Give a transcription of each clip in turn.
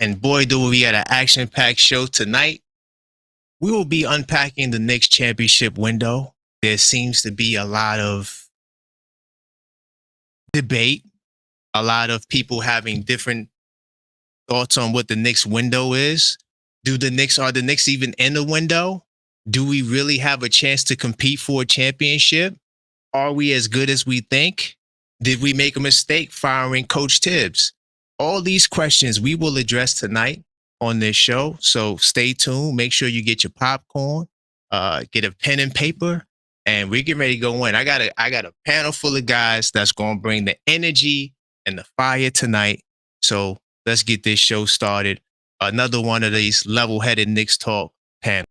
And boy, do we got an action-packed show tonight. We will be unpacking the Knicks championship window. There seems to be a lot of debate, a lot of people having different thoughts on what the Knicks window is. Are the Knicks even in the window? Do we really have a chance to compete for a championship? Are we as good as we think? Did we make a mistake firing Coach Tibbs? All these questions we will address tonight on this show. So stay tuned. Make sure you get your popcorn, get a pen and paper, and we're getting ready to go in. I got a panel full of guys that's going to bring the energy and the fire tonight. So let's get this show started. Another one of these level-headed Knicks talk panels.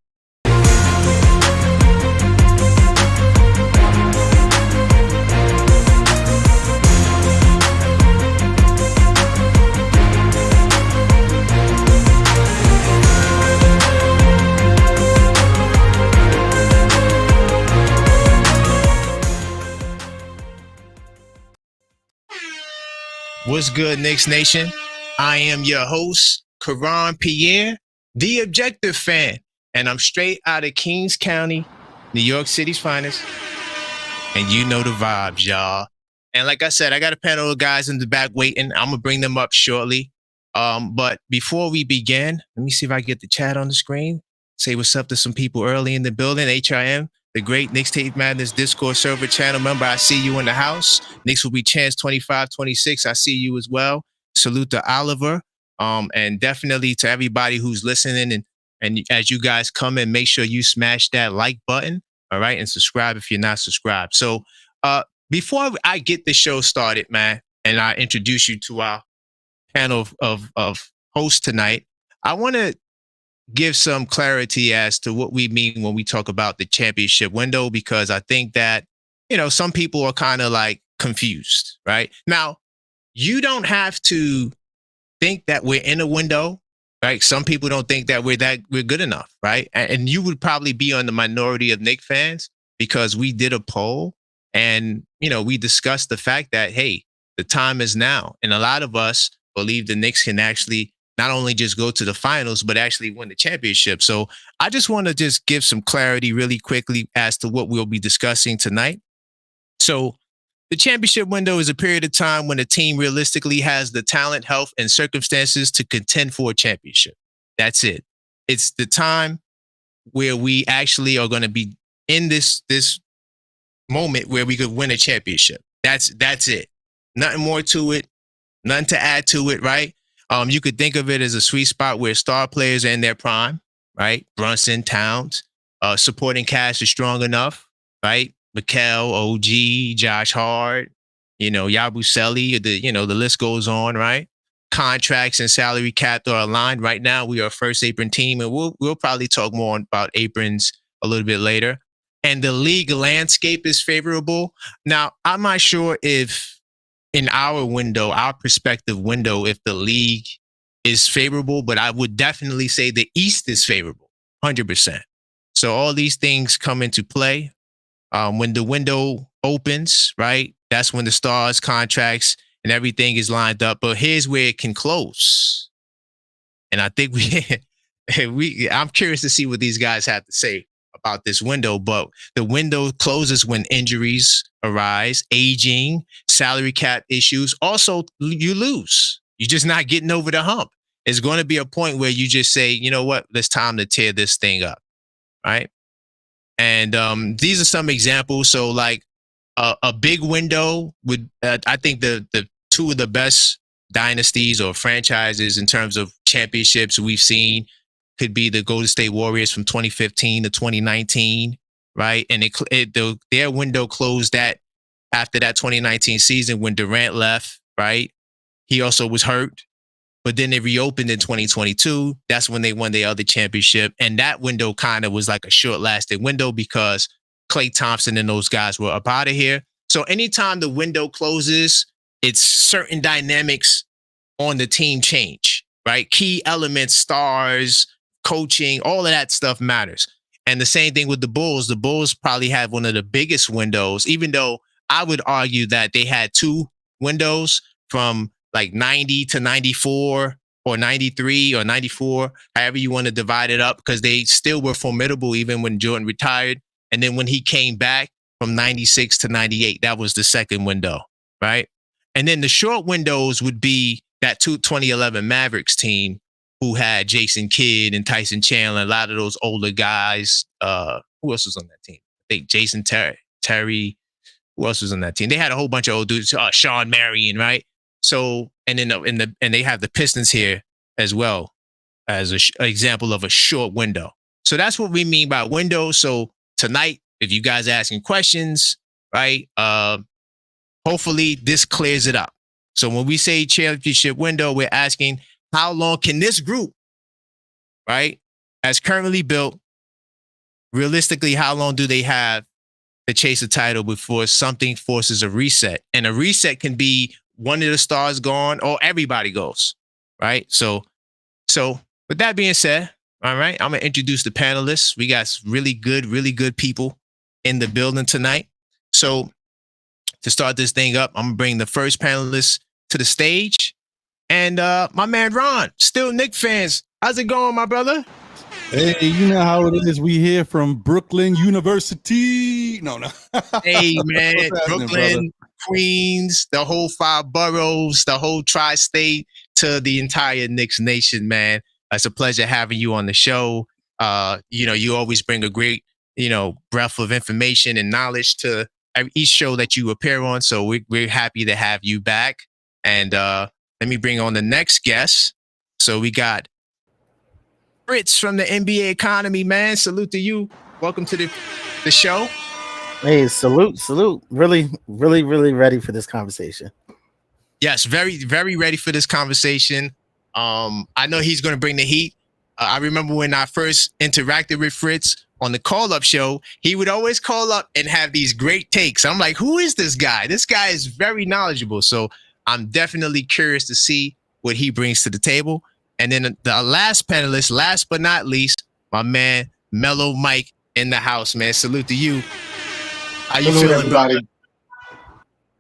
What's good, Knicks Nation? I am your host, Karan Pierre, the Objective Fan, and I'm straight out of Kings County, New York City's finest. And you know the vibes, y'all. And like I said, I got a panel of guys in the back waiting. I'm going to bring them up shortly. But before we begin, let me see if I get the chat on the screen. Say what's up to some people early in the building. HIM, the great Knicks Tape Madness Discord server channel member. I see you in the house. Knicks will be chance 25-26. I see you as well. Salute to Oliver. And definitely to everybody who's listening. And as you guys come in, make sure you smash that like button. All right. And subscribe if you're not subscribed. So before I get the show started, man, and I introduce you to our panel of hosts tonight, I want to give some clarity as to what we mean when we talk about the championship window, because I think that, some people are kind of like confused, right? Now, you don't have to think that we're in a window, right? Some people don't think that we're good enough, right? And you would probably be on the minority of Knicks fans, because we did a poll and, we discussed the fact that, hey, the time is now. And a lot of us believe the Knicks can actually not only just go to the finals, but actually win the championship. So I just want to just give some clarity really quickly as to what we'll be discussing tonight. So the championship window is a period of time when a team realistically has the talent, health, and circumstances to contend for a championship. That's it. It's the time where we actually are going to be in this moment where we could win a championship. That's it. Nothing more to it. Nothing to add to it, right? You could think of it as a sweet spot where star players are in their prime, right? Brunson, Towns, supporting cast is strong enough, right? Mikal, OG, Josh Hart, Yabusele, the list goes on, right? Contracts and salary cap are aligned. Right now, we are a first apron team, and we'll probably talk more about aprons a little bit later. And the league landscape is favorable. Now, I'm not sure if in our window, our perspective window, if the league is favorable, but I would definitely say the East is favorable, 100%. So all these things come into play. When the window opens, right, that's when the stars, contracts, and everything is lined up. But here's where it can close. And I think I'm curious to see what these guys have to say about this window. But the window closes when injuries arise, aging, salary cap issues. Also, you lose. You're just not getting over the hump. It's going to be a point where you just say, you know what, it's time to tear this thing up, right? And these are some examples. So like a big window would, I think the two of the best dynasties or franchises in terms of championships we've seen could be the Golden State Warriors from 2015 to 2019, right? And their window closed after that 2019 season when Durant left, right? He also was hurt. But then they reopened in 2022. That's when they won their other championship. And that window kind of was like a short-lasting window because Klay Thompson and those guys were up out of here. So anytime the window closes, it's certain dynamics on the team change, right? Key elements, stars, coaching, all of that stuff matters. And the same thing with the Bulls. The Bulls probably have one of the biggest windows, even though I would argue that they had two windows from like 90 to 94 or 93 or 94, however you want to divide it up, because they still were formidable even when Jordan retired. And then when he came back from 96 to 98, that was the second window, right? And then the short windows would be that 2011 Mavericks team who had Jason Kidd and Tyson Chandler, a lot of those older guys. Who else was on that team? I think Jason Terry. Who else was on that team? They had a whole bunch of old dudes. Sean Marion, right? So, and then and they have the Pistons here as well as an example of a short window. So that's what we mean by window. So tonight, if you guys are asking questions, right? Hopefully this clears it up. So when we say championship window, we're asking how long can this group, right, as currently built, realistically, how long do they have to chase a title before something forces a reset? And a reset can be one of the stars gone or everybody goes, right? So with that being said, all right, I'm going to introduce the panelists. We got really good people in the building tonight. So to start this thing up, I'm going to bring the first panelist to the stage. And my man Ron, still Knicks fans. How's it going, my brother? Hey, you know how it is. We here from Brooklyn University. No. Hey, man, Brooklyn, brother? Queens, the whole 5 boroughs, the whole tri-state, to the entire Knicks nation, man. It's a pleasure having you on the show. You always bring a great, breadth of information and knowledge to each show that you appear on. So we're happy to have you back. And let me bring on the next guest. So we got Fritz from the NBA Economy, man. Salute to you. Welcome to the show. Hey, salute. Really ready for this conversation. Yes, very, very ready for this conversation. I know he's going to bring the heat. I remember when I first interacted with Fritz on the call-up show, he would always call up and have these great takes. I'm like, who is this guy? This guy is very knowledgeable. So I'm definitely curious to see what he brings to the table. And then the last panelist, last but not least, my man, Mellow Mike in the house, man. Salute to you. How you feeling, everybody? brother?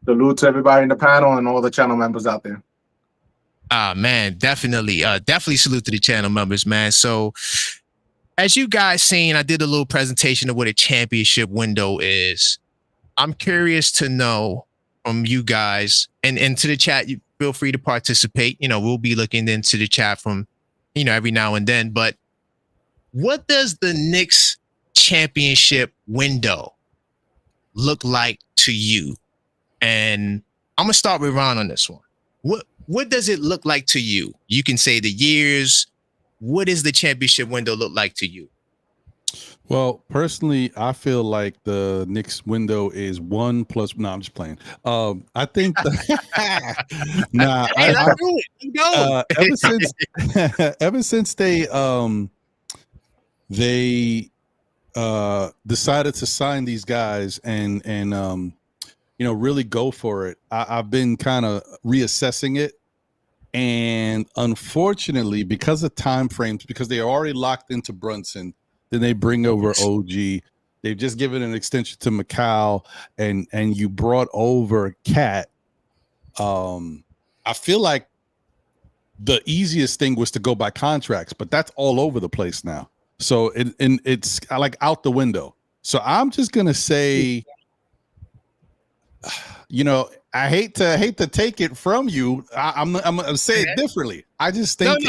Salute to everybody in the panel and all the channel members out there. Man, definitely salute to the channel members, man. So as you guys seen, I did a little presentation of what a championship window is. I'm curious to know from you guys, and to the chat, you feel free to participate. We'll be looking into the chat from, every now and then. But what does the Knicks championship window look like to you? And I'm gonna start with Ron on this one. What does it look like to you? You can say the years. What does the championship window look like to you? Well, personally, I feel like the Knicks window is 1 plus. No, I'm just playing. I think. Ever since they decided to sign these guys and really go for it, I've been kind of reassessing it. And unfortunately, because of time frames, because they are already locked into Brunson, then they bring over OG. They've just given an extension to Macau, and you brought over Cat. I feel like the easiest thing was to go by contracts, but that's all over the place now. So it's like out the window. So I'm just gonna say, I hate to take it from you. I'm gonna say it differently. I just think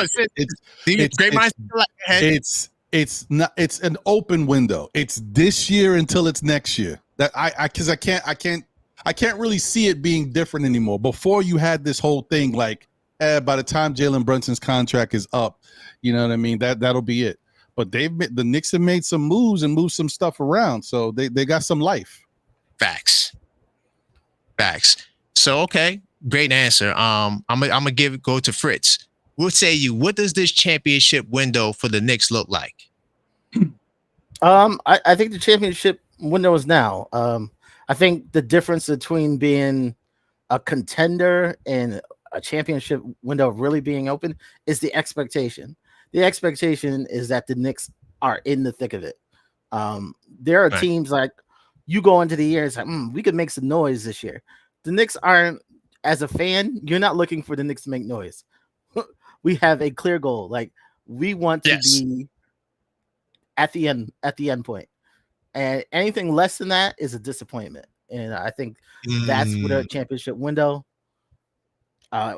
it's an open window. It's this year until it's next year. That because I can't really see it being different anymore. Before you had this whole thing like, by the time Jalen Brunson's contract is up, you know what I mean? That'll be it. But the Knicks have made some moves and moved some stuff around, so they got some life. Facts. So okay, great answer. I'm gonna go to Fritz. What say you? What does this championship window for the Knicks look like? I think the championship window is now. I think the difference between being a contender and a championship window really being open is the expectation. The expectation is that the Knicks are in the thick of it. There are teams like you go into the year, it's like, we could make some noise this year. The Knicks aren't, as a fan, you're not looking for the Knicks to make noise. we have a clear goal. Like we want to Yes. be at the end point. And anything less than that is a disappointment. And I think that's what a championship window.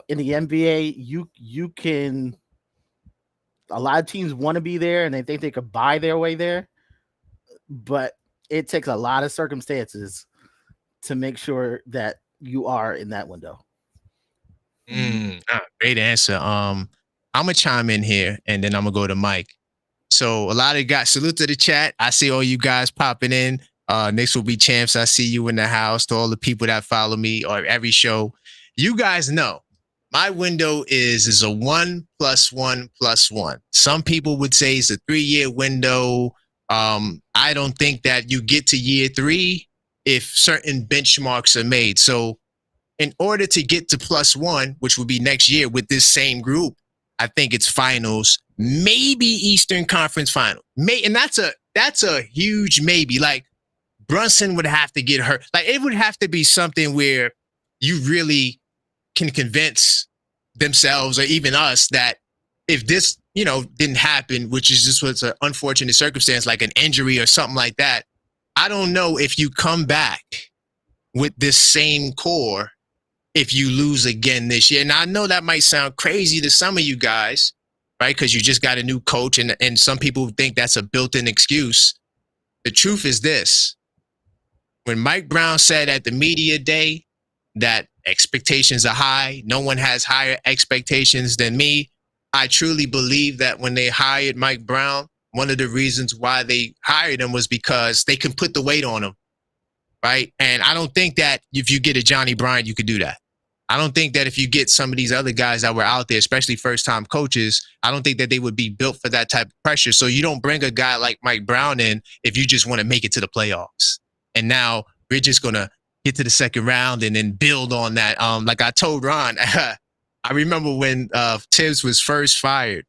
In the NBA, you can. A lot of teams want to be there, and they think they could buy their way there, but it takes a lot of circumstances to make sure that you are in that window. Great answer. I'm gonna chime in here, and then I'm gonna go to Mike. So a lot of guys, salute to the chat. I see all you guys popping in. Knicks will be champs. I see you in the house. To all the people that follow me or every show, you guys know my window is a 1+1+1. Some people would say it's a 3-year window. I don't think that you get to year 3 if certain benchmarks are made. So in order to get to +1, which will be next year with this same group, I think it's finals, maybe Eastern Conference final. And that's a huge maybe. Like Brunson would have to get hurt. Like it would have to be something where you really can convince themselves or even us that if this, didn't happen, which is just what's an unfortunate circumstance, like an injury or something like that. I don't know if you come back with this same core if you lose again this year. And I know that might sound crazy to some of you guys, right? Because you just got a new coach and some people think that's a built-in excuse. The truth is this. When Mike Brown said at the media day that expectations are high, no one has higher expectations than me, I truly believe that when they hired Mike Brown, one of the reasons why they hired him was because they can put the weight on him, right? And I don't think that if you get a Johnny Bryant, you could do that. I don't think that if you get some of these other guys that were out there, especially first-time coaches, I don't think that they would be built for that type of pressure. So you don't bring a guy like Mike Brown in if you just want to make it to the playoffs. And now we're just going to get to the second round and then build on that. Like I told Ron, I remember when Tibbs was first fired,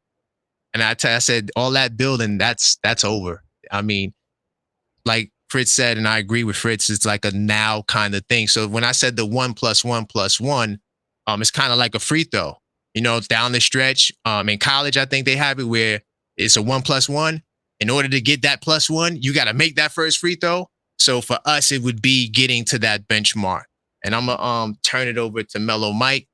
and I said, all that building, that's over. I mean, like Fritz said, and I agree with Fritz, it's like a now kind of thing. So when I said the 1+1+1, it's kind of like a free throw. It's down the stretch. In college, I think they have it where it's a 1+1. In order to get that +1, you got to make that first free throw. So for us, it would be getting to that benchmark. And I'm going to turn it over to Mellow Mike.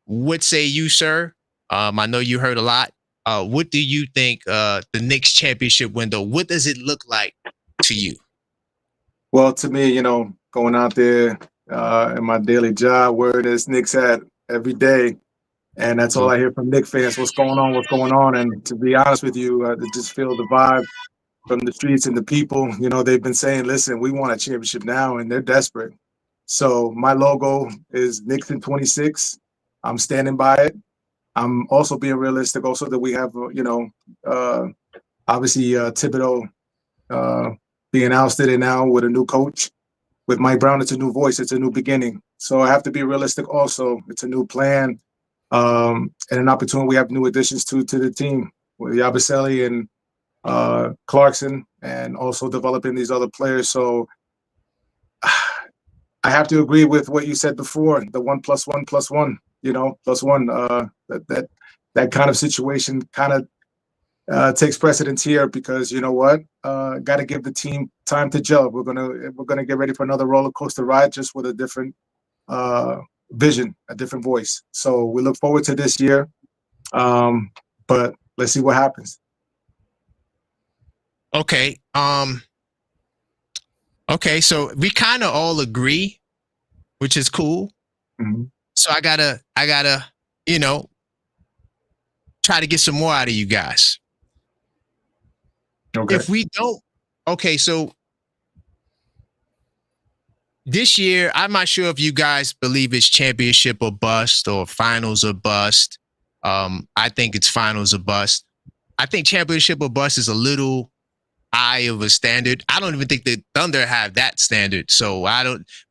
What say you, sir? I know you heard a lot. What do you think the Knicks championship window, what does it look like to you? Well, to me, going out there in my daily job, word is Knicks at every day. And that's all I hear from Knicks fans. What's going on? What's going on? And to be honest with you, I just feel the vibe from the streets and the people. They've been saying, listen, we want a championship now, and they're desperate. So my logo is Knicks in 26. I'm standing by it. I'm also being realistic also that we have, obviously Thibodeau being ousted and now with a new coach. With Mike Brown, it's a new voice. It's a new beginning. So I have to be realistic also. It's a new plan and an opportunity. We have new additions to the team with Yabusele and Clarkson, and also developing these other players. So I have to agree with what you said before, the 1+1+1, +1. That kind of situation kind of takes precedence here because you know what? Got to give the team time to gel. We're gonna get ready for another roller coaster ride, just with a different vision, a different voice. So we look forward to this year, but let's see what happens. Okay. Okay. So we kind of all agree, which is cool. Mm-hmm. So I gotta, try to get some more out of you guys. Okay. If we don't, okay. So this year, I'm not sure if you guys believe it's championship or bust or finals or bust. I think it's finals or bust. I think championship or bust is a little high of a standard. I don't even think the Thunder have that standard. So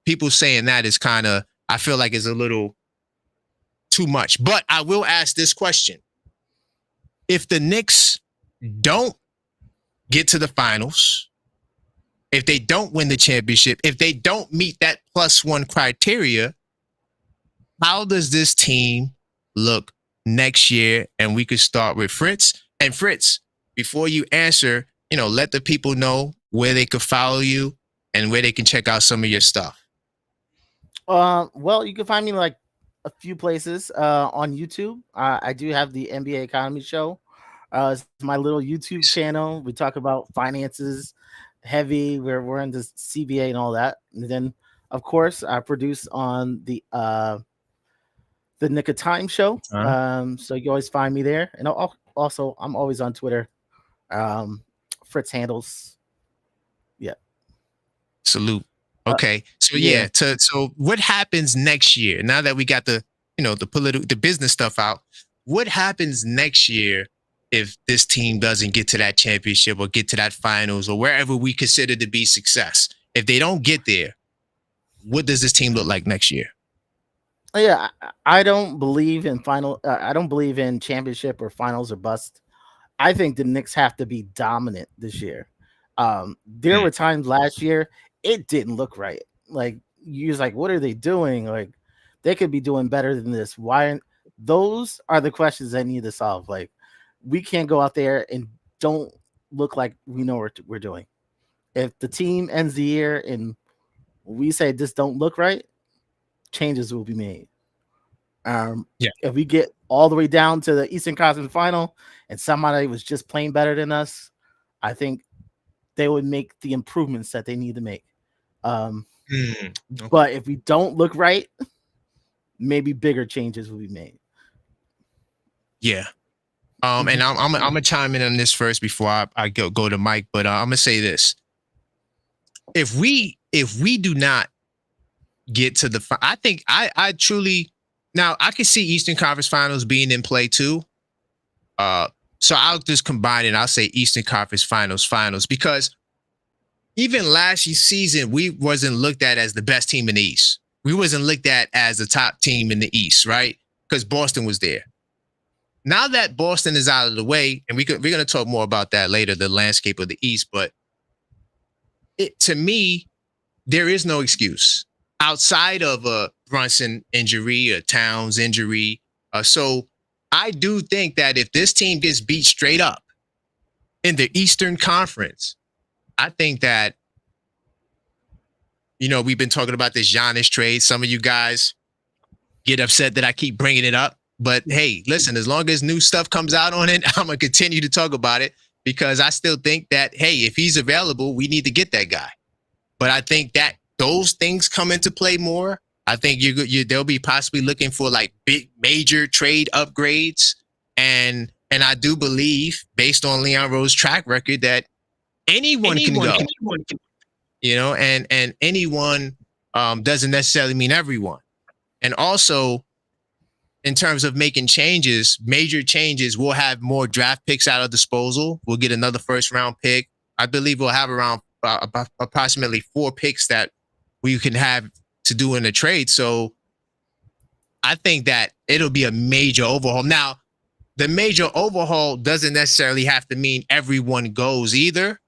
people saying that is kind of, I feel like it's a little too much. But I will ask this question. If the Knicks don't get to the finals, if they don't win the championship, if they don't meet that +1 criteria, how does this team look next year? And we could start with Fritz. And Fritz, before you answer, let the people know where they could follow you and where they can check out some of your stuff. Well, you can find me like a few places on YouTube. I do have the NBA Economy Show. It's my little YouTube channel. We talk about finances heavy. We're into CBA and all that. And then, of course, I produce on the Nick of Time show. So you always find me there. And also, I'm always on Twitter. Fritz handles. Yeah. Salute. Okay. So yeah. So what happens next year? Now that we got the business stuff out, what happens next year if this team doesn't get to that championship or get to that finals or wherever we consider to be success? If they don't get there, what does this team look like next year? Yeah, I don't believe in I don't believe in championship or finals or bust. I think the Knicks have to be dominant this year. There were times last year it didn't look right. Like you was like, what are they doing? Like they could be doing better than this. Why? Those are the questions I need to solve. Like we can't go out there and don't look like we know what we're doing. If the team ends the year and we say this don't look right, changes will be made. If we get all the way down to the Eastern Conference Final and somebody was just playing better than us, I think they would make the improvements that they need to make. Okay. But if we don't look right, maybe bigger changes will be made. Yeah. And I'm gonna chime in on this first before I go to Mike, but I'm gonna say this: if we do not get to the, I think I truly, now I can see Eastern Conference Finals being in play too. So I'll just combine it. I'll say Eastern Conference Finals because even last season we wasn't looked at as the best team in the East. We wasn't looked at as the top team in the East, right? Because Boston was there. Now that Boston is out of the way, and we're going to talk more about that later, the landscape of the East, but to me, there is no excuse outside of a Brunson injury, a Towns injury. So I do think that if this team gets beat straight up in the Eastern Conference, I think that, we've been talking about this Giannis trade. Some of you guys get upset that I keep bringing it up. But hey, listen, as long as new stuff comes out on it, I'm going to continue to talk about it because I still think that, hey, if he's available, we need to get that guy. But I think that those things come into play more. I think they'll be possibly looking for like big major trade upgrades. And I do believe, based on Leon Rose's track record, that anyone can go. And anyone doesn't necessarily mean everyone. And also, in terms of making changes, major changes, we'll have more draft picks at our disposal. We'll get another first round pick. I believe we'll have around approximately 4 picks that we can have to do in a trade. So I think that it'll be a major overhaul. Now, the major overhaul doesn't necessarily have to mean everyone goes either,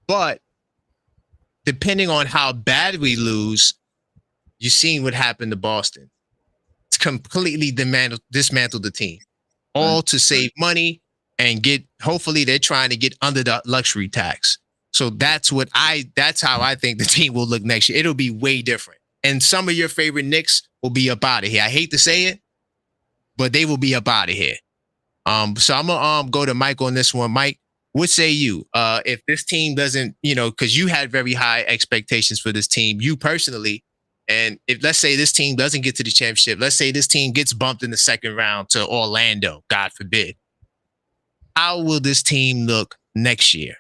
but depending on how bad we lose, you've seen what happened to Boston. It's completely dismantled the team, all to save money and hopefully they're trying to get under the luxury tax. So that's how I think the team will look next year. It'll be way different. And some of your favorite Knicks will be up out of here. I hate to say it, but they will be up out of here. So I'm gonna go to Mike on this one. Mike, what say you? If this team doesn't, because you had very high expectations for this team, you personally, and if let's say this team doesn't get to the championship, let's say this team gets bumped in the second round to Orlando, God forbid, how will this team look next year?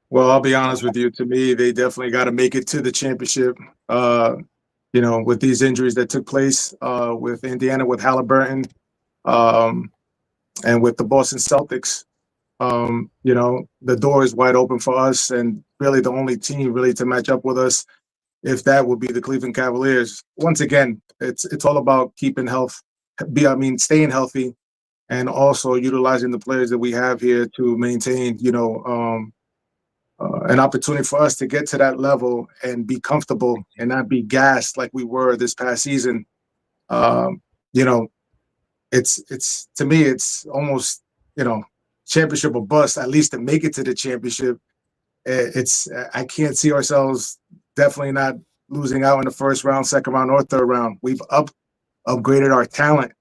Well, I'll be honest with you. To me, they definitely got to make it to the championship. With these injuries that took place with Indiana, with Halliburton, and with the Boston Celtics, the door is wide open for us, and really the only team really to match up with us, if that would be the Cleveland Cavaliers. Once again, it's all about keeping staying healthy, and also utilizing the players that we have here to maintain, an opportunity for us to get to that level and be comfortable and not be gassed like we were this past season. it's to me, it's almost, championship or bust, at least to make it to the championship. It's I can't see ourselves definitely not losing out in the first round, second round, or third round. We've upgraded our talent,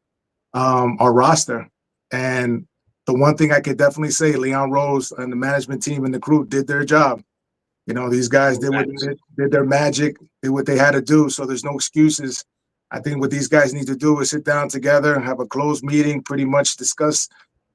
our roster, and the one thing I could definitely say, Leon Rose and the management team and the crew did their job. These guys did their magic, did what they had to do. So there's no excuses. I think what these guys need to do is sit down together, have a closed meeting, pretty much discuss,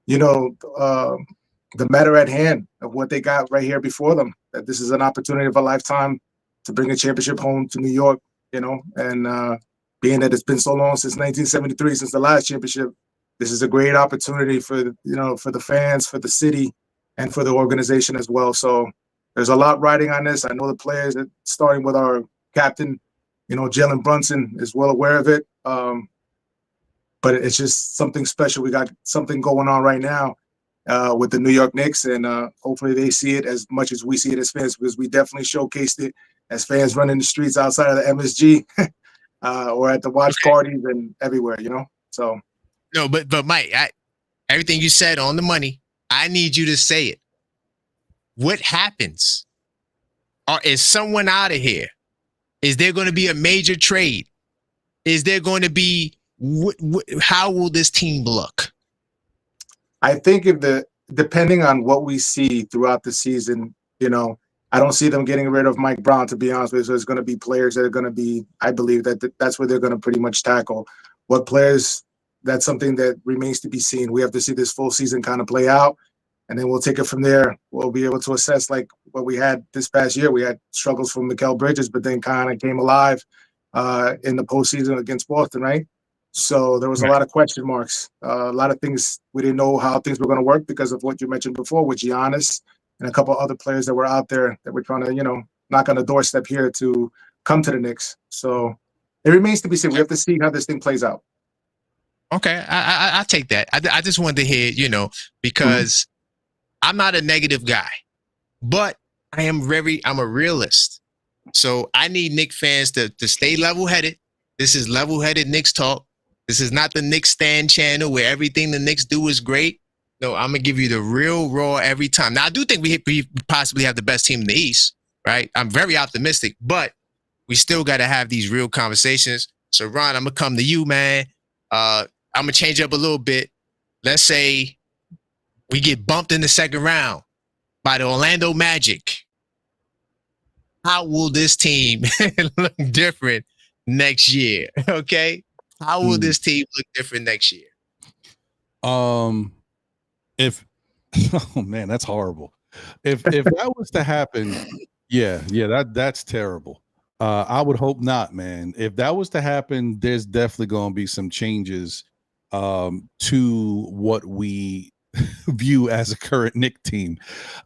the matter at hand of what they got right here before them. That this is an opportunity of a lifetime to bring a championship home to New York, and being that it's been so long since 1973, since the last championship, this is a great opportunity for the fans, for the city, and for the organization as well. So there's a lot riding on this. I know the players, starting with our captain, Jalen Brunson, is well aware of it. But it's just something special. We got something going on right now with the New York Knicks, and hopefully they see it as much as we see it as fans, because we definitely showcased it as fans running the streets outside of the MSG or at the watch parties and everywhere, So no, but Mike, everything you said on the money. I need you to say it. What happens? Is someone out of here? Is there going to be a major trade? Is there going to be how will this team look? I think depending on what we see throughout the season, I don't see them getting rid of Mike Brown, to be honest with you. So there's going to be players that are going to be, I believe that's where they're going to pretty much tackle. What players, that's something that remains to be seen. We have to see this full season kind of play out, and then we'll take it from there. We'll be able to assess like what we had this past year. We had struggles from Mikal Bridges, but then kind of came alive in the postseason against Boston, right? So there was a lot of question marks, a lot of things we didn't know how things were going to work because of what you mentioned before with Giannis and a couple other players that were out there that were trying to, knock on the doorstep here to come to the Knicks. So it remains to be seen. We have to see how this thing plays out. Okay, I'll take that. I just wanted to hear, because I'm not a negative guy, but I'm a realist. So I need Knicks fans to stay level-headed. This is level-headed Knicks talk. This is not the Knicks Stand channel where everything the Knicks do is great. No, I'm going to give you the real raw every time. Now, I do think we possibly have the best team in the East, right? I'm very optimistic, but we still got to have these real conversations. So, Ron, I'm going to come to you, man. I'm going to change up a little bit. Let's say we get bumped in the second round by the Orlando Magic. How will this team look different next year? Okay. How will this team look different next year? If oh man, that's horrible. If that was to happen, that's terrible. I would hope not, man. If that was to happen, there's definitely going to be some changes to what we view as a current Knicks team.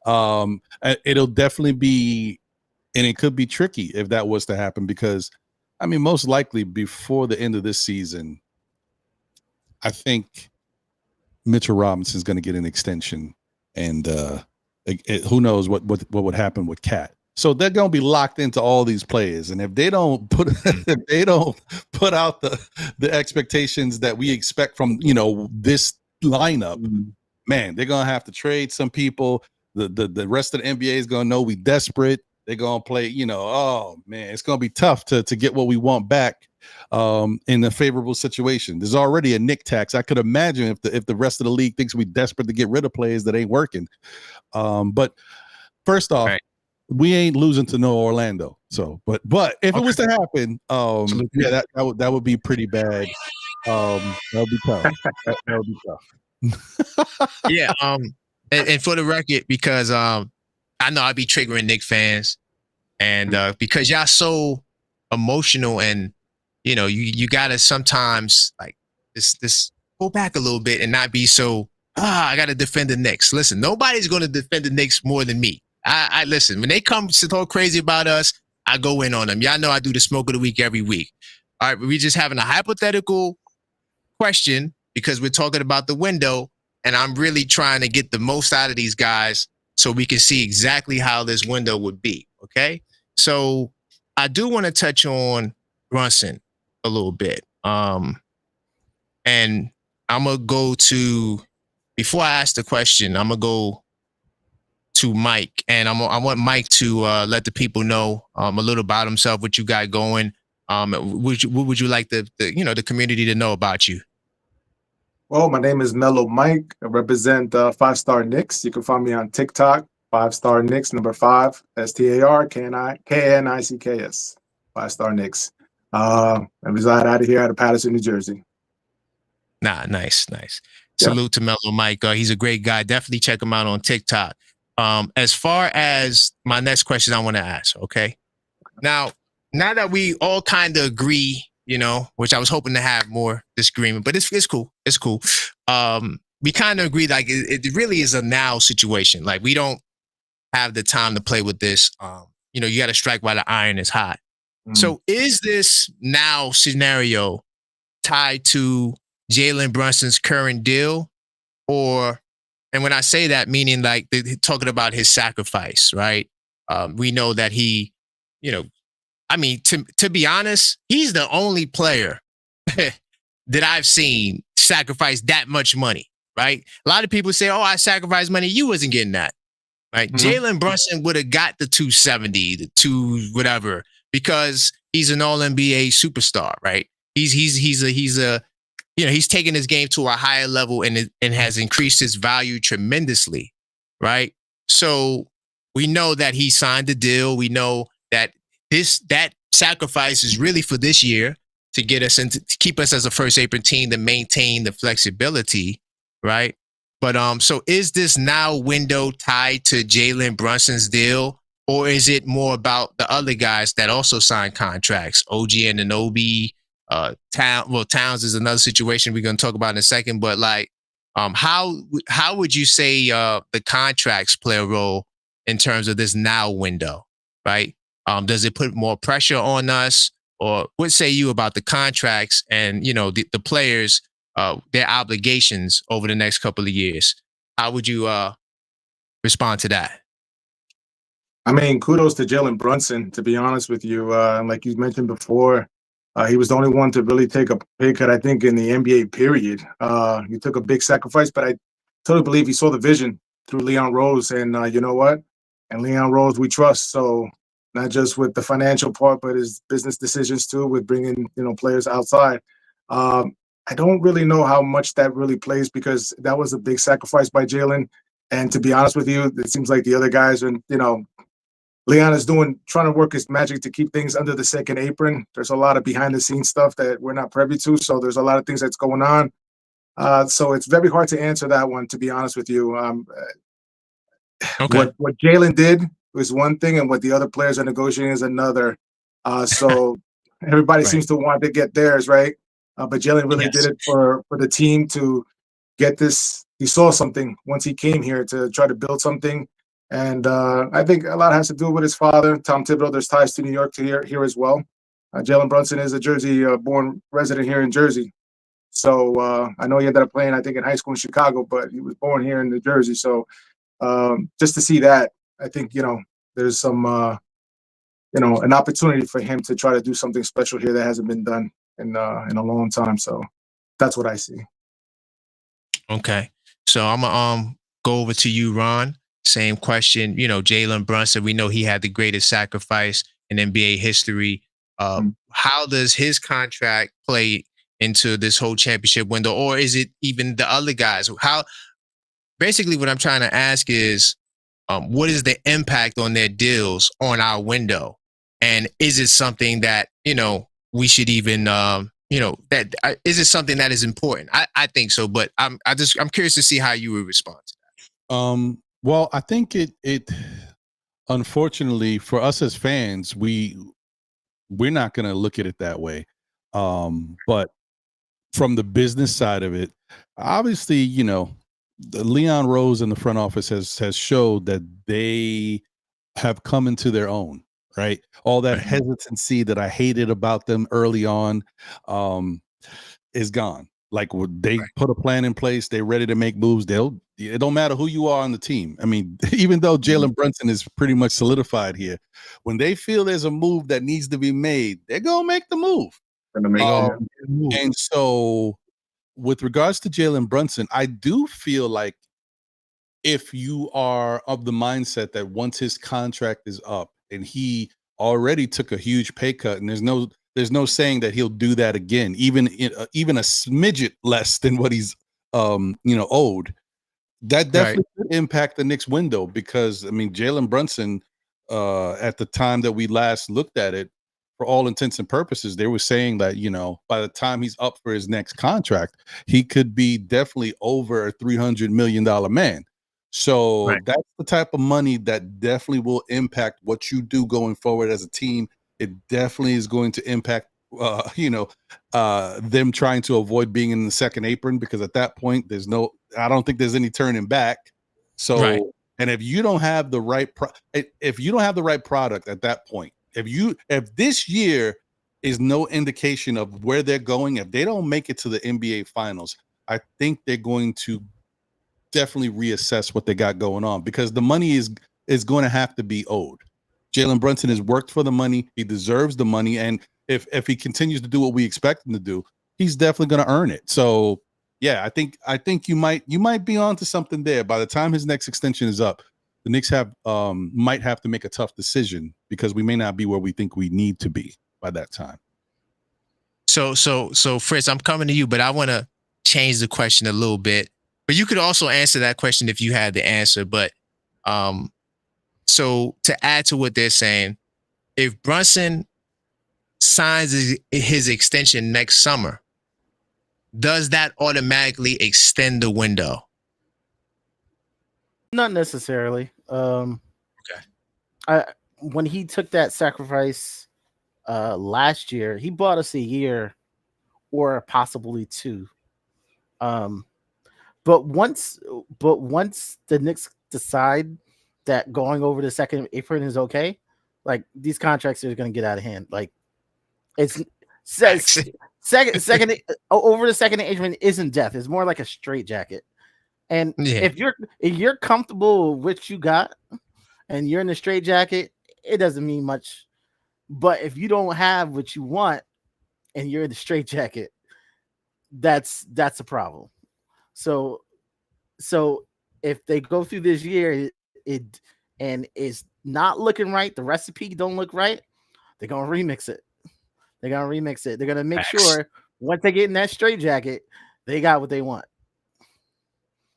It'll definitely be, and it could be tricky if that was to happen, because most likely before the end of this season, I think Mitchell Robinson is going to get an extension, and who knows what would happen with Cat. So they're going to be locked into all these players, and if they don't put out the expectations that we expect from this lineup, man, they're going to have to trade some people. The rest of the NBA is going to know we desperate. They're going to play, oh, man, it's going to be tough to get what we want back in a favorable situation. There's already a Knick tax. I could imagine if the rest of the league thinks we're desperate to get rid of players that ain't working. But first off, we ain't losing to no Orlando. So, but if it was to happen, that would be pretty bad. That would be tough. That would be tough. Yeah. And for the record, because I know I'd be triggering Knicks fans, and because y'all so emotional, and you gotta sometimes like this pull back a little bit and not be so I gotta defend the Knicks. Listen, nobody's gonna defend the Knicks more than me. I listen, when they come to talk crazy about us, I go in on them. Y'all know I do the smoke of the week every week. All right, we're just having a hypothetical question because we're talking about the window, and I'm really trying to get the most out of these guys so we can see exactly how this window would be, okay? So I do want to touch on Brunson a little bit. And I'm gonna go to, before I ask the question, I'm gonna go to Mike, and I want Mike to let the people know a little about himself, what you got going. What would you like the community to know about you? Well, my name is Mellow Mike. I represent 5 Star Knicks. You can find me on TikTok, 5 Star Knicks, number 5, STARKNICKS, 5 Star Knicks. I reside out of here out of Paterson, New Jersey. Nah, nice. Yeah. Salute to Mellow Mike. He's a great guy. Definitely check him out on TikTok. As far as my next question, I want to ask. Okay, now that we all kind of agree, which I was hoping to have more disagreement, but it's cool. It's cool. We kind of agree, like it really is a now situation. Like we don't have the time to play with this. You got to strike while the iron is hot. So is this now scenario tied to Jalen Brunson's current deal, and when I say that, meaning like talking about his sacrifice, right? We know that he, to be honest, he's the only player that I've seen sacrifice that much money, right? A lot of people say, "Oh, I sacrificed money." You wasn't getting that, right? Jalen Brunson would have got the 270, the 2 whatever, because he's an All NBA superstar, right? He's taken his game to a higher level and has increased his value tremendously, right? So we know that he signed the deal. We know that that sacrifice is really for this year to get us to keep us as a first apron team, to maintain the flexibility, right? But so is this now window tied to Jalen Brunson's deal, or is it more about the other guys that also signed contracts, OG Anunoby? Towns is another situation we're going to talk about in a second, but like, how would you say the contracts play a role in terms of this now window, right? Does it put more pressure on us, or what say you about the contracts and the players, their obligations over the next couple of years? How would you respond to that? I mean, kudos to Jalen Brunson, to be honest with you. Like you mentioned before, he was the only one to really take a pay cut, I think, in the NBA period. He took a big sacrifice, but I totally believe he saw the vision through Leon Rose. And you know what? And Leon Rose, we trust. So not just with the financial part, but his business decisions too, with bringing players outside. I don't really know how much that really plays, because that was a big sacrifice by Jalen. And to be honest with you, it seems like the other guys are, Leon is trying to work his magic to keep things under the second apron. There's a lot of behind the scenes stuff that we're not privy to. So there's a lot of things that's going on. So it's very hard to answer that one, to be honest with you. Okay. What Jalen did was one thing, and what the other players are negotiating is another. So everybody seems to want to get theirs, right? But Jalen really did it for the team to get this. He saw something once he came here to try to build something. And I think a lot has to do with his father, Tom Thibodeau. There's ties to New York to here as well. Jalen Brunson is a Jersey-born resident here in Jersey. So I know he ended up playing, I think, in high school in Chicago, but he was born here in New Jersey. So just to see that, I think, there's some, an opportunity for him to try to do something special here that hasn't been done in a long time. So that's what I see. Okay. So I'm going to go over to you, Ron. Same question. Jalen Brunson, we know he had the greatest sacrifice in NBA history. How does his contract play into this whole championship window, or is it even the other guys? Basically what I'm trying to ask is, what is the impact on their deals on our window? And is it something that, we should even, is it something that is important? I think so, but I'm curious to see how you would respond to that. Well, I think it unfortunately for us as fans, we're not going to look at it that way. But from the business side of it, obviously, the Leon Rose in the front office has showed that they have come into their own, right? All that hesitancy that I hated about them early on is gone. Like they put a plan in place, they're ready to make moves. It don't matter who you are on the team. I mean, even though Jalen Brunson is pretty much solidified here, when they feel there's a move that needs to be made, they're gonna make the move. And so with regards to Jalen Brunson, I do feel like if you are of the mindset that once his contract is up and he already took a huge pay cut, and there's no saying that he'll do that again, even even a smidget less than what he's owed. That definitely could impact the Knicks window, because I mean Jalen Brunson, at the time that we last looked at it, for all intents and purposes, they were saying that, by the time he's up for his next contract, he could be definitely over a $300 million man. So that's the type of money that definitely will impact what you do going forward as a team. It definitely is going to impact, them trying to avoid being in the second apron, because at that point, I don't think there's any turning back. So, and if you don't have the right, if you don't have the right product at that point, if this year is no indication of where they're going, if they don't make it to the NBA Finals, I think they're going to definitely reassess what they got going on, because the money is going to have to be owed. Jalen Brunson has worked for the money. He deserves the money. And if he continues to do what we expect him to do, he's definitely going to earn it. So yeah, I think you might be onto something there. By the time his next extension is up, the Knicks might have to make a tough decision, because we may not be where we think we need to be by that time. So Fritz, I'm coming to you, but I want to change the question a little bit. But you could also answer that question if you had the answer. But so to add to what they're saying, if Brunson signs his extension next summer, does that automatically extend the window? Not necessarily. Okay. When he took that sacrifice last year, he bought us a year or possibly two. But once the Knicks decide that going over the second apron is okay, like these contracts are going to get out of hand. Like it's second over the second apron isn't death. It's more like a straitjacket. And if you're comfortable with what you got and you're in the straitjacket, it doesn't mean much. But if you don't have what you want and you're in the straitjacket, that's a problem. So if they go through this year, it and it's not looking right, the recipe don't look right, they're gonna remix it. They're gonna make sure once they get in that straitjacket, they got what they want.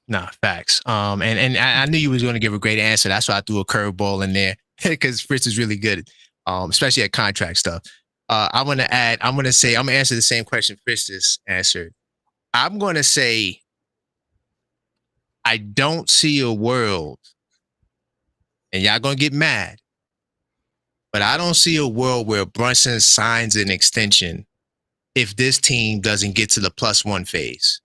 Nah, facts. And I knew you was going to give a great answer. That's why I threw a curveball in there, because Fritz is really good, especially at contract stuff. I'm going to answer the same question Fritz just answered. I'm going to say, I don't see a world, and y'all going to get mad, but I don't see a world where Brunson signs an extension if this team doesn't get to the +1 phase.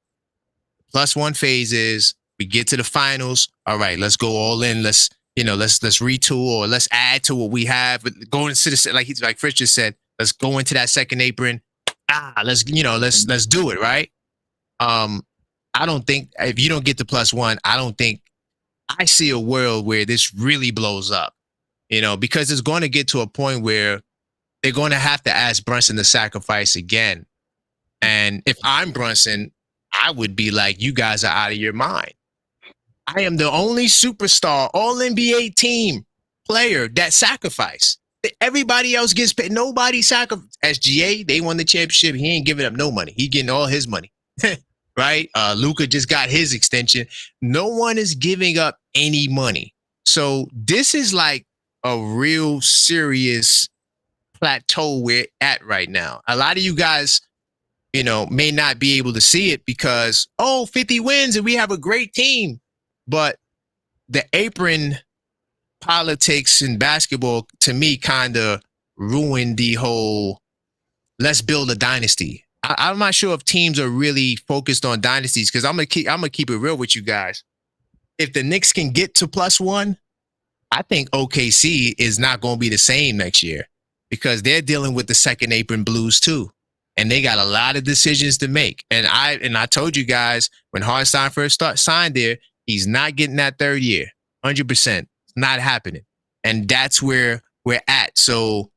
+1 phase is we get to the finals. All right, let's go all in. Let's retool, or let's add to what we have. But going into the, like Fritz just said, let's go into that second apron. Let's do it, right? I don't think if you don't get to +1, I don't think I see a world where this really blows up. Because it's going to get to a point where they're going to have to ask Brunson to sacrifice again. And if I'm Brunson, I would be like, you guys are out of your mind. I am the only superstar, all NBA team player that sacrificed. Everybody else gets paid. Nobody sacrificed. SGA, they won the championship. He ain't giving up no money. He getting all his money. Right? Luka just got his extension. No one is giving up any money. So this is like a real serious plateau we're at right now. A lot of you guys, may not be able to see it because, 50 wins and we have a great team. But the apron politics in basketball, to me, kind of ruined the whole let's build a dynasty. I'm not sure if teams are really focused on dynasties, because I'm gonna keep it real with you guys. If the Knicks can get to +1, I think OKC is not going to be the same next year, because they're dealing with the second apron blues too. And they got a lot of decisions to make. And I told you guys when Hartenstein first signed there, he's not getting that third year. 100%. It's not happening. And that's where we're at. So,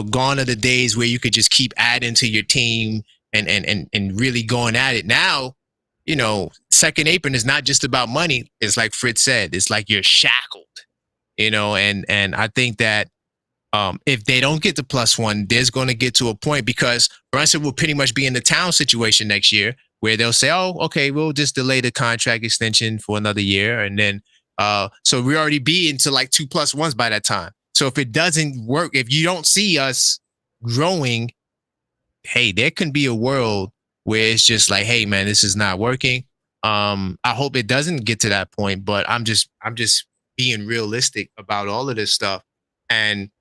gone are the days where you could just keep adding to your team and really going at it. Now, second apron is not just about money. It's like Fritz said, it's like you're shackled, and I think that if they don't get the +1, there's going to get to a point, because Brunson will pretty much be in the Town situation next year, where they'll say, oh, okay, we'll just delay the contract extension for another year. And then, so we already be into like 2+1s by that time. So if it doesn't work, if you don't see us growing, hey, there can be a world where it's just like, hey, man, this is not working. I hope it doesn't get to that point, but I'm just being realistic about all of this stuff. And,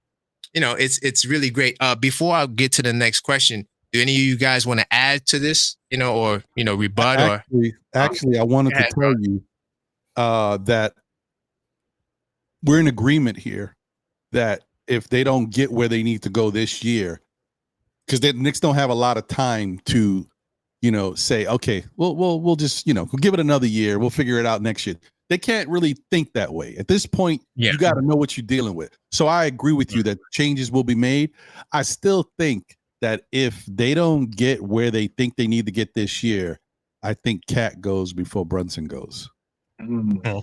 it's really great. Before I get to the next question, do any of you guys want to add to this, or, rebut? Actually, I wanted to tell you that we're in agreement here that if they don't get where they need to go this year, because the Knicks don't have a lot of time to, say, okay, we'll just, we'll give it another year. We'll figure it out next year. They can't really think that way. At this point, you got to know what you're dealing with. So I agree with you that changes will be made. I still think that if they don't get where they think they need to get this year, I think Cat goes before Brunson goes. Okay.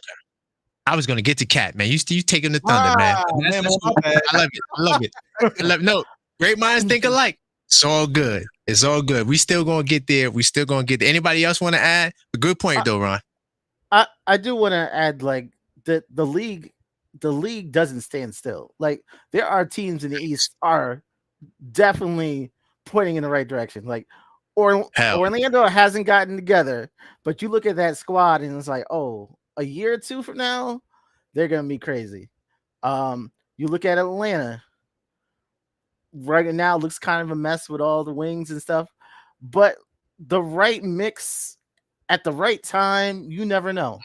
I was going to get to Cat, man. You taking the thunder, man. I love it. No, great minds think alike. It's all good. It's all good. We still going to get there. Anybody else want to add? A good point, though, Ron. I do want to add, like, the league doesn't stand still. Like, there are teams in the East are definitely pointing in the right direction. Like, Orlando hasn't gotten together, but you look at that squad and it's like, oh, a year or two from now, they're gonna be crazy. You look at Atlanta right now, looks kind of a mess with all the wings and stuff, but the right mix at the right time, you never know.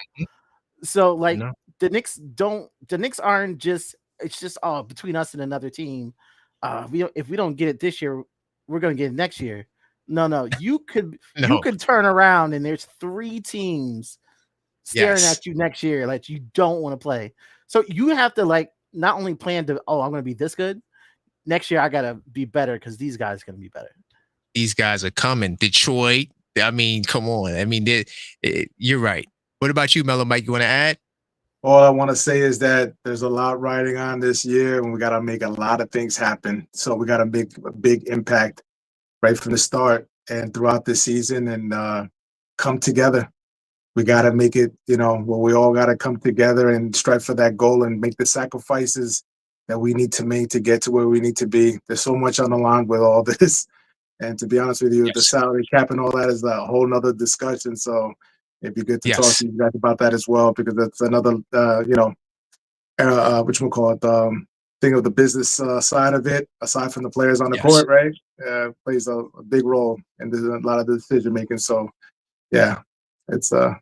So, like, the Knicks aren't just, it's just between us and another team. If we don't get it this year, we're gonna get it next year. No, you could turn around and there's 3 teams staring at you next year like you don't want to play. So you have to, like, not only plan to, I'm gonna be this good next year, I gotta be better because these guys are gonna be better. These guys are coming. Detroit. I mean, come on. I mean, you're right. What about you, Mellow Mike? You want to add? All I want to say is that there's a lot riding on this year, and we got to make a lot of things happen. So we got to make a big impact right from the start and throughout the season, and come together. We got to make it, we all got to come together and strive for that goal and make the sacrifices that we need to make to get to where we need to be. There's so much on the line with all this. And to be honest with you, the salary cap and all that is a whole nother discussion. So it'd be good to talk to you guys about that as well, because that's another, thing of the business side of it, aside from the players on the court, right? Plays a big role in a lot of the decision making. So, yeah, it's a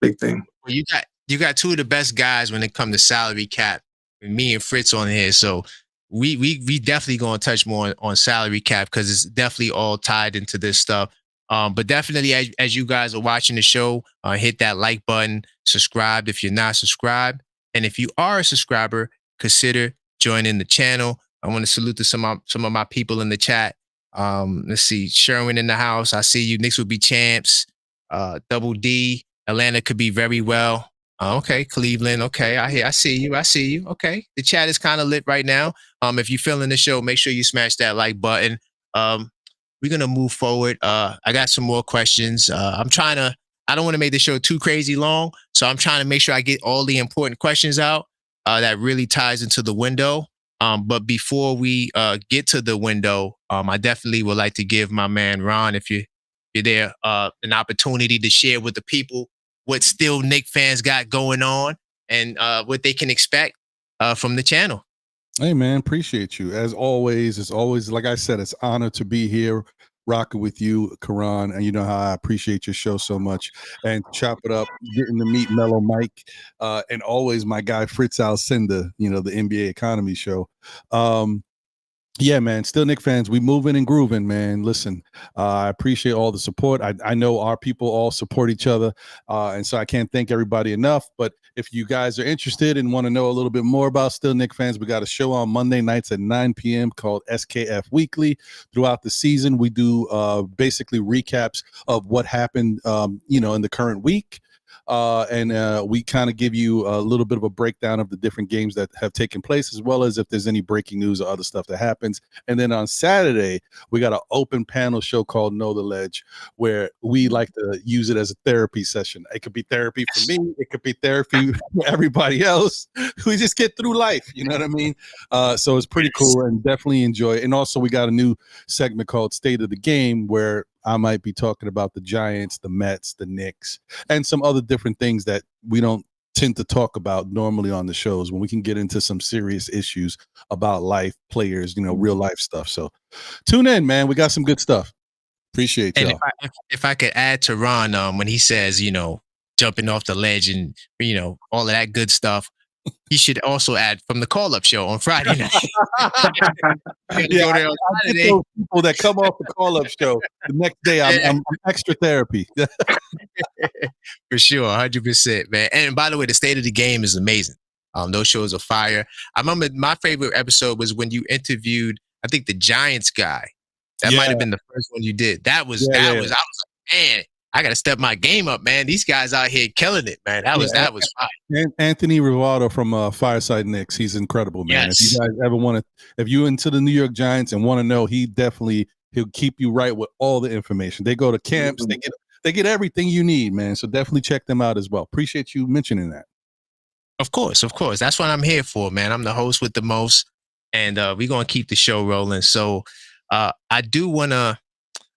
big thing. Well, you got 2 of the best guys when it comes to salary cap, me and Fritz on here. So we definitely going to touch more on salary cap, because it's definitely all tied into this stuff. But definitely, as you guys are watching the show, hit that like button, subscribe if you're not subscribed. And if you are a subscriber, consider joining the channel. I want to salute to some of my people in the chat. Let's see, Sherwin in the house. I see you. Knicks will be champs. Double D. Atlanta could be very well. Okay, Cleveland. Okay, I see you. Okay, the chat is kind of lit right now. If you're feeling the show, make sure you smash that like button. We're gonna move forward. I got some more questions. I don't want to make the show too crazy long, so I'm trying to make sure I get all the important questions out that really ties into the window. But before we get to the window, I definitely would like to give my man Ron, if you're there, an opportunity to share with the people what still Knicks fans got going on and what they can expect from the channel. Hey, man, appreciate you. As always, it's always, like I said, it's an honor to be here rocking with you, Karan, and you know how I appreciate your show so much. And chop it up, getting to meet Mellow Mike, and always my guy Fritz Alcindor, the NBA Economy Show. Yeah, man. Still Nick fans. We moving and grooving, man. Listen, I appreciate all the support. I know our people all support each other. And so I can't thank everybody enough. But if you guys are interested and want to know a little bit more about Still Nick fans, we got a show on Monday nights at 9 p.m. called SKF Weekly. Throughout the season, we do basically recaps of what happened, in the current week. And we kind of give you a little bit of a breakdown of the different games that have taken place, as well as if there's any breaking news or other stuff that happens. And then on Saturday, we got an open panel show called Know the Ledge, where we like to use it as a therapy session. It could be therapy for me. It could be therapy for everybody else. We just get through life. You know what I mean? So it's pretty cool and definitely enjoy it. And also we got a new segment called State of the Game, where I might be talking about the Giants, the Mets, the Knicks, and some other different things that we don't tend to talk about normally on the shows, when we can get into some serious issues about life, players, real life stuff. So tune in, man. We got some good stuff. Appreciate y'all. And if I could add to Ron, when he says, jumping off the ledge and, all of that good stuff, he should also add from the call-up show on Friday night. Yeah, I get those people that come off the call-up show the next day. I'm extra therapy. For sure, 100%, man. And by the way, the State of the Game is amazing. Those shows are fire. I remember my favorite episode was when you interviewed, I think, the Giants guy. That might have been the first one you did. I was like, man, I got to step my game up, man. These guys out here killing it, man. That was fire. Anthony Rivaldo from Fireside Knicks. He's incredible, man. Yes. If you guys ever want to, if you're into the New York Giants and want to know, he'll keep you right with all the information. They go to camps. Mm-hmm. They get everything you need, man. So definitely check them out as well. Appreciate you mentioning that. Of course. That's what I'm here for, man. I'm the host with the most, and we're going to keep the show rolling. So I do want to,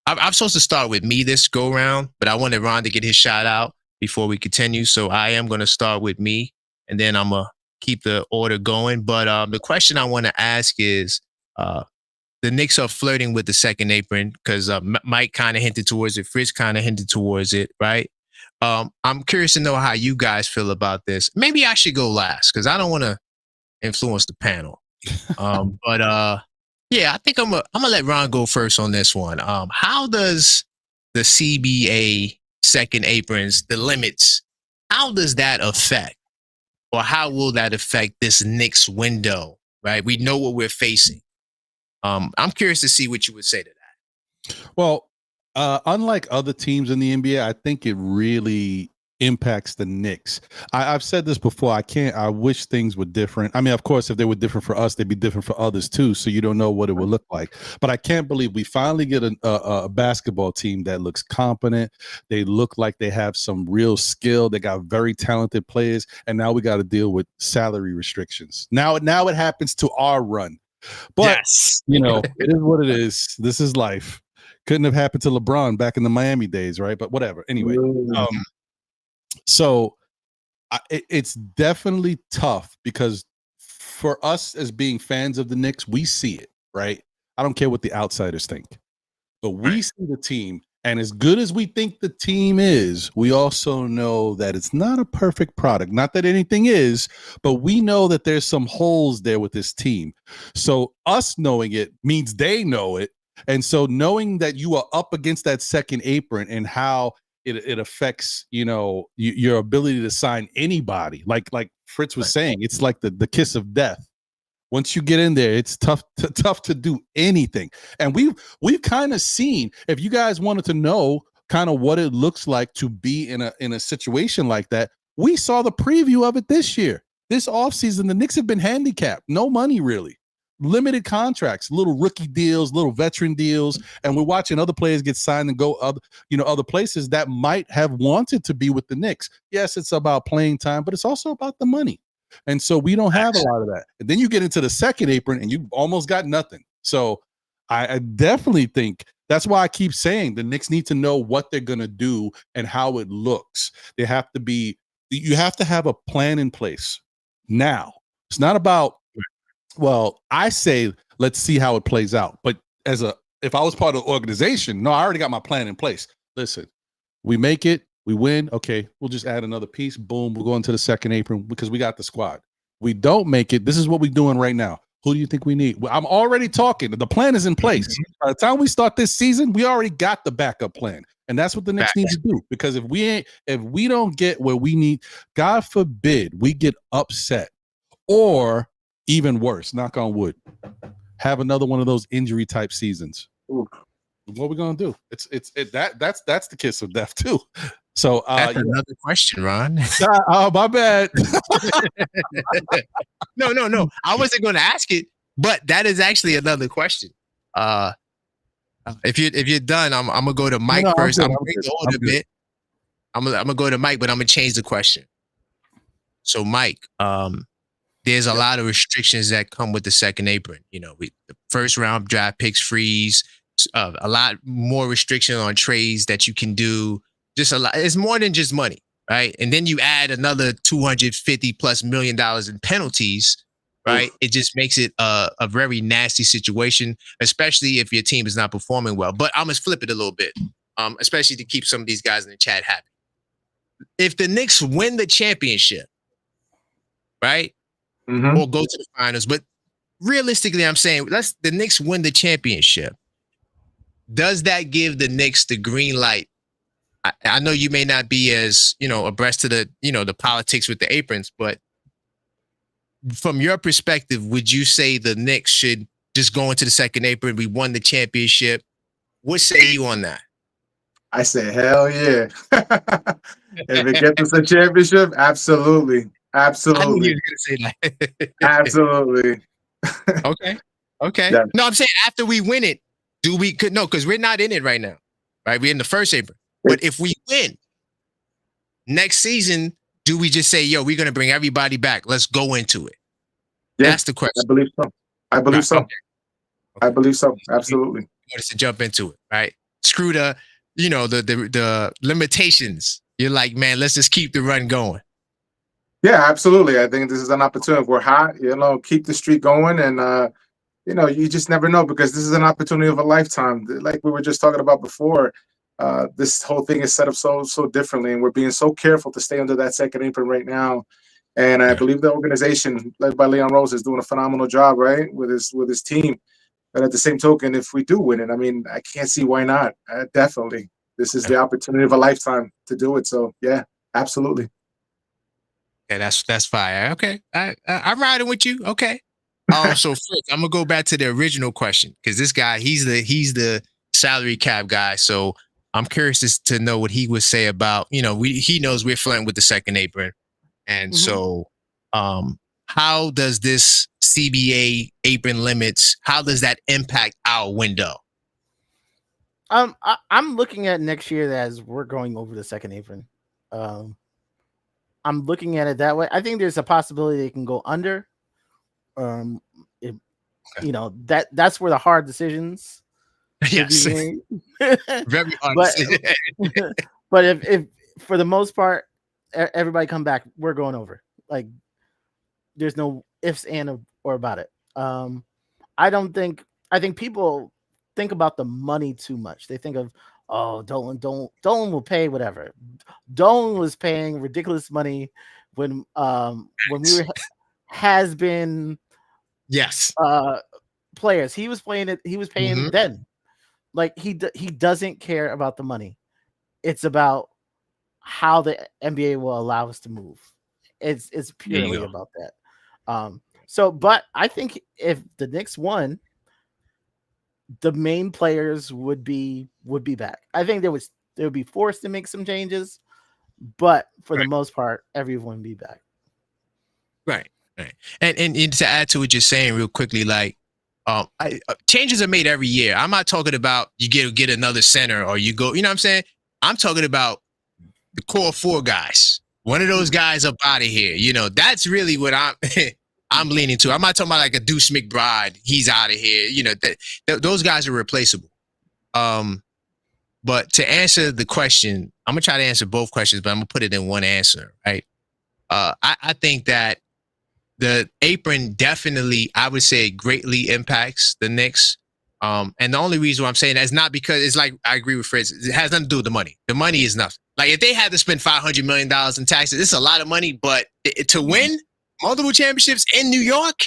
I'm supposed to start with me this go round, but I wanted Ron to get his shout out before we continue. So I am going to start with me, and then I'm going to keep the order going. But the question I want to ask is, the Knicks are flirting with the second apron because Mike kind of hinted towards it. Fritz kind of hinted towards it, right? I'm curious to know how you guys feel about this. Maybe I should go last because I don't want to influence the panel. Yeah, I think I'm gonna let Ron go first on this one. How does the CBA second aprons, the limits, how does that affect, or how will that affect this Knicks window? Right, we know what we're facing. I'm curious to see what you would say to that. Well, unlike other teams in the NBA, I think it really impacts the Knicks. I've said this before. I wish things were different. I mean, of course, if they were different for us, they'd be different for others too. So you don't know what it would look like. But I can't believe we finally get a basketball team that looks competent. They look like they have some real skill. They got very talented players. And now we got to deal with salary restrictions. Now it happens to our run. But, yes. It is what it is. This is life. Couldn't have happened to LeBron back in the Miami days, right? But whatever. Anyway, so it's definitely tough because for us as being fans of the Knicks, we see it, right? I don't care what the outsiders think, but we see the team. And as good as we think the team is, we also know that it's not a perfect product. Not that anything is, but we know that there's some holes there with this team. So us knowing it means they know it. And so knowing that you are up against that second apron and how it affects, your ability to sign anybody, like Fritz was saying, it's like the kiss of death. Once you get in there, it's tough to do anything. And we've kind of seen, if you guys wanted to know kind of what it looks like to be in a situation like that, we saw the preview of it this year. This offseason, the Knicks have been handicapped. No money, really. Limited contracts, little rookie deals, little veteran deals, and we're watching other players get signed and go other places that might have wanted to be with the Knicks. Yes, it's about playing time, but it's also about the money. And so we don't have a lot of that. And then you get into the second apron and you almost got nothing. So I definitely think that's why I keep saying the Knicks need to know what they're going to do and how it looks. You have to have a plan in place now. It's not about, well, I say, let's see how it plays out. But if I was part of the organization, no, I already got my plan in place. Listen, we make it. We win. Okay, we'll just add another piece. Boom, we'll go into the second apron because we got the squad. We don't make it. This is what we're doing right now. Who do you think we need? Well, I'm already talking. The plan is in place. By the time we start this season, we already got the backup plan. And that's what the Knicks need to do. Because if we don't get where we need, God forbid we get upset, or even worse, knock on wood, have another one of those injury type seasons. Ooh. What are we gonna do? That's the kiss of death too. So that's another question, Ron. Oh, my bad. No. I wasn't going to ask it, but that is actually another question. If you're done, I'm gonna go to Mike first. I'm gonna break the order a bit. I'm gonna go to Mike, but I'm gonna change the question. So, Mike, there's a lot of restrictions that come with the second apron. You know, the first round draft picks freeze. A lot more restriction on trades that you can do. Just a lot. It's more than just money, right? And then you add another $250+ million in penalties, right? Oof. It just makes it a very nasty situation, especially if your team is not performing well. But I'm gonna flip it a little bit, especially to keep some of these guys in the chat happy. If the Knicks win the championship, right, or go to the finals, but realistically, I'm saying the Knicks win the championship. Does that give the Knicks the green light? I know you may not be as, abreast to the politics with the aprons, but from your perspective, would you say the Knicks should just go into the second apron? We won the championship. What say you on that? I say, hell yeah. If it gets us a championship, absolutely. Absolutely. I knew you were going to say that. Absolutely. Okay. Yeah. No, I'm saying after we win it, no, because we're not in it right now, right? We're in the first apron. But if we win next season, do we just say, yo, we're going to bring everybody back? Let's go into it. Yeah, that's the question. I believe so. Okay. I believe so. Absolutely. You want us to jump into it, right? Screw the limitations. You're like, man, let's just keep the run going. Yeah, absolutely. I think this is an opportunity. If we're hot, keep the streak going. And, you just never know, because this is an opportunity of a lifetime. Like we were just talking about before, this whole thing is set up so differently, and we're being so careful to stay under that second apron right now. And I believe the organization led by Leon Rose is doing a phenomenal job, right, with his team. But at the same token, if we do win it, I mean, I can't see why not. Definitely, this is the opportunity of a lifetime to do it. So yeah, absolutely. Yeah, that's fire. Okay, I'm riding with you. Okay. So Fritz, I'm gonna go back to the original question, because this guy, he's the salary cap guy. So I'm curious to know what he would say about, he knows we're flirting with the second apron, and so how does this CBA apron limits? How does that impact our window? I'm looking at next year as we're going over the second apron. I'm looking at it that way. I think there's a possibility they can go under. That's where the hard decisions. Yes. Very hard. But if for the most part, everybody come back, we're going over. Like, there's no ifs and or about it. I think people think about the money too much. They think of, Dolan will pay whatever. Dolan was paying ridiculous money when we were has been players. He was playing it. He was paying then. Like he doesn't care about the money. It's about how the NBA will allow us to move. It's purely about that. But I think if the Knicks won, the main players would be back. I think they would be forced to make some changes, but for the most part, everyone would be back. Right. And to add to what you're saying real quickly, like changes are made every year. I'm not talking about you get another center or you go, you know what I'm saying? I'm talking about the core four guys. One of those guys up out of here. That's really what I'm leaning to. I'm not talking about like a Deuce McBride. He's out of here. Those guys are replaceable. But to answer the question, I'm gonna try to answer both questions, but I'm gonna put it in one answer, right? I think that the apron definitely, I would say, greatly impacts the Knicks. And the only reason why I'm saying that is not because it's like, I agree with Fritz. It has nothing to do with the money. The money is nothing. Like if they had to spend $500 million in taxes, it's a lot of money, but to win multiple championships in New York,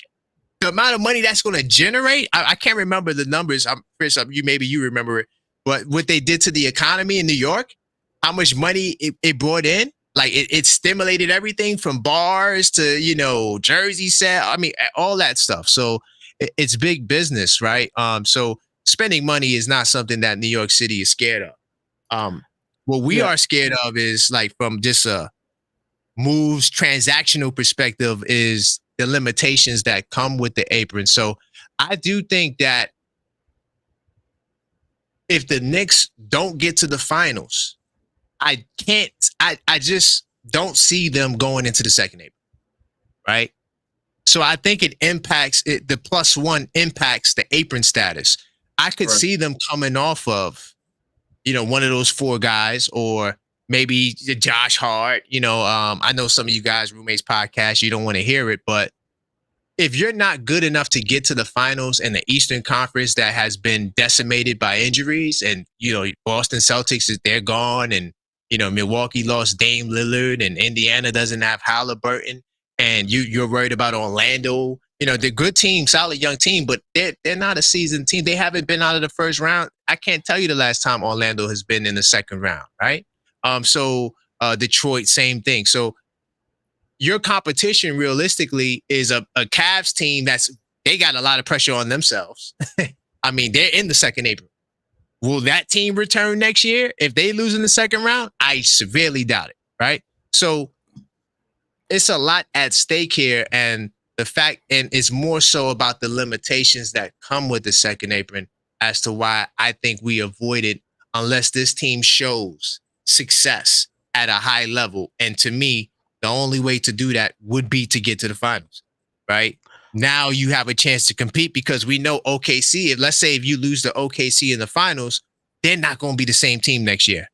the amount of money that's going to generate, I can't remember the numbers. Chris, maybe you remember it, but what they did to the economy in New York, how much money it brought in, like it stimulated everything from bars to, Jersey set. I mean, all that stuff. So it's big business, right? So spending money is not something that New York City is scared of. What we are scared of is like from just a moves transactional perspective is the limitations that come with the apron. So I do think that if the Knicks don't get to the finals, I just don't see them going into the second apron, right? So I think it impacts it. The +1 impacts the apron status. I could see them coming off of, one of those 4 guys, or maybe Josh Hart. I know some of you guys, roommates podcast, you don't want to hear it, but if you're not good enough to get to the finals in the Eastern Conference that has been decimated by injuries, and Boston Celtics they're gone, and Milwaukee lost Dame Lillard, and Indiana doesn't have Halliburton, and you're worried about Orlando. They're good team, solid young team, but they're not a seasoned team. They haven't been out of the first round. I can't tell you the last time Orlando has been in the second round, right? So Detroit, same thing. So your competition realistically is a Cavs team they got a lot of pressure on themselves. I mean, they're in the second apron. Will that team return next year if they lose in the second round? I severely doubt it, right? So it's a lot at stake here, and it's more so about the limitations that come with the second apron as to why I think we avoid it unless this team shows success at a high level. And to me, the only way to do that would be to get to the finals, right? Now you have a chance to compete because we know OKC, let's say if you lose to OKC in the finals, they're not going to be the same team next year.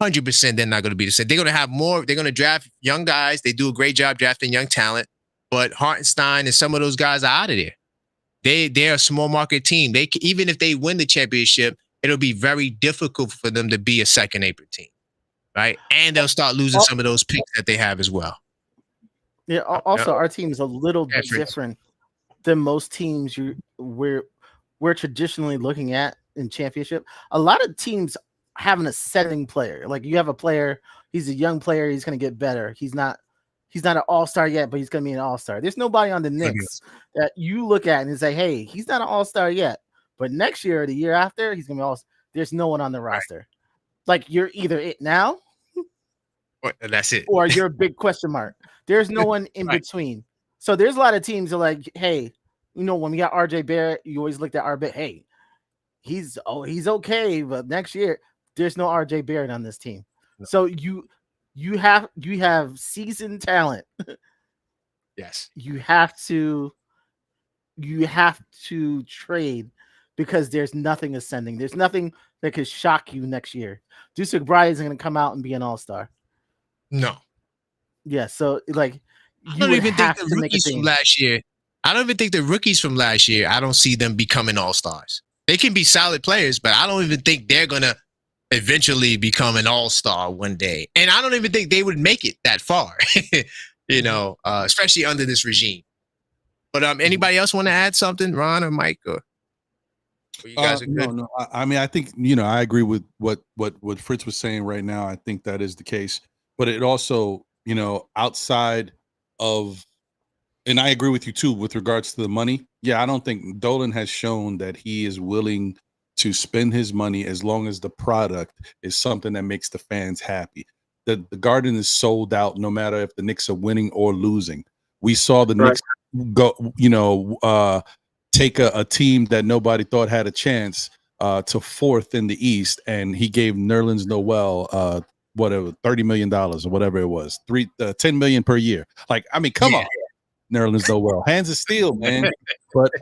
100% they're not going to be the same. They're going to have more. They're going to draft young guys. They do a great job drafting young talent, but Hartenstein and some of those guys are out of there. They're a small market team. Even if they win the championship, it'll be very difficult for them to be a second apron team, right? And they'll start losing some of those picks that they have as well. Yeah. Also, our team is a little different than most teams we're traditionally looking at in championship. A lot of teams have an ascending player. Like you have a player, he's a young player, he's going to get better. He's not an all-star yet, but he's going to be an all-star. There's nobody on the Knicks that you look at and say, hey, he's not an all-star yet, but next year or the year after, he's going to be all-star. There's no one on the roster. Like you're either it now, that's it, or you're a big question mark. There's no one in between. So there's a lot of teams that are like, hey, when we got RJ Barrett, you always looked at RJ, hey, he's okay, but next year there's no RJ Barrett on this team. No. So you have seasoned talent. Yes. You have to trade because there's nothing ascending. There's nothing that could shock you next year. Deuce McBride isn't going to come out and be an all-star. No. Yeah, so like I don't even think the rookies from last year. I don't even think the rookies from last year, I don't see them becoming all-stars. They can be solid players, but I don't even think they're going to eventually become an all-star one day. And I don't even think they would make it that far, especially under this regime. But anybody else want to add something, Ron or Mike? Or you guys are good? No. I mean, I think, I agree with what Fritz was saying right now. I think that is the case. But it also, outside of, and I agree with you too, with regards to the money. Yeah, I don't think Dolan has shown that he is willing to spend his money as long as the product is something that makes the fans happy. The Garden is sold out no matter if the Knicks are winning or losing. We saw the Knicks go, take a team that nobody thought had a chance to fourth in the East, and he gave Nerlens Noel whatever $30 million or whatever it was, $10 million per year. Like, I mean, come on, Nerlens Noel, hands of steel, man. But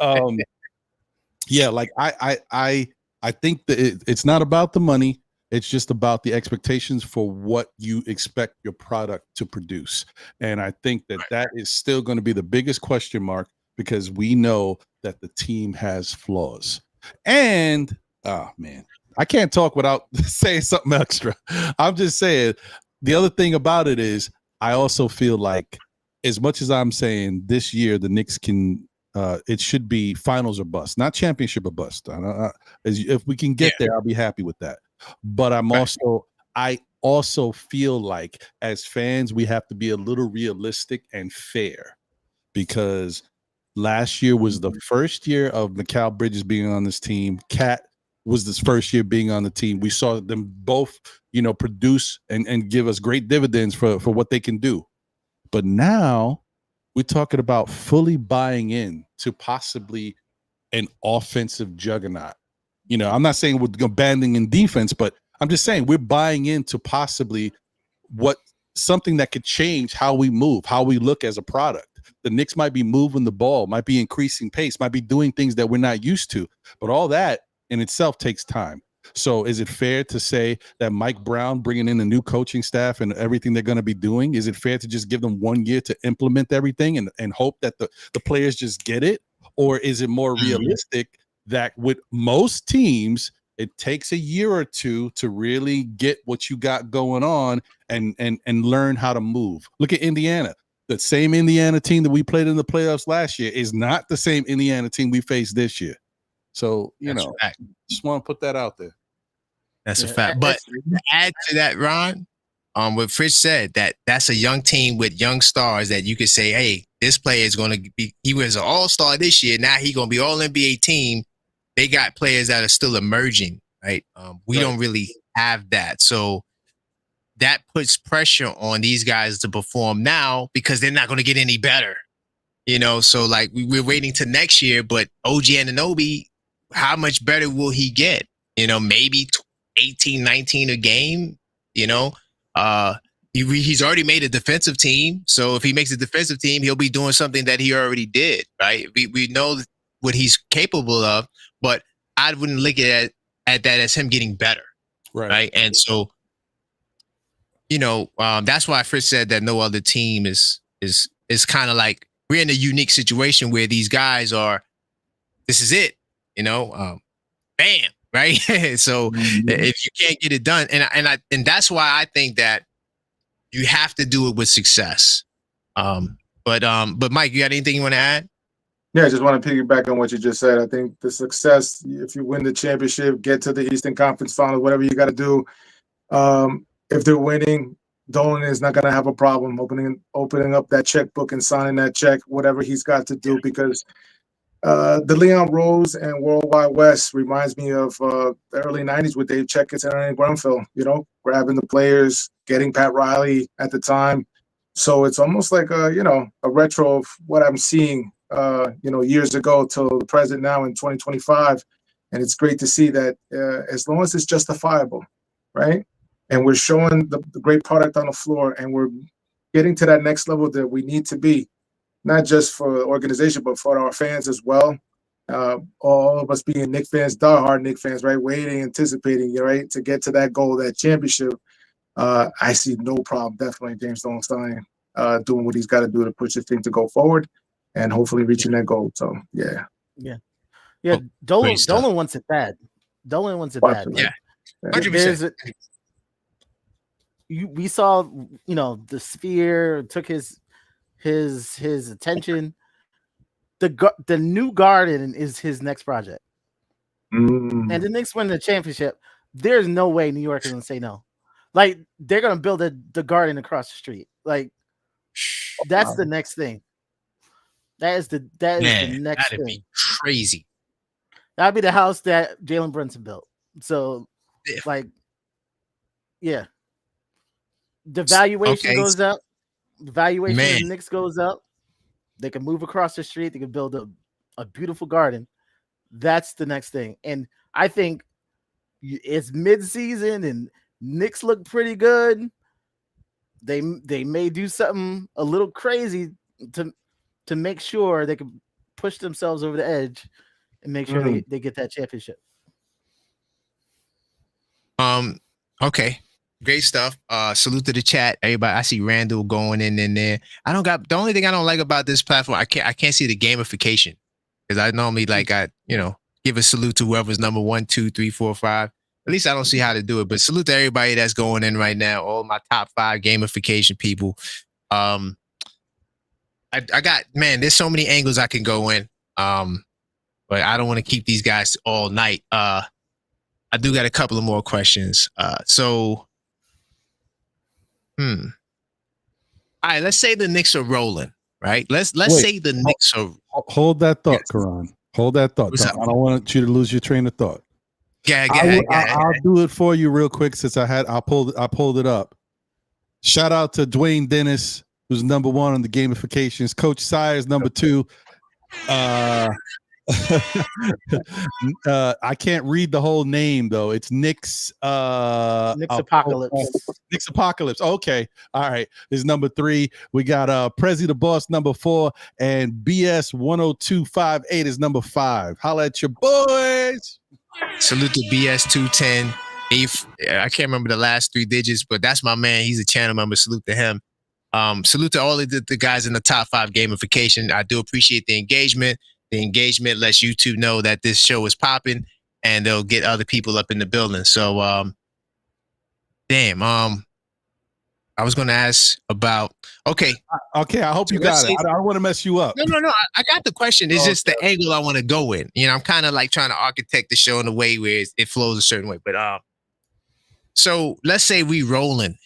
yeah, like I think that it's not about the money. It's just about the expectations for what you expect your product to produce. And I think that is still going to be the biggest question mark because we know that the team has flaws. And, oh, man, I can't talk without saying something extra. I'm just saying the other thing about it is I also feel like as much as I'm saying this year the Knicks can it should be finals or bust, not championship or bust. If we can get there, I'll be happy with that. But I also feel like as fans, we have to be a little realistic and fair, because last year was the first year of Mikal Bridges being on this team. Cat was this first year being on the team. We saw them both, produce and give us great dividends for what they can do. But now we're talking about fully buying in to possibly an offensive juggernaut. I'm not saying we're abandoning defense, but I'm just saying we're buying into possibly something that could change how we move, how we look as a product. The Knicks might be moving the ball, might be increasing pace, might be doing things that we're not used to. But all that in itself takes time. So is it fair to say that Mike Brown bringing in a new coaching staff and everything they're going to be doing, is it fair to just give them 1 year to implement everything and hope that the players just get it? Or is it more realistic that with most teams, it takes a year or two to really get what you got going on and learn how to move? Look at Indiana. The same Indiana team that we played in the playoffs last year is not the same Indiana team we faced this year. So, just want to put that out there. That's a fact. But to add to that, Ron, what Fritz said, that's a young team with young stars that you could say, hey, this player is going to be, he was an all-star this year. Now he's going to be all-NBA team. They got players that are still emerging, right? We don't really have that. So that puts pressure on these guys to perform now because they're not going to get any better. So like we're waiting to next year, but OG Anunoby, how much better will he get? Maybe 18, 19 a game, he's already made a defensive team. So if he makes a defensive team, he'll be doing something that he already did, right? We know what he's capable of, but I wouldn't look at that as him getting better. Right. And so, that's why Fritz said that no other team is kind of like, we're in a unique situation where these guys are, this is it, bam, right? So if you can't get it done, and that's why I think that you have to do it with success. But Mike, you got anything you want to add? Yeah, I just want to piggyback on what you just said. I think the success, if you win the championship, get to the Eastern Conference Finals, whatever you got to do. If they're winning, Dolan is not going to have a problem opening up that checkbook and signing that check, whatever he's got to do, because the Leon Rose and Worldwide West reminds me of the early 90s with Dave Checketts and Ernie Grunfeld, grabbing the players, getting Pat Riley at the time. So it's almost like a retro of what I'm seeing, years ago till the present now in 2025. And it's great to see that as long as it's justifiable, right? And we're showing the great product on the floor and we're getting to that next level that we need to be, not just for the organization, but for our fans as well. All of us being Knicks fans, diehard Knicks fans, right? Waiting, anticipating, right, to get to that goal, that championship. I see no problem, definitely, James Dolan doing what he's got to do to push his team to go forward and hopefully reaching that goal. So, yeah. Dolan wants it bad. Dolan wants it bad. Yeah, 100%. We saw, the Sphere took his attention. The new Garden is his next project, and the Knicks win the championship. There's no way New York is gonna say no. Like they're gonna build the Garden across the street. Like that's the next thing. That is the next that'd thing. Be crazy. That'd be the house that Jalen Brunson built. So, the valuation goes up. The valuation of the Knicks goes up. They can move across the street. They can build a beautiful garden. That's the next thing. And I think it's mid-season and Knicks look pretty good. They may do something a little crazy to make sure they can push themselves over the edge and make sure they get that championship. Okay. Great stuff. Salute to the chat, everybody. I see Randall going in there. The only thing I don't like about this platform, I can't see the gamification, because I normally give a salute to whoever's number 1, 2, 3, 4, 5. At least I don't see how to do it. But salute to everybody that's going in right now. All my top 5 gamification people. I got, man, there's so many angles I can go in. But I don't want to keep these guys all night. I do got a couple of more questions. All right, let's say the Knicks are rolling, right? Let's Wait. say the Knicks are. Hold that thought, Yes. Karan. Hold that thought. What's I up? don't want you to lose your train of thought. I'll do it for you real quick since I pulled it up. Shout out to Dwayne Dennis, who's number 1 on the gamifications. Coach Sires, number 2. I can't read the whole name though. It's Knicks. Knicks Apocalypse. Knicks Apocalypse. Okay, all right. Is number 3. We got Prezi the Boss number 4, and BS 10258 is number 5. Holla at your boys. Salute to BS 210. I can't remember the last 3 digits, but that's my man. He's a channel member. Salute to him. Salute to all of the guys in the top 5 gamification. I do appreciate the engagement. The engagement lets YouTube know that this show is popping, and they'll get other people up in the building. So, I was going to ask about. Okay. I hope you got it. I don't want to mess you up. No. I got the question. It's just the angle I want to go in. I'm kind of like trying to architect the show in a way where it flows a certain way. But so let's say we rolling.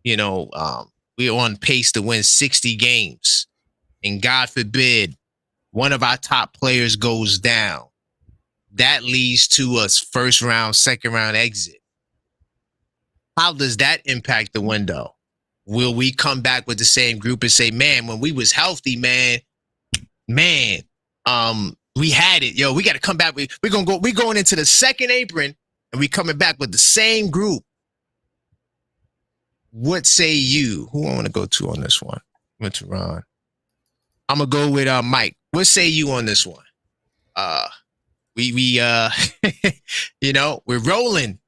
We're on pace to win 60 games, and God forbid one of our top players goes down. That leads to us first round, second round exit. How does that impact the window? Will we come back with the same group and say, man, when we was healthy, we had it. Yo, we got to come back. We're going into the second apron, and we coming back with the same group. What say you? Who I want to go to on this one? Went to Ron. I'm gonna go with Mike. What say you on this one? We're rolling,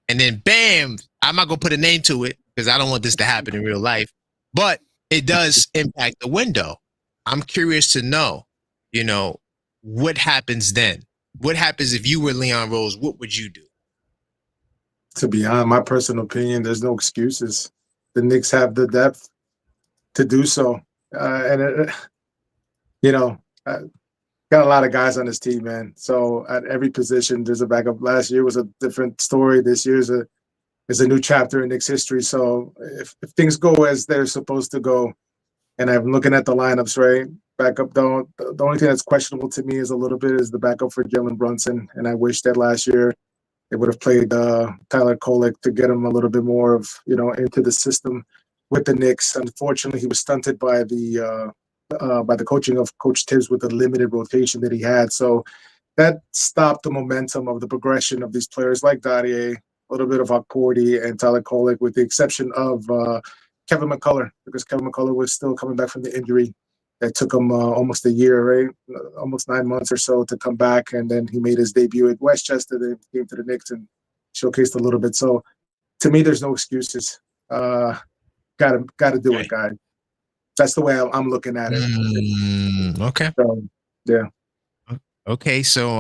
and then bam, I'm not gonna put a name to it because I don't want this to happen in real life, but it does impact the window. I'm curious to know, what happens then? What happens if you were Leon Rose? What would you do? To be honest, my personal opinion, there's no excuses. The Knicks have the depth to do so. Got a lot of guys on this team, man. So at every position, there's a backup. Last year was a different story. This year is a new chapter in Knicks history. So if things go as they're supposed to go, and I'm looking at the lineups, right? Backup, the only thing that's questionable to me is the backup for Jalen Brunson. And I wish that last year they would have played Tyler Kolek to get him a little bit more of, into the system with the Knicks. Unfortunately, he was stunted by the coaching of Coach Tibbs with the limited rotation that he had. So that stopped the momentum of the progression of these players like Dadier, a little bit of Akporti and Tyler Kolek, with the exception of Kevin McCullough, because Kevin McCullough was still coming back from the injury. That took him almost a year, right? Almost 9 months or so to come back. And then he made his debut at Westchester. Then came to the Knicks and showcased a little bit. So to me, there's no excuses. Got to do it, guys. That's the way I'm looking at it. Okay. So, yeah. Okay. So,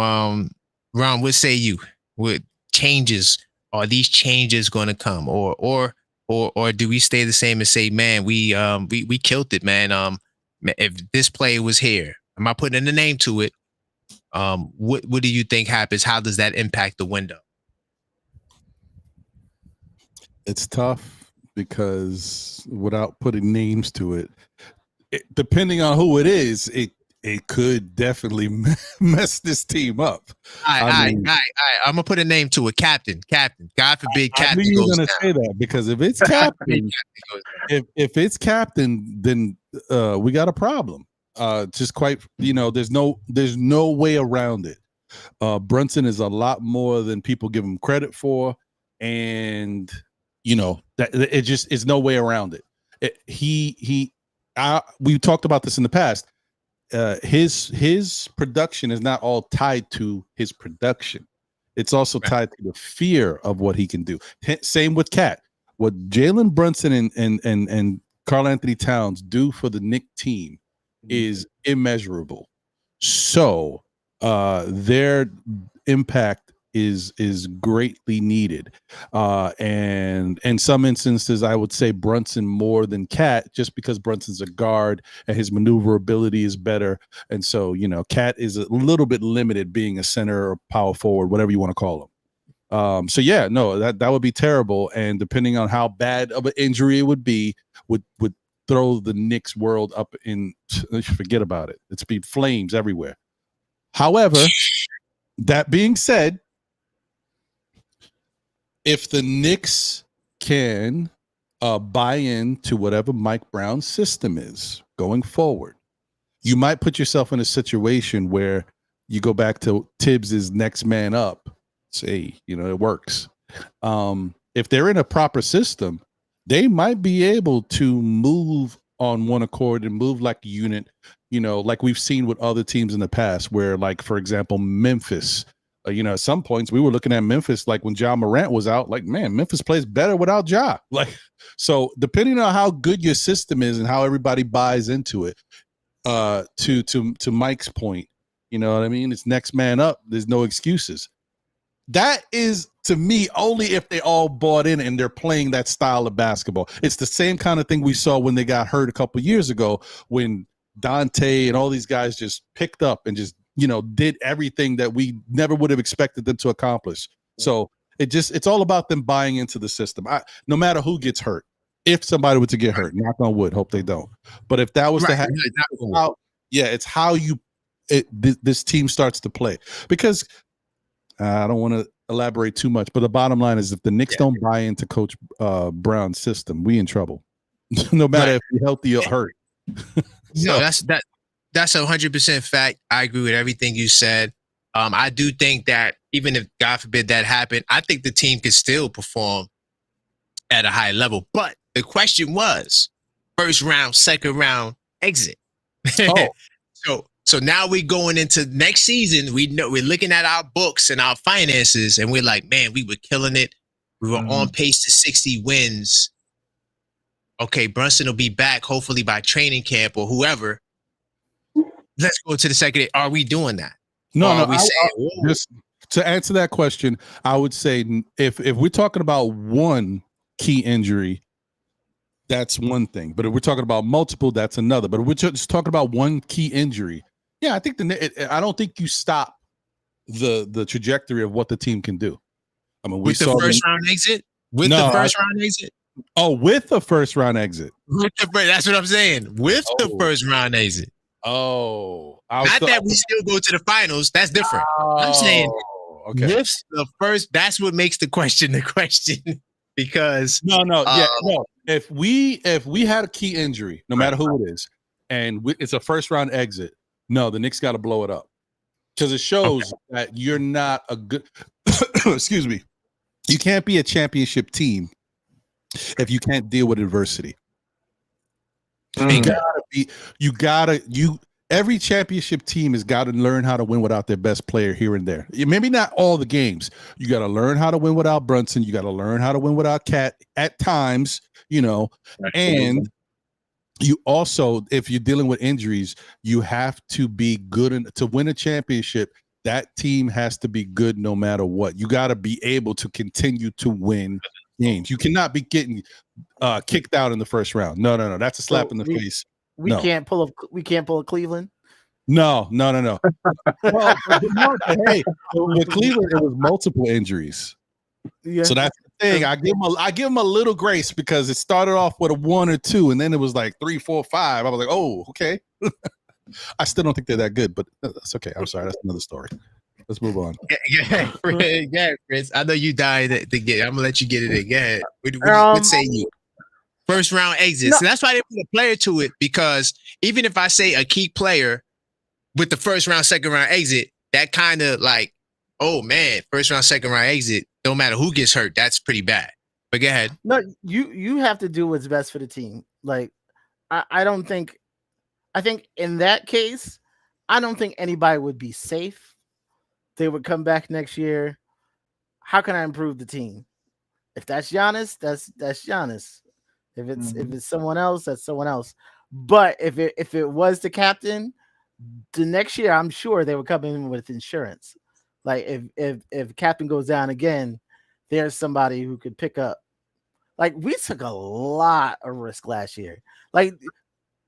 Ron, what say you? What changes are these changes going to come, or do we stay the same and say, man, we killed it, man. If this player was here, am I putting a name to it? What do you think happens? How does that impact the window? It's tough because without putting names to it, depending on who it is, it could definitely mess this team up. I'm gonna put a name to it. Captain. God forbid, Captain. I knew you were gonna say that, because if it's Captain, if it's Captain, then we got a problem. Just quite, there's no way around it. Brunson is a lot more than people give him credit for, and that it just is no way around it. We talked about this in the past. His production is not all tied to his production. It's also tied to the fear of what he can do. Same with Cat. What Jalen Brunson and Karl Anthony Towns do for the Knicks team is immeasurable. So their impact is greatly needed. And in some instances, I would say Brunson more than Cat, just because Brunson's a guard and his maneuverability is better. And so, Cat is a little bit limited being a center or power forward, whatever you want to call him. So yeah, no, that would be terrible. And depending on how bad of an injury it would be, would throw the Knicks world up in, forget about it. It's be flames everywhere. However, that being said, if the Knicks can buy into whatever Mike Brown's system is going forward, you might put yourself in a situation where you go back to Tibbs's next man up. Say, it works. If they're in a proper system, they might be able to move on one accord and move like a unit, like we've seen with other teams in the past, where, like, for example, Memphis, at some points we were looking at Memphis, like when Ja Morant was out, like, man, Memphis plays better without Ja. Like, so depending on how good your system is and how everybody buys into it, to Mike's point, you know what I mean? It's next man up. There's no excuses. That is, to me, only if they all bought in and they're playing that style of basketball. It's the same kind of thing we saw when they got hurt a couple years ago, when Dante and all these guys just picked up and just, did everything that we never would have expected them to accomplish. So it's all about them buying into the system. No matter who gets hurt, if somebody were to get hurt, knock on wood, hope they don't. But if that was to happen, it's how this team starts to play. Because I don't want to elaborate too much, but the bottom line is, if the Knicks don't buy into Coach Brown's system, we in trouble. No matter if you're healthy or hurt. No, that's 100% fact. I agree with everything you said. I do think that even if, God forbid, that happened, I think the team could still perform at a high level. But the question was, first round, second round exit. So now we're going into next season. We know we're looking at our books and our finances, and we're like, man, we were killing it. We were on pace to 60 wins. Okay, Brunson will be back hopefully by training camp or whoever. Let's go to the second. Are we doing that? No. Just to answer that question, I would say if we're talking about one key injury, that's one thing. But if we're talking about multiple, that's another. But if we're just talking about one key injury, I think I don't think you stop the trajectory of what the team can do. I mean, with the first round exit. With the first round exit. Oh, with the first round exit. That's what I'm saying. With the first round exit. Oh, not that we still go to the finals. That's different. I'm saying with the first. That's what makes the question the question. Because no. If we had a key injury, no matter who it is, and it's a first round exit, no, the Knicks got to blow it up, because it shows that you're not a good. Excuse me. You can't be a championship team if you can't deal with adversity. Every championship team has got to learn how to win without their best player here and there. Maybe not all the games. You got to learn how to win without Brunson. You got to learn how to win without Cat at times, and you also, if you're dealing with injuries, you have to be good to win a championship. That team has to be good no matter what. You got to be able to continue to win games. You cannot be getting kicked out in the first round. No. That's a slap in the face. We can't pull a Cleveland. No. Well, hey, with Cleveland, it was multiple injuries. Yeah. So that's the thing. I give him a little grace, because it started off with a 1 or 2, and then it was like 3, 4, 5. I was like, oh, okay. I still don't think they're that good, but that's okay. I'm sorry. That's another story. Let's move on. Yeah, Chris. I know you died to get. I'm gonna let you get it again. What say you? First round exit. No. So that's why they put a player to it, because even if I say a key player with the first round, second round exit, that kind of like, oh man, first round, second round exit, don't matter who gets hurt, that's pretty bad. But go ahead. No, you have to do what's best for the team. Like, I think in that case, I don't think anybody would be safe. They would come back next year. How can I improve the team? If that's Giannis, that's Giannis. If it's someone else, that's someone else. But if it was the captain, the next year, I'm sure they would come in with insurance. Like if captain goes down again, there's somebody who could pick up. Like we took a lot of risk last year, like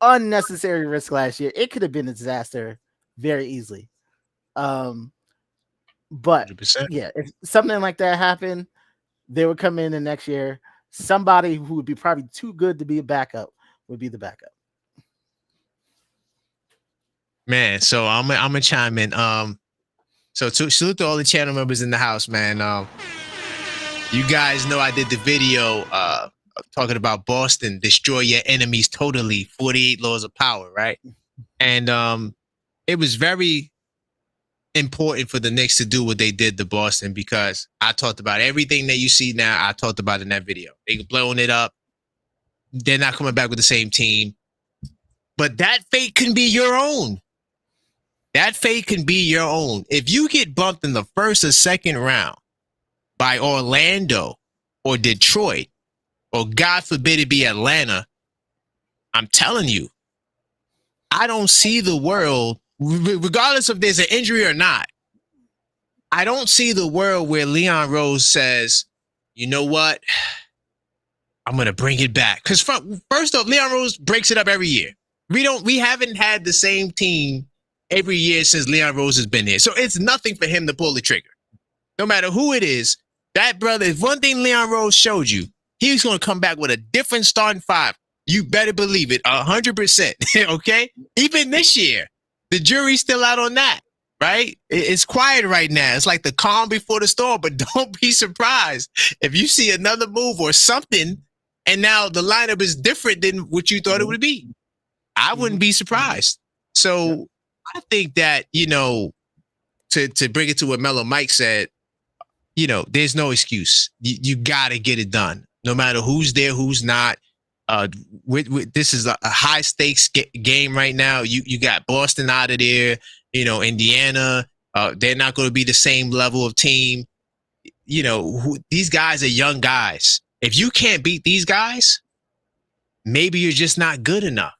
unnecessary risk last year. It could have been a disaster very easily. But 100%. yeah, if something like that happened, they would come in the next year. Somebody who would be probably too good to be a backup would be the backup. Man, so I'm gonna chime in. So to salute to all the channel members in the house, man. You guys know I did the video talking about Boston, destroy your enemies totally, 48 laws of power, right? And it was very important for the Knicks to do what they did to Boston, because I talked about everything that you see now. I talked about in that video. They blowing it up. They're not coming back with the same team. But that fate can be your own. That fate can be your own. If you get bumped in the first or second round by Orlando or Detroit, or God forbid it be Atlanta, I'm telling you, I don't see the world, regardless if there's an injury or not, I don't see the world where Leon Rose says, you know what, I'm going to bring it back. Because first off, Leon Rose breaks it up every year. We haven't had the same team every year since Leon Rose has been here. So it's nothing for him to pull the trigger. No matter who it is, that brother, if one thing Leon Rose showed you, he's going to come back with a different starting five. You better believe it, 100%. Okay? Even this year, the jury's still out on that, right? It's quiet right now. It's like the calm before the storm, but don't be surprised if you see another move or something, and now the lineup is different than what you thought it would be. I wouldn't be surprised. So I think that, to bring it to what Mellow Mike said, there's no excuse. You got to get it done. No matter who's there, who's not. This is a high stakes game right now. You got Boston out of there, Indiana. They're not going to be the same level of team. These guys are young guys. If you can't beat these guys, maybe you're just not good enough.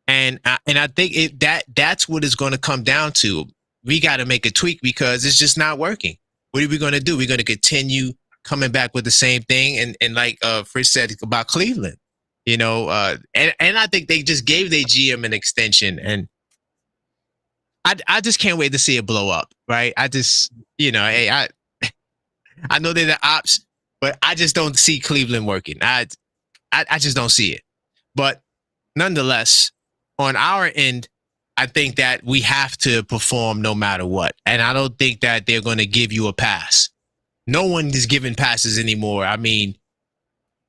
And I think that's what it's going to come down to. We got to make a tweak because it's just not working. What are we going to do? We're going to continue coming back with the same thing. And like Fritz said about Cleveland, and I think they just gave their GM an extension, and I just can't wait to see it blow up. Right. I just, hey, I know they're the ops, but I just don't see Cleveland working. I just don't see it. But nonetheless, on our end, I think that we have to perform no matter what. And I don't think that they're going to give you a pass. No one is giving passes anymore. I mean,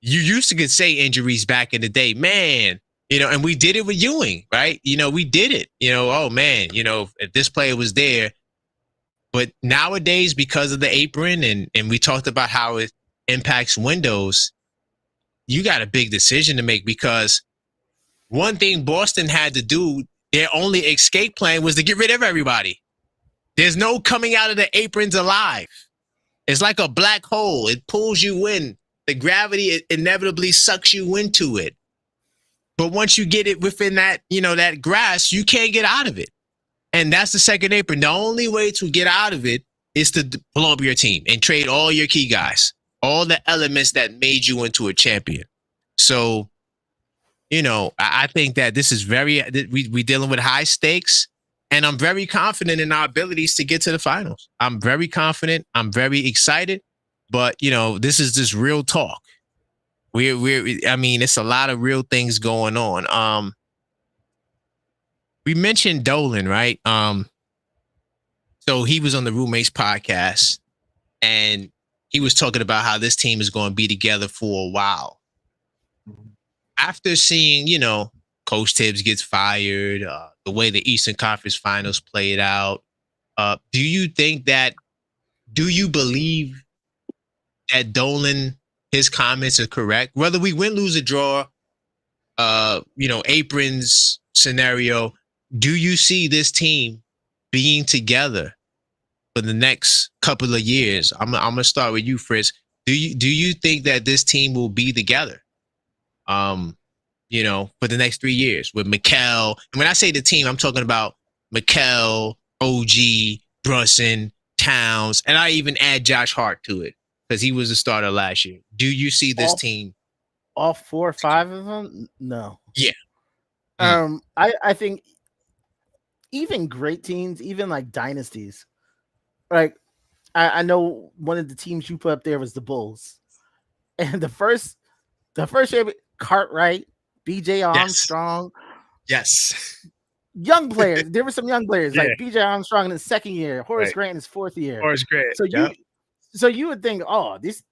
you used to say injuries back in the day, man, and we did it with Ewing, right? We did it, oh man, if this player was there. But nowadays, because of the apron and we talked about how it impacts windows, you got a big decision to make, because one thing Boston had to do, their only escape plan was to get rid of everybody. There's no coming out of the aprons alive. It's like a black hole. It pulls you in. The gravity inevitably sucks you into it. But once you get it within that, that grass, you can't get out of it. And that's the second apron. The only way to get out of it is to blow up your team and trade all your key guys, all the elements that made you into a champion. So, I think that this is we're dealing with high stakes, and I'm very confident in our abilities to get to the finals. I'm very confident. I'm very excited, but this is just real talk. It's a lot of real things going on. We mentioned Dolan, right? So he was on the Roommates podcast, and he was talking about how this team is going to be together for a while. After seeing, Coach Tibbs gets fired, the way the Eastern Conference Finals played out, do you believe that Dolan, his comments are correct? Whether we win, lose, or draw, aprons scenario, do you see this team being together for the next couple of years? I'm gonna start with you, Fritz. Do you think that this team will be together? For the next 3 years with Mikal. And when I say the team, I'm talking about Mikal, OG, Brunson, Towns, and I even add Josh Hart to it because he was a starter last year. Do you see this team? All 4 or 5 of them? No. Yeah. I think even great teams, even like dynasties, like I know one of the teams you put up there was the Bulls, and the first year, Cartwright, B.J. Armstrong, yes, young players. There were some young players Yeah. like B.J. Armstrong in his second year, Horace Right. Grant in his fourth year. Horace Grant. So you would think, oh, these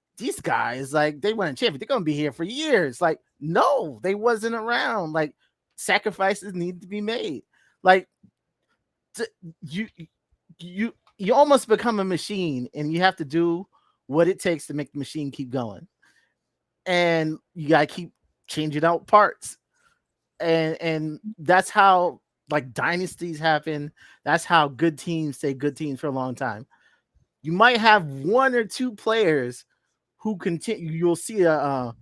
guys, like, they won a championship, they're gonna be here for years. Like, no, they wasn't around. Like, sacrifices need to be made. Like, you almost become a machine, and you have to do what it takes to make the machine keep going. And you gotta keep changing out parts. And that's how, like, dynasties happen. That's how good teams stay good teams for a long time. You might have 1 or 2 players who continue. You'll see a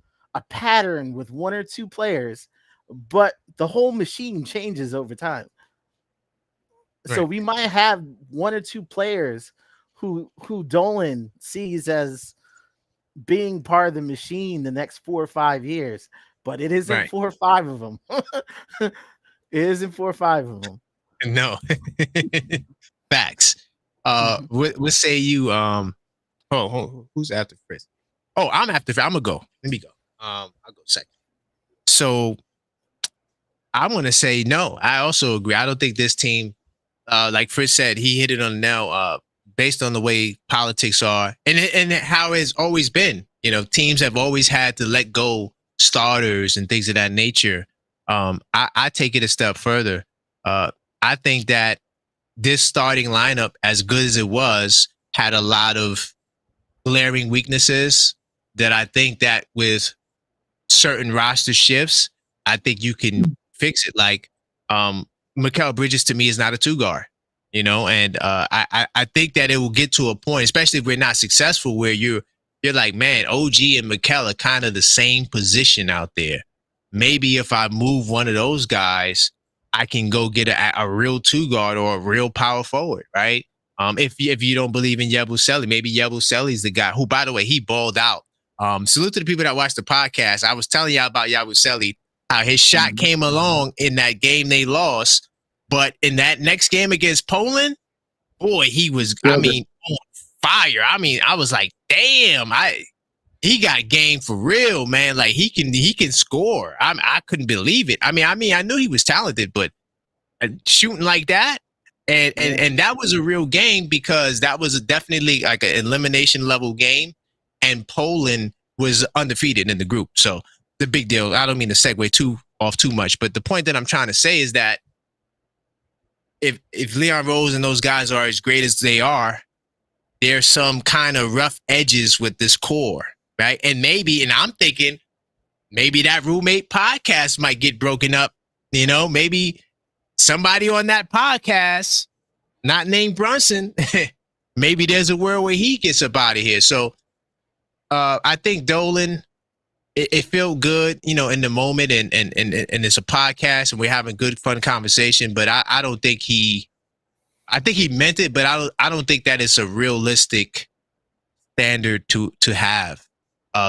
pattern with 1 or 2 players, but the whole machine changes over time. So we might have 1 or 2 players who Dolan sees as being part of the machine the next 4 or 5 years, but it isn't 4 or 5 of them. It isn't 4 or 5 of them. No. Facts. What say you? Who's after Chris? Oh, I'm after. I'm gonna go. Let me go. I'll go second. So I'm gonna say no. I also agree. I don't think this team, like Fritz said, he hit it on the nail. Based on the way politics are and how it's always been, teams have always had to let go starters and things of that nature. I take it a step further. I think that this starting lineup, as good as it was, had a lot of glaring weaknesses that I think that with certain roster shifts, I think you can fix it. Like Mikal Bridges to me is not a 2-guard, and I think that it will get to a point, especially if we're not successful, where you're like, man, OG and Mikal are kind of the same position out there. Maybe if I move one of those guys, I can go get a real 2-guard or a real power forward, right? If you don't believe in Yabusele, maybe Yabusele's the guy who, by the way, he balled out. Salute to the people that watch the podcast. I was telling y'all about Yabusele, how his shot came along in that game they lost, but in that next game against Poland, boy, he was, on fire. I was like, damn, he got game for real, man. Like he can score. I couldn't believe it. I knew he was talented, but shooting like that, and that was a real game because that was definitely like an elimination level game, and Poland was undefeated in the group. So the big deal. I don't mean to segue too much, but the point that I'm trying to say is that if Leon Rose and those guys are as great as they are, there's some kind of rough edges with this core. Right. And I'm thinking maybe that roommate podcast might get broken up. Maybe somebody on that podcast, not named Brunson, maybe there's a world where he gets up out of here. So I think Dolan, it felt good, in the moment and it's a podcast and we're having good, fun conversation. But I don't think I think he meant it, but I don't think that it's a realistic standard to have.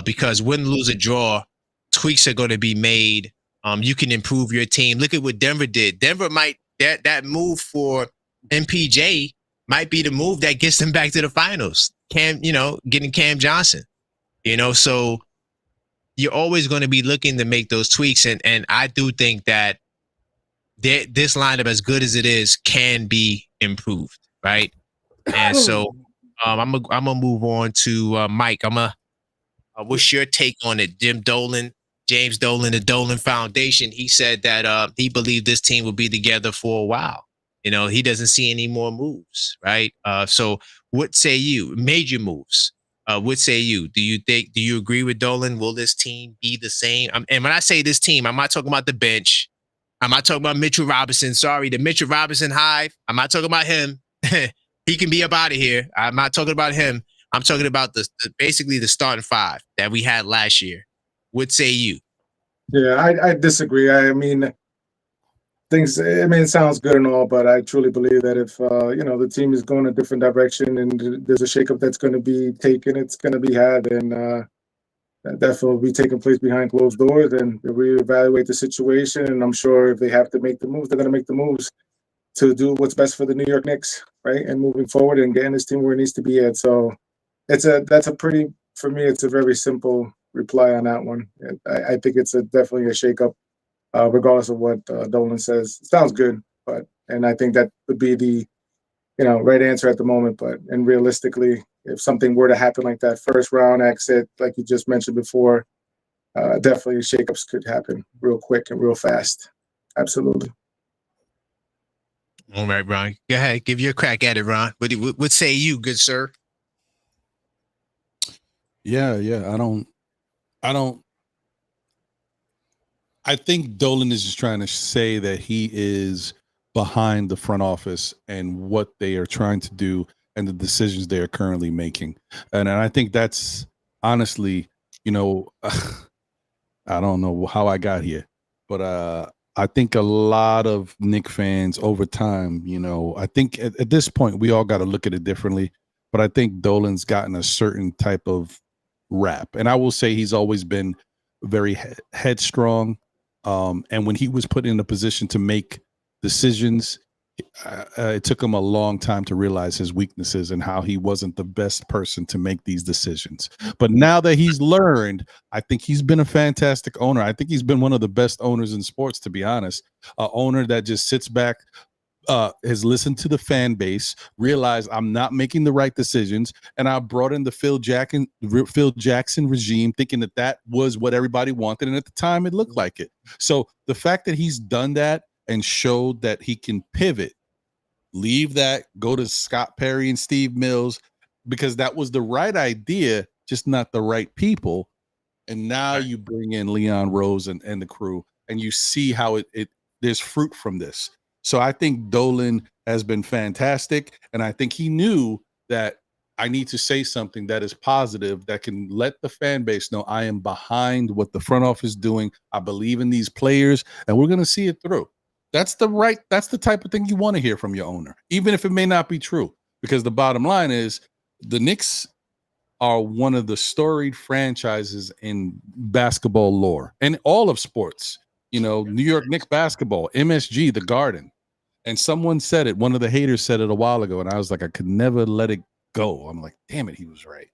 Because win, lose, or draw, tweaks are going to be made. You can improve your team. Look at what Denver did. Denver might that move for MPJ might be the move that gets them back to the finals. Getting Cam Johnson. So you're always going to be looking to make those tweaks, and I do think that this lineup, as good as it is, can be improved, right? And so I'm gonna move on to Mike. What's your take on it? James Dolan, the Dolan Foundation, he said that he believed this team would be together for a while. He doesn't see any more moves, right? So what say you? Major moves. What say you? Do you agree with Dolan? Will this team be the same? And when I say this team, I'm not talking about the bench. I'm not talking about Mitchell Robinson. Sorry, the Mitchell Robinson hive. I'm not talking about him. He can be up out of here. I'm not talking about him. I'm talking about basically the starting 5 that we had last year. What say you? Yeah, I disagree. I mean, things. I mean, it sounds good and all, but I truly believe that if the team is going a different direction and there's a shakeup that's going to be taken, it's going to be had, and that definitely will be taking place behind closed doors, and they reevaluate the situation. And I'm sure if they have to make the moves, they're going to make the moves to do what's best for the New York Knicks, right? And moving forward and getting this team where it needs to be at. So for me, it's a very simple reply on that one. I think it's definitely a shakeup, regardless of what Dolan says. It sounds good, and I think that would be the right answer at the moment. And realistically, if something were to happen like that first round exit, like you just mentioned before, definitely shakeups could happen real quick and real fast. Absolutely. All right, Ron. Go ahead. Give you a crack at it, Ron. What say you, good sir? Yeah. I think Dolan is just trying to say that he is behind the front office and what they are trying to do and the decisions they are currently making. And I think that's honestly, I don't know how I got here, but I think a lot of Knick fans over time, I think at this point we all got to look at it differently. But I think Dolan's gotten a certain type of rap, and I will say he's always been very headstrong. And when he was put in a position to make decisions, it took him a long time to realize his weaknesses and how he wasn't the best person to make these decisions. But now that he's learned, I think he's been a fantastic owner. I think he's been one of the best owners in sports, to be honest. An owner that just sits back, has listened to the fan base, realized I'm not making the right decisions, and I brought in the Phil Jackson regime, thinking that was what everybody wanted, and at the time it looked like it. So the fact that he's done that and showed that he can pivot, leave that, go to Scott Perry and Steve Mills, because that was the right idea, just not the right people. And now you bring in Leon Rose and the crew, and you see how it there's fruit from this. So I think Dolan has been fantastic, and I think he knew that I need to say something that is positive, that can let the fan base know I am behind what the front office is doing. I believe in these players, and we're going to see it through. That's the type of thing you want to hear from your owner, even if it may not be true, because the bottom line is the Knicks are one of the storied franchises in basketball lore and all of sports. New York Knicks basketball, MSG, the Garden. And someone said it, one of the haters said it a while ago, and I was like, I could never let it go. I'm like, damn it, he was right.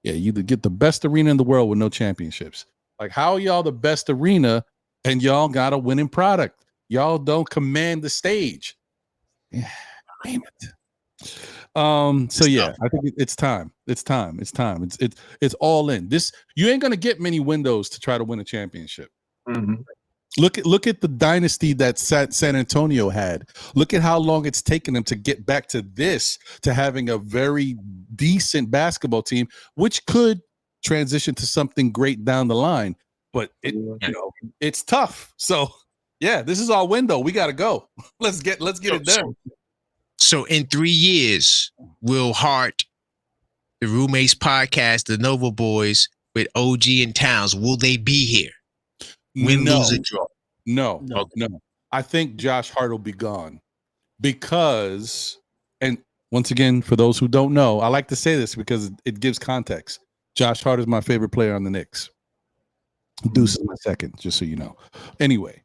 Yeah, you get the best arena in the world with no championships. Like, how are y'all the best arena and y'all got a winning product? Y'all don't command the stage. Yeah, damn it. So yeah, I think it's time. It's time. It's all in. You ain't gonna get many windows to try to win a championship. Mm-hmm. Look at the dynasty that San Antonio had. Look at how long it's taken them to get back to having a very decent basketball team, which could transition to something great down the line. But it's tough. So yeah, this is our window. We got to go. Let's get it done. So in 3 years, will Hart, the Roommates podcast, the Nova Boys with OG and Towns, will they be here? Win, lose, or draw? No. I think Josh Hart will be gone because, and once again, for those who don't know, I like to say this because it gives context. Josh Hart is my favorite player on the Knicks. Deuce is my second, just so you know. Anyway,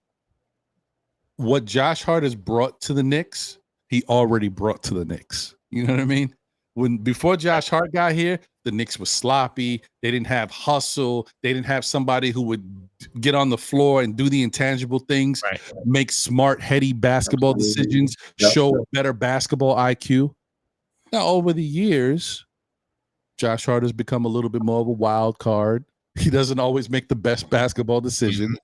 what Josh Hart has brought to the Knicks, he already brought to the Knicks. You know what I mean? Before Josh Hart got here, the Knicks was sloppy. They didn't have hustle. They didn't have somebody who would get on the floor and do the intangible things, make smart, heady basketball decisions, show a better basketball IQ. Now, over the years, Josh Hart has become a little bit more of a wild card. He doesn't always make the best basketball decisions,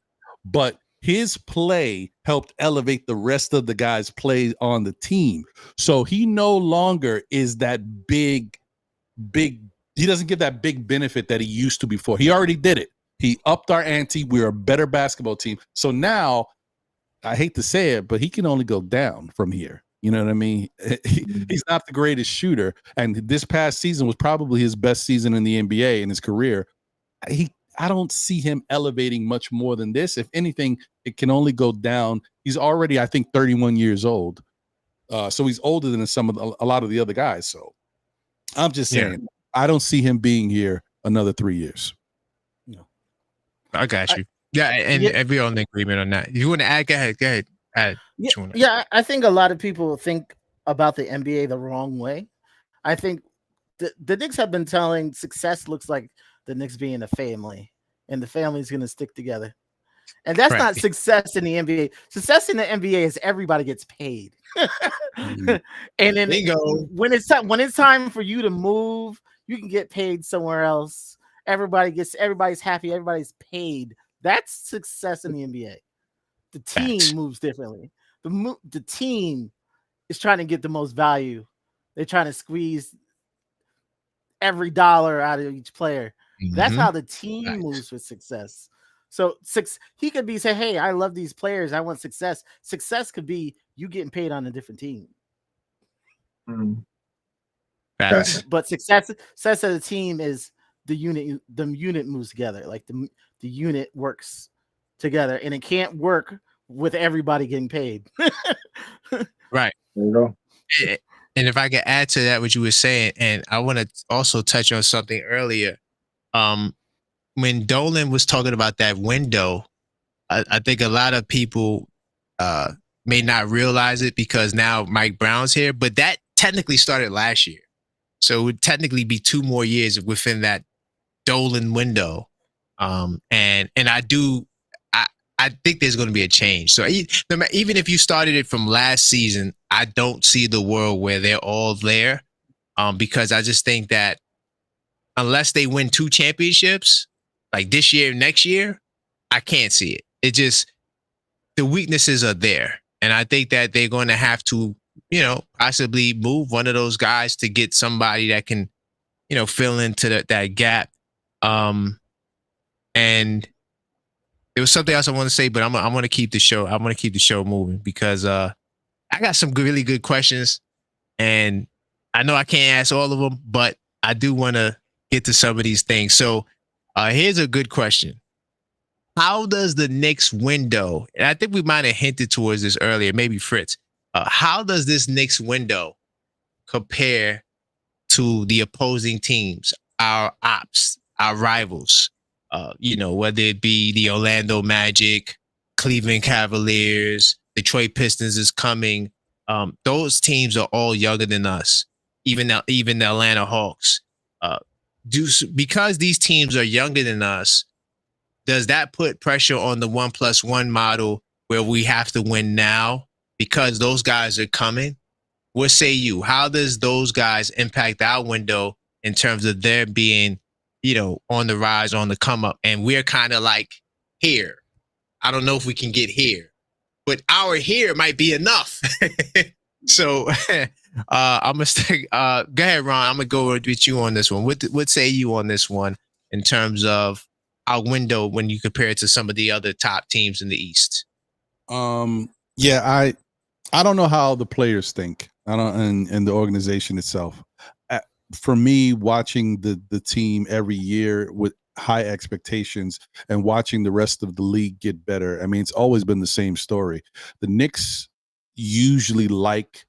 but his play helped elevate the rest of the guys' play on the team. So he no longer is that big, he doesn't give that big benefit that he used to before. He already did it. He upped our ante. We're a better basketball team. So now, I hate to say it, but he can only go down from here. You know what I mean? He's not the greatest shooter. And this past season was probably his best season in the NBA in his career. I don't see him elevating much more than this. If anything, it can only go down. He's already, I think, 31 years old. So he's older than a lot of the other guys. So I'm just saying, I don't see him being here another 3 years. No, I got you. And we're on agreement on that. You want to add? Go ahead. Add. I think a lot of people think about the NBA the wrong way. I think the Knicks have been telling success looks like the Knicks being a family, and the family's going to stick together. And that's not success in the NBA. Success in the NBA is everybody gets paid. And then when it's time for you to move, you can get paid somewhere else. Everybody's happy, everybody's paid. That's success in the NBA. The team moves differently. The team is trying to get the most value. They're trying to squeeze every dollar out of each player. Mm-hmm. That's how the team moves with success. So he could say, hey, I love these players. I want success. Success could be you getting paid on a different team. Mm. But success of the team is the unit moves together. Like the unit works together, and it can't work with everybody getting paid. Right. There you go. And if I could add to that what you were saying, and I want to also touch on something earlier. When Dolan was talking about that window, I think a lot of people may not realize it because now Mike Brown's here, but that technically started last year. So it would technically be 2 more years within that Dolan window. And I think there's going to be a change. So even if you started it from last season, I don't see the world where they're all there, because I just think that unless they win 2 championships, like this year, next year, I can't see it. It just, the weaknesses are there. And I think that they're going to have to, possibly move one of those guys to get somebody that can, fill into that gap. And there was something else I want to say, but I'm going to keep the show. I'm going to keep the show moving because I got some really good questions, and I know I can't ask all of them, but I do want to get to some of these things. So here's a good question. How does the Knicks window, and I think we might have hinted towards this earlier, maybe Fritz, how does this Knicks window compare to the opposing teams, our ops, our rivals? Whether it be the Orlando Magic, Cleveland Cavaliers, Detroit Pistons is coming. Those teams are all younger than us, even the Atlanta Hawks. Because these teams are younger than us, does that put pressure on the 1+1 model where we have to win now because those guys are coming? What say you? How does those guys impact our window in terms of their being, on the rise, on the come up? And we're kind of like here. I don't know if we can get here, but our here might be enough. So I'm going to say, go ahead, Ron. I'm going to go with you on this one. What say you on this one in terms of our window when you compare it to some of the other top teams in the East? I don't know how the players think. And the organization itself. For me, watching the team every year with high expectations and watching the rest of the league get better, I mean, it's always been the same story. The Knicks usually like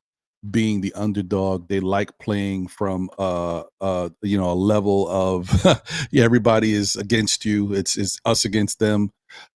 being the underdog. They like playing from a level of everybody is against you. It's us against them,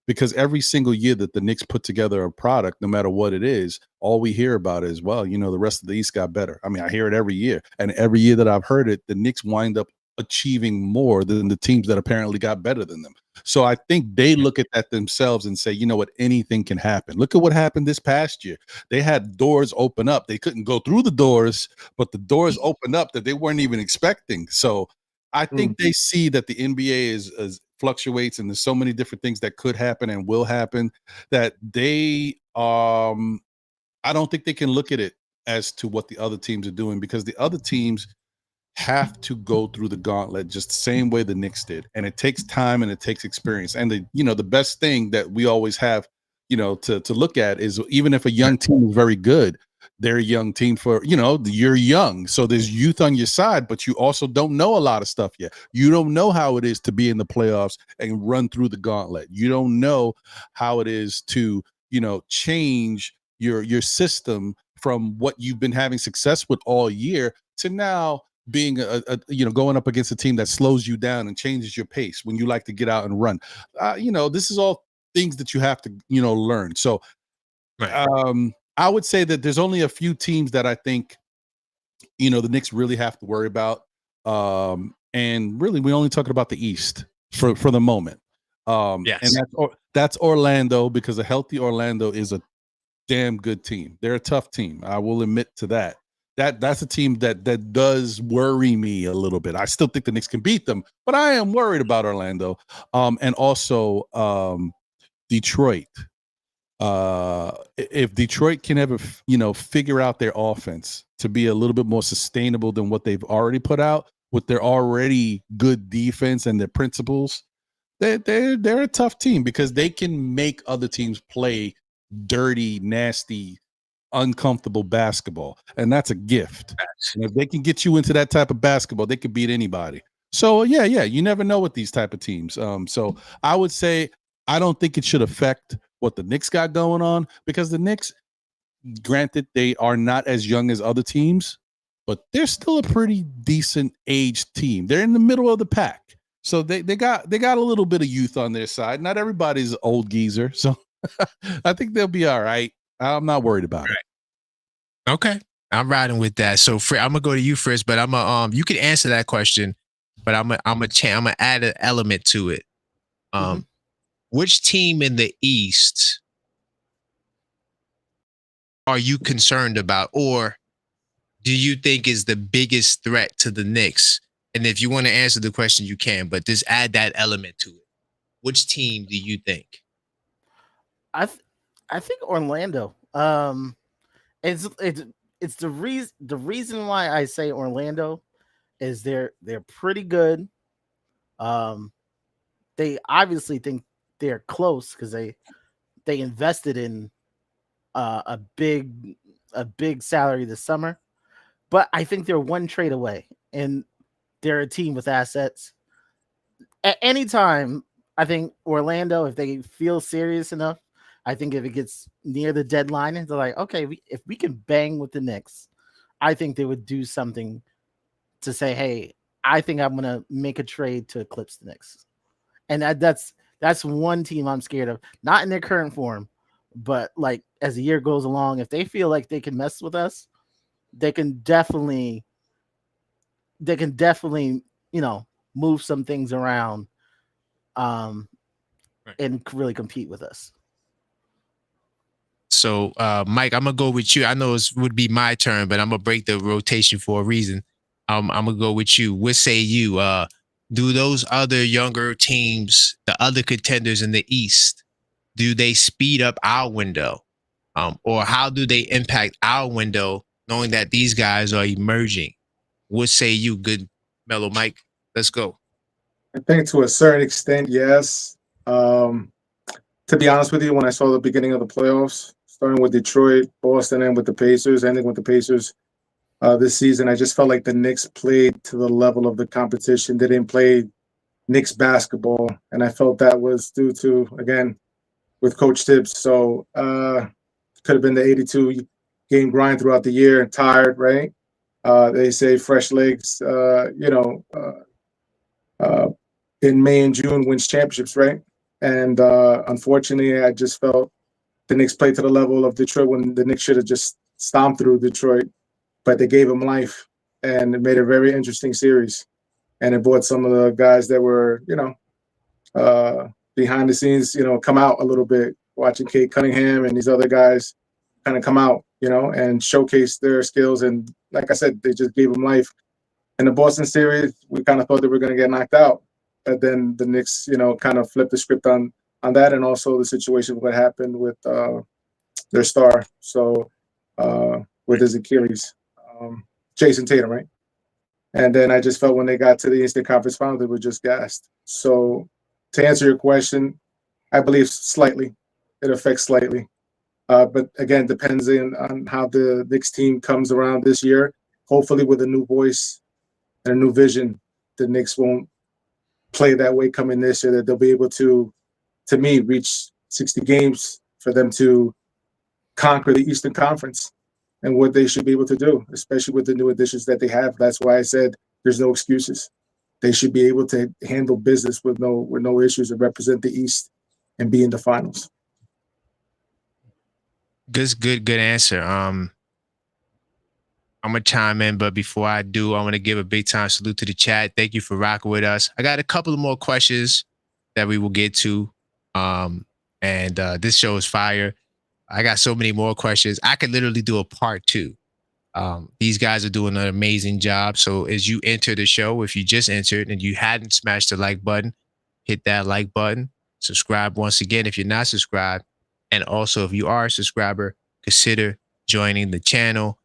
because every single year that the Knicks put together a product, no matter what it is, all we hear about is, well, the rest of the East got better. I mean, I hear it every year, and every year that I've heard it, the Knicks wind up achieving more than the teams that apparently got better than them. So I think they look at that themselves and say, you know what, anything can happen. Look at what happened this past year. They had doors open up. They couldn't go through the doors, but the doors opened up that they weren't even expecting. So I think they see that the NBA is fluctuates, and there's so many different things that could happen and will happen that they I don't think they can look at it as to what the other teams are doing, because the other teams have to go through the gauntlet just the same way the Knicks did. And it takes time and it takes experience. And the best thing that we always have, to look at is, even if a young team is very good, they're a young team for, you're young. So there's youth on your side, but you also don't know a lot of stuff yet. You don't know how it is to be in the playoffs and run through the gauntlet. You don't know how it is to, change your system from what you've been having success with all year to now being going up against a team that slows you down and changes your pace when you like to get out and run. This is all things that you have to, learn. So right. I would say that there's only a few teams that I think, the Knicks really have to worry about. And really, we're only talking about the East for the moment. Yes. And that's Orlando, because a healthy Orlando is a damn good team. They're a tough team. I will admit to that. That's a team that does worry me a little bit. I still think the Knicks can beat them, but I am worried about Orlando. And also Detroit. If Detroit can ever, figure out their offense to be a little bit more sustainable than what they've already put out with their already good defense and their principles, they're a tough team, because they can make other teams play dirty, nasty, uncomfortable basketball, and that's a gift. And if they can get you into that type of basketball, they could beat anybody. So yeah, you never know with these type of teams. So I would say I don't think it should affect what the Knicks got going on, because the Knicks, granted, they are not as young as other teams, but they're still a pretty decent aged team. They're in the middle of the pack, so they got a little bit of youth on their side. Not everybody's an old geezer, so I think they'll be all right. I'm not worried about it. Okay, I'm riding with that. So I'm gonna go to you first, but you can answer that question, but I'm gonna add an element to it. Which team in the East are you concerned about, or do you think is the biggest threat to the Knicks? And if you want to answer the question, you can, but just add that element to it. Which team do you think? I think Orlando. It's the reason why I say Orlando is they're pretty good. They obviously think they're close because they invested in a big salary this summer, but I think they're one trade away, and they're a team with assets. At any time, I think Orlando, if they feel serious enough, I think if it gets near the deadline and they're like, okay, if we can bang with the Knicks, I think they would do something to say, hey, I think I'm going to make a trade to eclipse the Knicks. And that's one team I'm scared of, not in their current form, but like as the year goes along, if they feel like they can mess with us, they can definitely, move some things around and really compete with us. So, Mike, I'm gonna go with you. I know it would be my turn, but I'm gonna break the rotation for a reason. I'm gonna go with you. What say you? Do those other younger teams, the other contenders in the East, do they speed up our window, or how do they impact our window, knowing that these guys are emerging? What say you, good mellow Mike? Let's go. I think to a certain extent, yes. To be honest with you, when I saw the beginning of the playoffs, starting with Detroit, Boston, and with the Pacers, ending with the Pacers this season, I just felt like the Knicks played to the level of the competition. They didn't play Knicks basketball, and I felt that was due to, again, with Coach Tibbs. So could have been the 82-game grind throughout the year, tired, right? They say fresh legs, in May and June wins championships, right? And unfortunately, I just felt the Knicks played to the level of Detroit when the Knicks should have just stomped through Detroit, but they gave them life, and it made a very interesting series. And it brought some of the guys that were, behind the scenes, come out a little bit, watching Kate Cunningham and these other guys kind of come out, and showcase their skills. And like I said, they just gave them life. In the Boston series, we kind of thought they were going to get knocked out. But then the Knicks, kind of flipped the script on that, and also the situation what happened with their star. So with his Achilles, Jason Tatum, right? And then I just felt when they got to the Eastern Conference Finals, they were just gassed. So to answer your question, I believe slightly, it affects slightly. But again, depends on how the Knicks team comes around this year. Hopefully, with a new voice and a new vision, the Knicks won't play that way coming this year. That they'll be able to me, reach 60 games for them to conquer the Eastern Conference and what they should be able to do, especially with the new additions that they have. That's why I said there's no excuses. They should be able to handle business with no issues and represent the East and be in the finals. Good answer. I'm gonna chime in, but before I do, I want to give a big time salute to the chat. Thank you for rocking with us. I got a couple of more questions that we will get to. And this show is fire. I got so many more questions. I could literally do a part 2. These guys are doing an amazing job. So as you enter the show, if you just entered and you hadn't smashed the like button, hit that like button. Subscribe once again if you're not subscribed. And also, if you are a subscriber, consider joining the channel.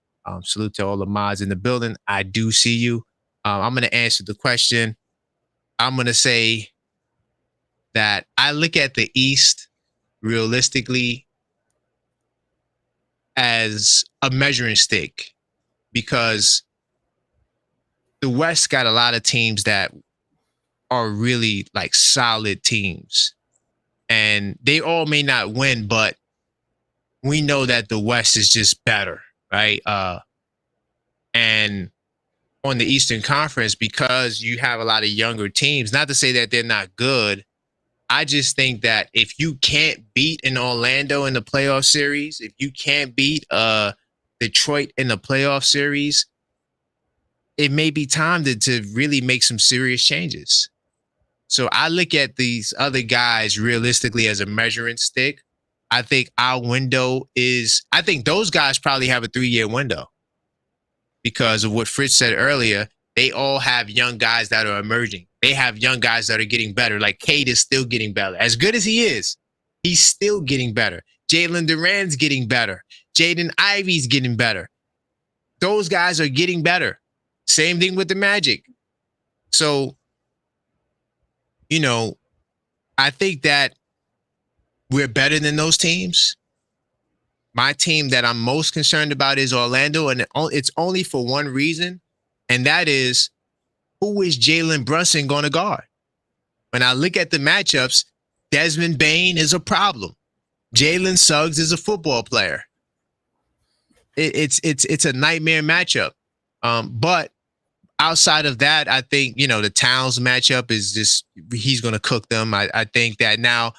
Salute to all the mods in the building. I do see you. I'm going to answer the question. I'm going to say that I look at the East realistically as a measuring stick, because the West got a lot of teams that are really like solid teams, and they all may not win, but we know that the West is just better, right? And on the Eastern Conference, because you have a lot of younger teams, not to say that they're not good, I just think that if you can't beat an Orlando in the playoff series, if you can't beat Detroit in the playoff series, it may be time to really make some serious changes. So I look at these other guys realistically as a measuring stick. I think our window is, I think those guys probably have a 3-year window because of what Fritz said earlier. They all have young guys that are emerging. They have young guys that are getting better. Like Cade is still getting better. As good as he is, he's still getting better. Jalen Duran's getting better. Jaden Ivey's getting better. Those guys are getting better. Same thing with the Magic. So, you know, I think that we're better than those teams. My team that I'm most concerned about is Orlando, and it's only for one reason, and that is, who is Jalen Brunson going to guard? When I look at the matchups, Desmond Bane is a problem. Jalen Suggs is a football player. It's a nightmare matchup. But outside of that, I think, you know, the Towns matchup is just, he's going to cook them. I think that now,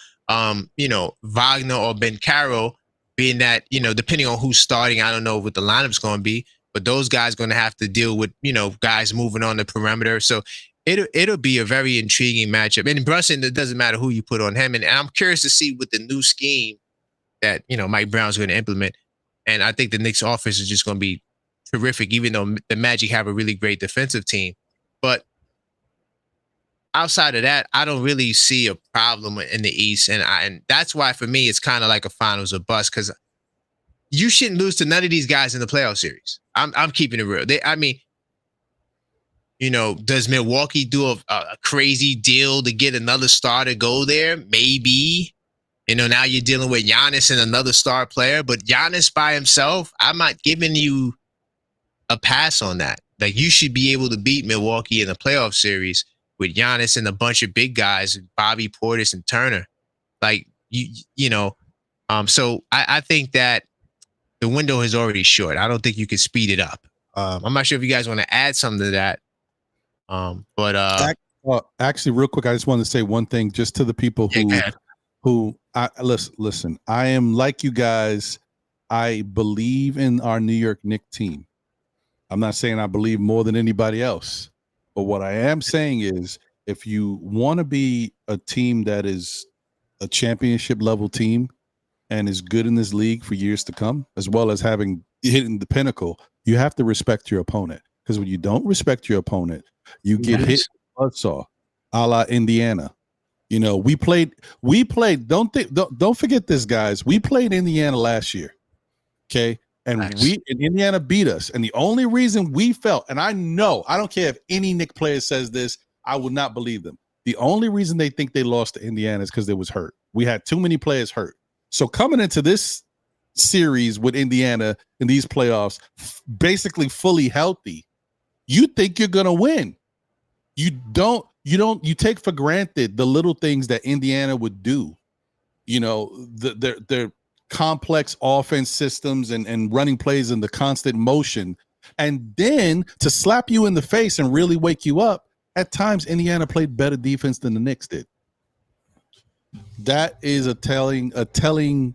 you know, Wagner or Ben Caro, being that, you know, depending on who's starting, I don't know what the lineup's going to be, but those guys going to have to deal with, you know, guys moving on the perimeter. So it'll be a very intriguing matchup. And Brunson, it doesn't matter who you put on him. And I'm curious to see with the new scheme that, you know, Mike Brown's going to implement. And I think the Knicks offense is just going to be terrific, even though the Magic have a really great defensive team. But outside of that, I don't really see a problem in the East. And that's why, for me, it's kind of like a finals or bust, because you shouldn't lose to none of these guys in the playoff series. I'm keeping it real. I mean, you know, does Milwaukee do a crazy deal to get another star to go there? Maybe. You know, now you're dealing with Giannis and another star player, but Giannis by himself, I'm not giving you a pass on that. Like, you should be able to beat Milwaukee in the playoff series with Giannis and a bunch of big guys, Bobby Portis and Turner. Like, you know, so I think that the window is already short. I don't think you can speed it up. I'm not sure if you guys want to add something to that. Actually, real quick, I just want to say one thing just to the people listen. I am like you guys. I believe in our New York Knicks team. I'm not saying I believe more than anybody else, but what I am saying is, if you want to be a team that is a championship level team and is good in this league for years to come, as well as having hitting the pinnacle, you have to respect your opponent. Because when you don't respect your opponent, you get hit with buzzsaw, a la Indiana. You know, we played. Don't forget this, guys. We played Indiana last year. Okay. And Indiana beat us. And the only reason we felt, and I know, I don't care if any Knicks player says this, I would not believe them. The only reason they think they lost to Indiana is because they was hurt. We had too many players hurt. So coming into this series with Indiana in these playoffs, basically fully healthy, you think you're gonna win. You take for granted the little things that Indiana would do. You know, their complex offense systems and running plays and the constant motion. And then to slap you in the face and really wake you up, at times Indiana played better defense than the Knicks did. That is a telling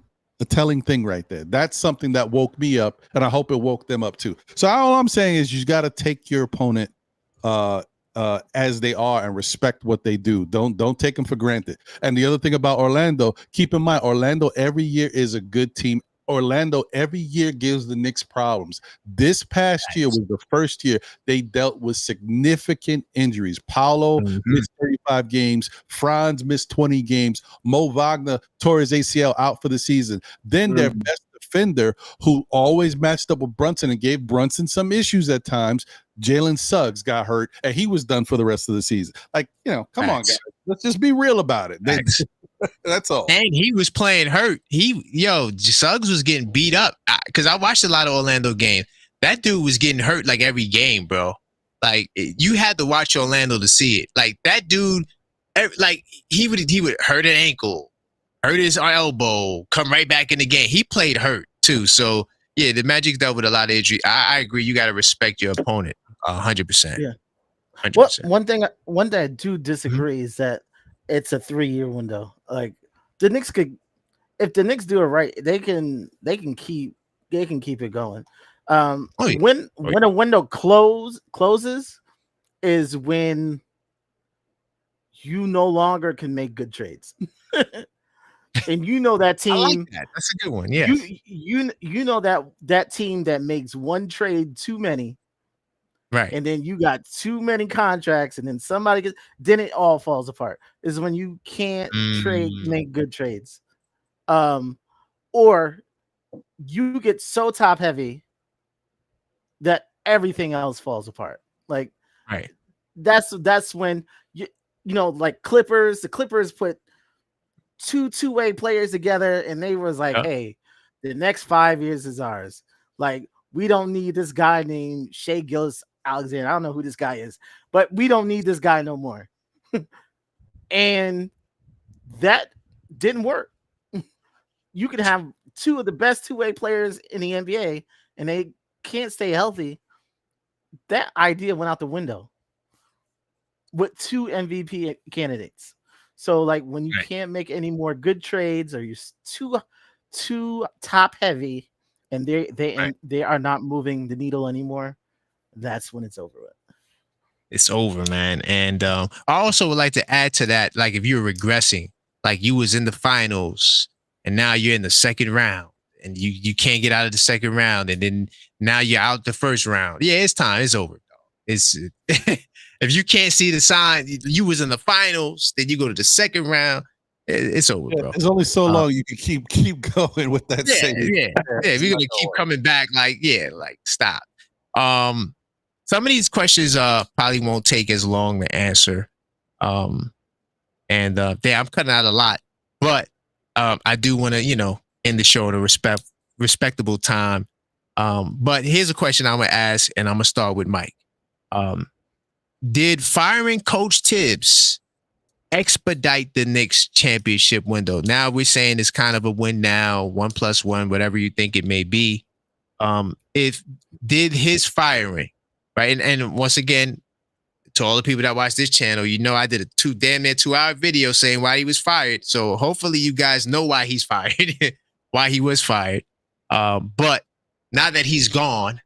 thing right there. That's something that woke me up, and I hope it woke them up too. So all I'm saying is you got to take your opponent as they are and respect what they do. Don't take them for granted. And the other thing about Orlando, keep in mind, Orlando every year is a good team. Orlando every year gives the Knicks problems. This past year was the first year they dealt with significant injuries. Paolo missed 35 games. Franz missed 20 games. Mo Wagner tore his ACL out for the season. Then their best defender, who always matched up with Brunson and gave Brunson some issues at times, Jalen Suggs, got hurt, and he was done for the rest of the season. Like, come on, guys. Let's just be real about it. That's all. And he was playing hurt. Suggs was getting beat up because I watched a lot of Orlando games. That dude was getting hurt like every game, bro. Like you had to watch Orlando to see it. Like that dude, like he would hurt an ankle, hurt his elbow, come right back in the game. He played hurt too. So yeah, the Magic dealt with a lot of injury. I agree. You got to respect your opponent 100%. Yeah. 100%. Well, one thing I do disagree is that it's a 3-year window. Like the Knicks if the Knicks do it right, they can keep it going. When a window closes is when you no longer can make good trades. And that team. I like that. That's a good one. Yeah. You know that team that makes one trade too many. Right. And then you got too many contracts, and then then it all falls apart. Is when you can't make good trades. Or you get so top heavy that everything else falls apart. Like, right. That's when like Clippers, the Clippers put two-way players together, and they was like, hey, the next 5 years is ours. Like, we don't need this guy named Shai Gilgeous-Alexander. I don't know who this guy is, but we don't need this guy no more. And that didn't work. You could have two of the best two-way players in the NBA, and they can't stay healthy. That idea went out the window with 2 MVP candidates. So, like, when you can't make any more good trades, or you're too top heavy, and they are not moving the needle anymore, that's when it's over with. It's over, man. And I also would like to add to that, like, if you're regressing, like you was in the finals and now you're in the second round and you can't get out of the second round, and then now you're out the first round. Yeah, it's time. It's over. It's if you can't see the sign, you was in the finals, then you go to the second round. It's over, bro. There's only so long you can keep going with that. Yeah. If you're gonna keep coming back, like stop. Some of these questions probably won't take as long to answer. I'm cutting out a lot, but I do want to, end the show at a respectable time. But here's a question I'm gonna ask, and I'm gonna start with Mike. Did firing Coach Tibbs expedite the Knicks championship window? Now we're saying it's kind of a win now, 1+1, whatever you think it may be. If did his firing, right? And once again, to all the people that watch this channel, I did a damn near 2-hour video saying why he was fired. So hopefully you guys know why he's fired, why he was fired. But now that he's gone,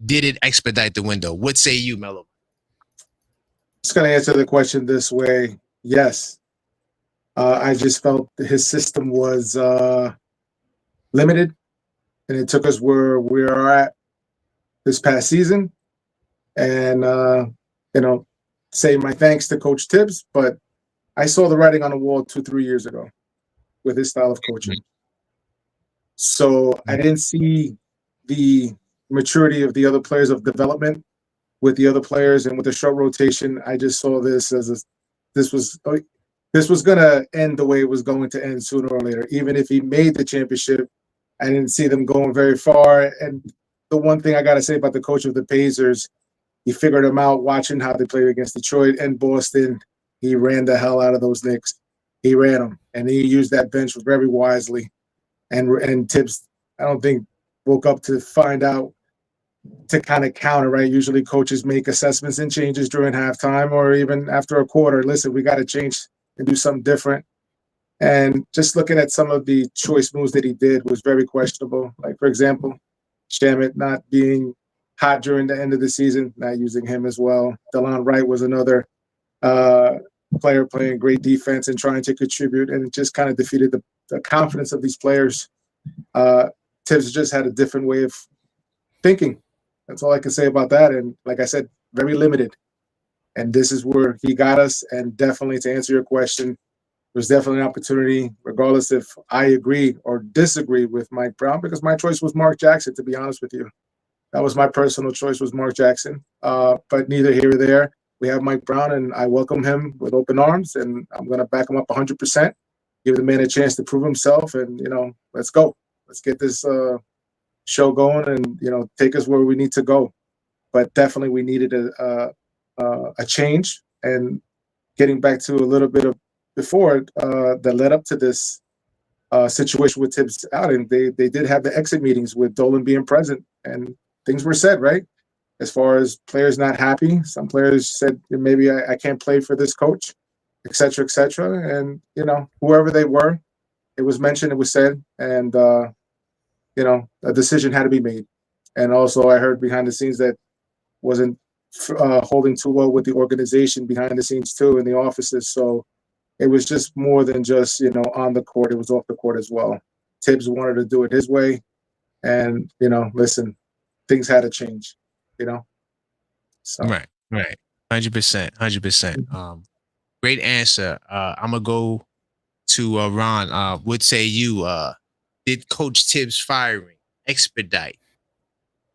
did it expedite the window? What say you, Mello? Just going to answer the question this way. Yes. I just felt his system was limited, and it took us where we are at this past season. And, say my thanks to Coach Tibbs, but I saw the writing on the wall 2-3 years ago with his style of coaching. So I didn't see the maturity of the other players of development with the other players and with the short rotation. I just saw this as this was going to end the way it was going to end sooner or later. Even if he made the championship, I didn't see them going very far. And the one thing I got to say about the coach of the Pacers, he figured them out watching how they played against Detroit and Boston. He ran the hell out of those Knicks. He ran them, and he used that bench very wisely. And Tibbs, I don't think, woke up to find out to kind of counter, right? Usually coaches make assessments and changes during halftime or even after a quarter. Listen, we got to change and do something different. And just looking at some of the choice moves that he did was very questionable. Like, for example, Shamet not being hot during the end of the season, not using him as well. Delon Wright was another player playing great defense and trying to contribute, and it just kind of defeated the confidence of these players. Tibbs just had a different way of thinking. That's all I can say about that. And like I said, very limited. And this is where he got us. And definitely, to answer your question, there's definitely an opportunity, regardless if I agree or disagree with Mike Brown, because my choice was Mark Jackson, to be honest with you. That was my personal choice, was Mark Jackson. But neither here or there. We have Mike Brown, and I welcome him with open arms, and I'm going to back him up 100%, give the man a chance to prove himself, and, let's go. Let's get this show going and, take us where we need to go. But definitely we needed a change. And getting back to a little bit of before that led up to this situation with Tibbs outing, they did have the exit meetings with Dolan being present, and things were said, right? As far as players not happy, some players said maybe I can't play for this coach, et cetera, et cetera. And, whoever they were, it was mentioned, it was said, and, a decision had to be made. And also I heard behind the scenes that wasn't holding too well with the organization behind the scenes too, in the offices. So it was just more than just, on the court. It was off the court as well. Tibbs wanted to do it his way. And, listen, things had to change, So. Right. 100%. Great answer. I'm going to go to Ron. What say you? Did Coach Tibbs' firing expedite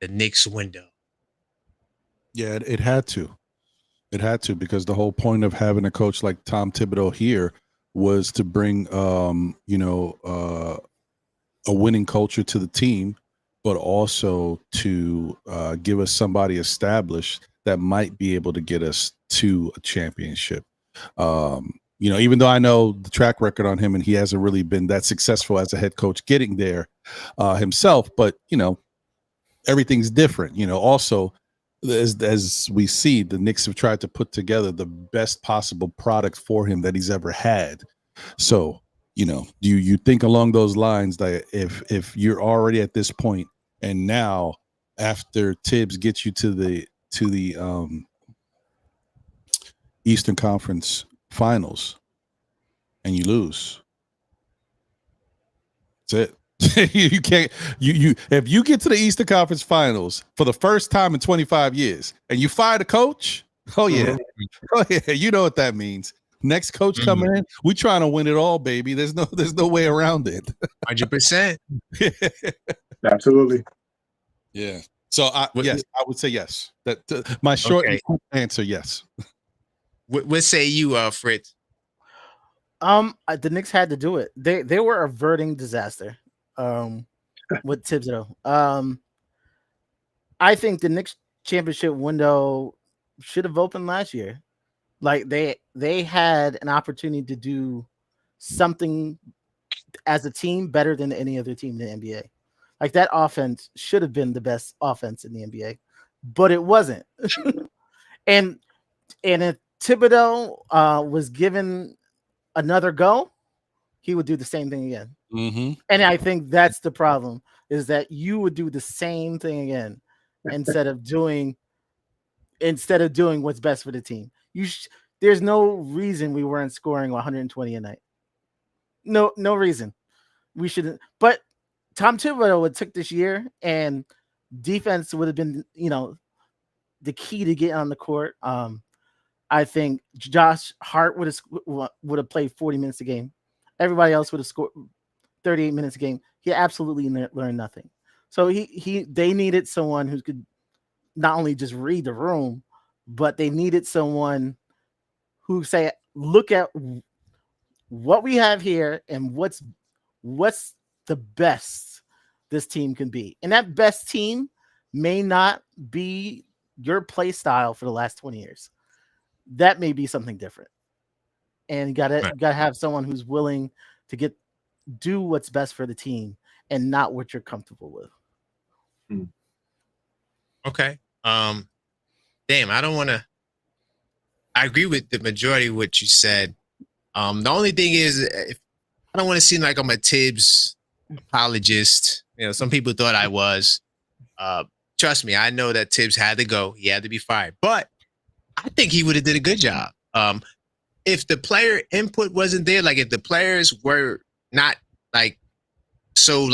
the Knicks window? Yeah, it had to. It had to, because the whole point of having a coach like Tom Thibodeau here was to bring, a winning culture to the team, but also to give us somebody established that might be able to get us to a championship. Even though I know the track record on him and he hasn't really been that successful as a head coach getting there himself, but, everything's different. Also, as we see, the Knicks have tried to put together the best possible product for him that he's ever had. So, you think along those lines that if you're already at this point, and now after Tibbs gets you to the Eastern Conference Finals and you lose, that's it. You can't if you get to the Eastern Conference Finals for the first time in 25 years and you fire the coach, oh yeah, you know what that means. Next coach coming in, we trying to win it all, baby. There's no way around it. 100%. Absolutely. Yeah. So yes, I would say yes. That my short answer, yes. What say you, Fritz? The Knicks had to do it. They were averting disaster. With Thibodeau. I think the Knicks championship window should have opened last year. Like they had an opportunity to do something as a team better than any other team in the NBA. Like, that offense should have been the best offense in the NBA, but it wasn't. and if Thibodeau was given another go, he would do the same thing again. Mm-hmm. And I think that's the problem, is that you would do the same thing again instead of doing what's best for the team. There's no reason we weren't scoring 120 a night. No reason. We shouldn't. But Tom Thibodeau would took this year, and defense would have been, the key to get on the court. I think Josh Hart would have played 40 minutes a game. Everybody else would have scored 38 minutes a game. He absolutely learned nothing. So they needed someone who could not only just read the room, but they needed someone who say, look at what we have here and what's the best this team can be. And that best team may not be your play style for the last 20 years. That may be something different. And you gotta have someone who's willing to do what's best for the team and not what you're comfortable with. Okay. Damn, I agree with the majority of what you said. The only thing is, I don't want to seem like I'm a Tibbs apologist. Some people thought I was. Trust me, I know that Tibbs had to go. He had to be fired. But I think he would have did a good job. If the player input wasn't there, like if the players were not so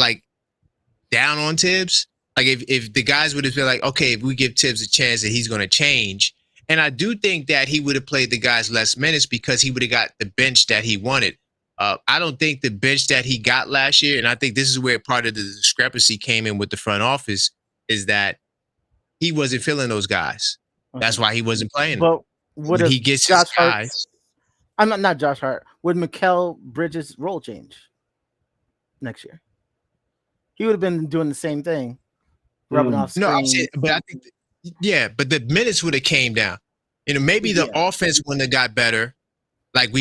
down on Tibbs, like if the guys would have been like, okay, if we give Tibbs a chance that he's going to change. And I do think that he would have played the guys less minutes because he would have got the bench that he wanted. I don't think the bench that he got last year, and I think this is where part of the discrepancy came in with the front office, is that he wasn't feeling those guys. That's why he wasn't playing. But when he gets his guys. I'm not Josh Hart. Would Mikal Bridges' role change next year? He would have been doing the same thing, rubbing off screens. No, but I think, but the minutes would have came down. Maybe the offense wouldn't have got better,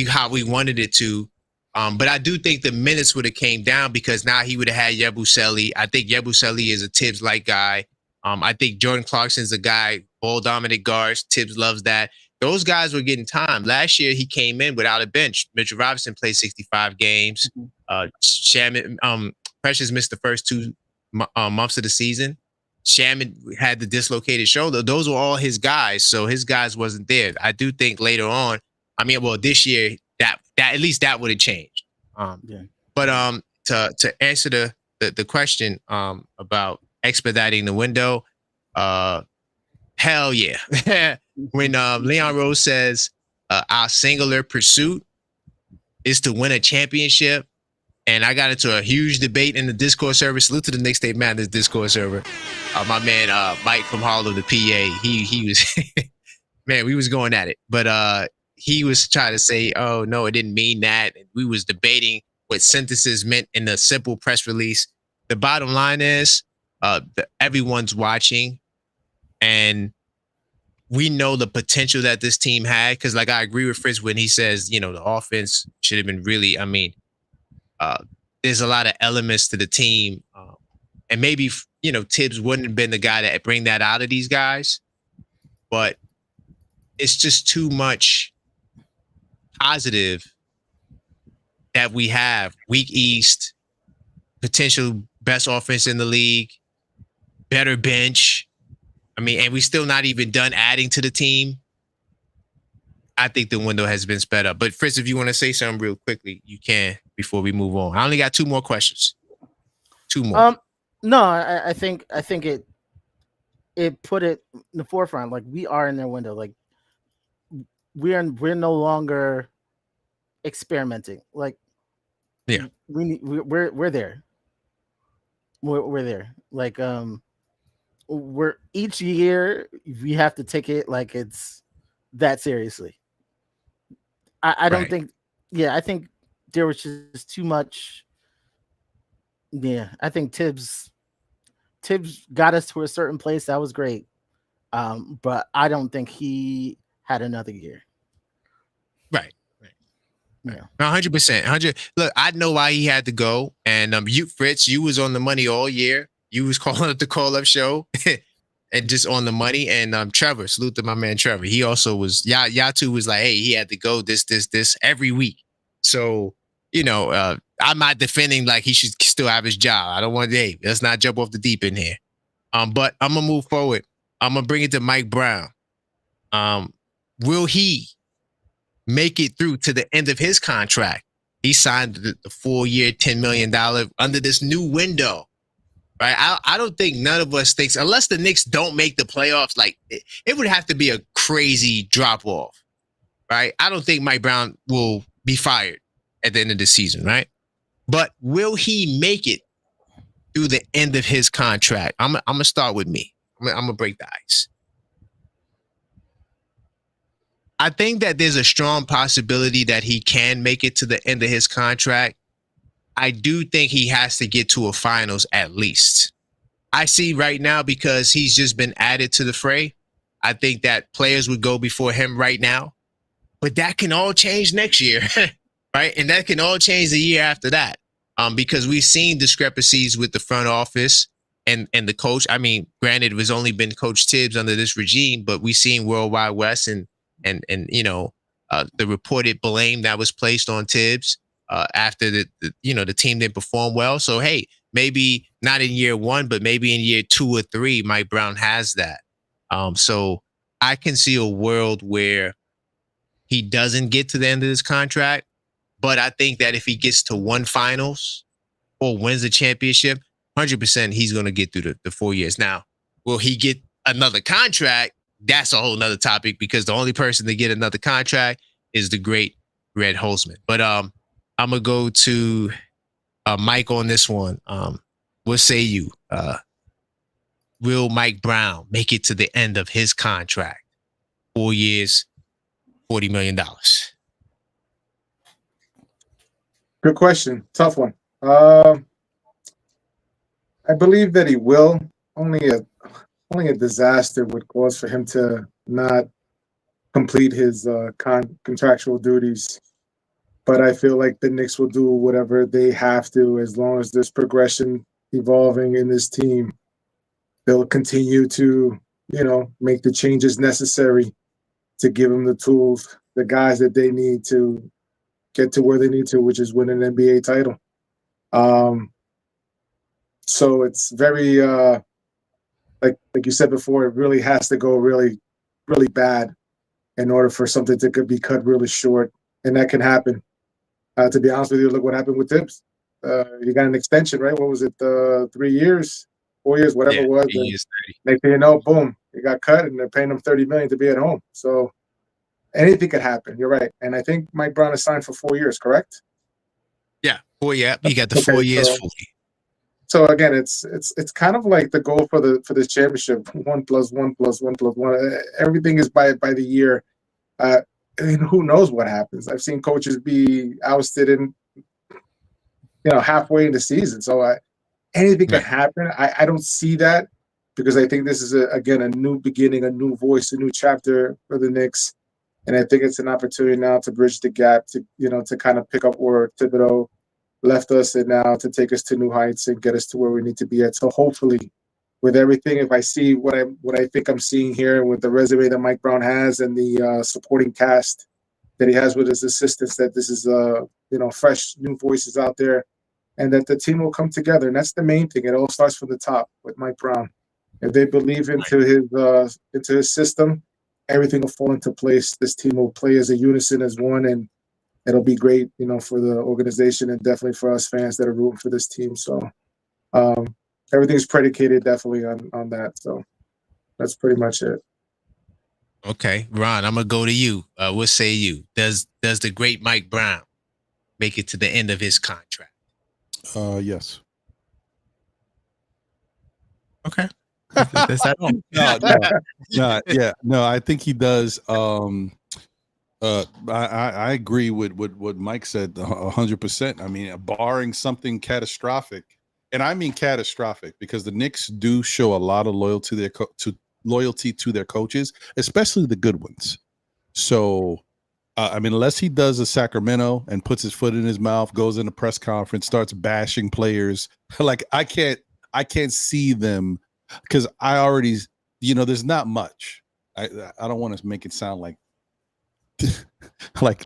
how we wanted it to. But I do think the minutes would have came down because now he would have had Yabusele. I think Yabusele is a Tibbs-like guy. I think Jordan Clarkson's a guy, ball dominant guards. Tibbs loves that. Those guys were getting time. Last year, he came in without a bench. Mitchell Robinson played 65 games. Precious missed the first 2 months of the season. Shaman had the dislocated shoulder. Those were all his guys, so his guys wasn't there. I do think later on, this year, that at least that would have changed. But to answer the question about expediting the window, hell yeah. When Leon Rose says our singular pursuit is to win a championship, and I got into a huge debate in the Discord server. Salute to the Knicks State Madness Discord server. My man Mike from Harlem, the PA, he was man, we was going at it, but he was trying to say, oh no, it didn't mean that. And we was debating what synthesis meant in the simple press release. The bottom line is everyone's watching, and we know the potential that this team had. Because I agree with Fritz when he says, the offense should have been really, there's a lot of elements to the team. And maybe, Tibbs wouldn't have been the guy that bring that out of these guys. But it's just too much positive that we have. Weak East, potential best offense in the league, better bench. And we still not even done adding to the team. I think the window has been sped up. But Fritz, if you want to say something real quickly, you can before we move on. I only got 2 more questions. 2 more. No, I think it put it in the forefront. We are in their window. We're no longer experimenting. We're there. We're there. We're each year we have to take it like it's that seriously. I don't think. I think there was just too much. Yeah, I think Tibbs got us to a certain place. That was great. But I don't think he had another year. Right. Yeah. 100%. Look, I know why he had to go. And you, Fritz, you was on the money all year. You was calling up the call-up show and just on the money. And Trevor, salute to my man Trevor. He also was, Yatu was like, hey, he had to go this every week. So, I'm not defending he should still have his job. I don't want to, let's not jump off the deep end here. But I'm going to move forward. I'm going to bring it to Mike Brown. Will he make it through to the end of his contract? He signed the 4-year, $10 million under this new window. Right. I don't think none of us thinks, unless the Knicks don't make the playoffs, it would have to be a crazy drop off. Right. I don't think Mike Brown will be fired at the end of the season. Right. But will he make it through the end of his contract? I'm going to start with me. I'm going to break the ice. I think that there's a strong possibility that he can make it to the end of his contract. I do think he has to get to a finals at least. I see right now, because he's just been added to the fray, I think that players would go before him right now. But that can all change next year, right? And that can all change the year after that, because we've seen discrepancies with the front office and the coach. I mean, granted, it was only been Coach Tibbs under this regime, but we've seen Worldwide West and the reported blame that was placed on Tibbs after the team didn't perform well. So hey, maybe not in year one, but maybe in year 2 or 3, Mike Brown has that. So I can see a world where he doesn't get to the end of his contract, but I think that if he gets to one finals or wins the championship, 100% he's going to get through the 4 years. Now, will he get another contract? That's a whole nother topic, because the only person to get another contract is the great Red Holzman. But I'm going to go to Mike on this one. What say you? Will Mike Brown make it to the end of his contract? 4 years, $40 million. Good question. Tough one. I believe that he will. Only a disaster would cause for him to not complete his contractual duties. But I feel like the Knicks will do whatever they have to, as long as there's progression evolving in this team. They'll continue to, make the changes necessary to give them the tools, the guys that they need to get to where they need to, which is win an NBA title. So it's very, like you said before, it really has to go really, really bad in order for something to be cut really short, and that can happen. To be honest with you, look what happened with Tibbs. You got an extension, right? What was it? 3 years, 4 years, whatever it was. Next thing you know, boom, he got cut, and they're paying him $30 million to be at home. So anything could happen. You're right, and I think Mike Brown is signed for 4 years, correct? Yeah, 4 years. He got the 4 years fully. So again, it's kind of like the goal for this championship: 1 + 1 + 1 + 1. Everything is by the year. I mean, who knows what happens? I've seen coaches be ousted in, halfway in the season. So anything could happen. I don't see that, because I think this is again a new beginning, a new voice, a new chapter for the Knicks, and I think it's an opportunity now to bridge the gap, to kind of pick up where Thibodeau left us, and now to take us to new heights and get us to where we need to be at. So hopefully, with everything, if I see what I think I'm seeing here with the resume that Mike Brown has and the supporting cast that he has with his assistants, that this is fresh new voices out there, and that the team will come together. And that's the main thing. It all starts from the top with Mike Brown. If they believe into his system, everything will fall into place. This team will play as a unison, as one, and it'll be great, for the organization and definitely for us fans that are rooting for this team. So everything's predicated definitely on that. So that's pretty much it. Okay, Ron, I'm gonna go to you. What say you? Does the great Mike Brown make it to the end of his contract? Yes. Okay. That's that all. No, I think he does. I agree with what Mike said 100%. I mean, barring something catastrophic, and I mean catastrophic, because the Knicks do show a lot of loyalty to their coaches, especially the good ones. So, I mean, unless he does a Sacramento and puts his foot in his mouth, goes in a press conference, starts bashing players, like I can't see them, because I already, there's not much. I don't want to make it sound like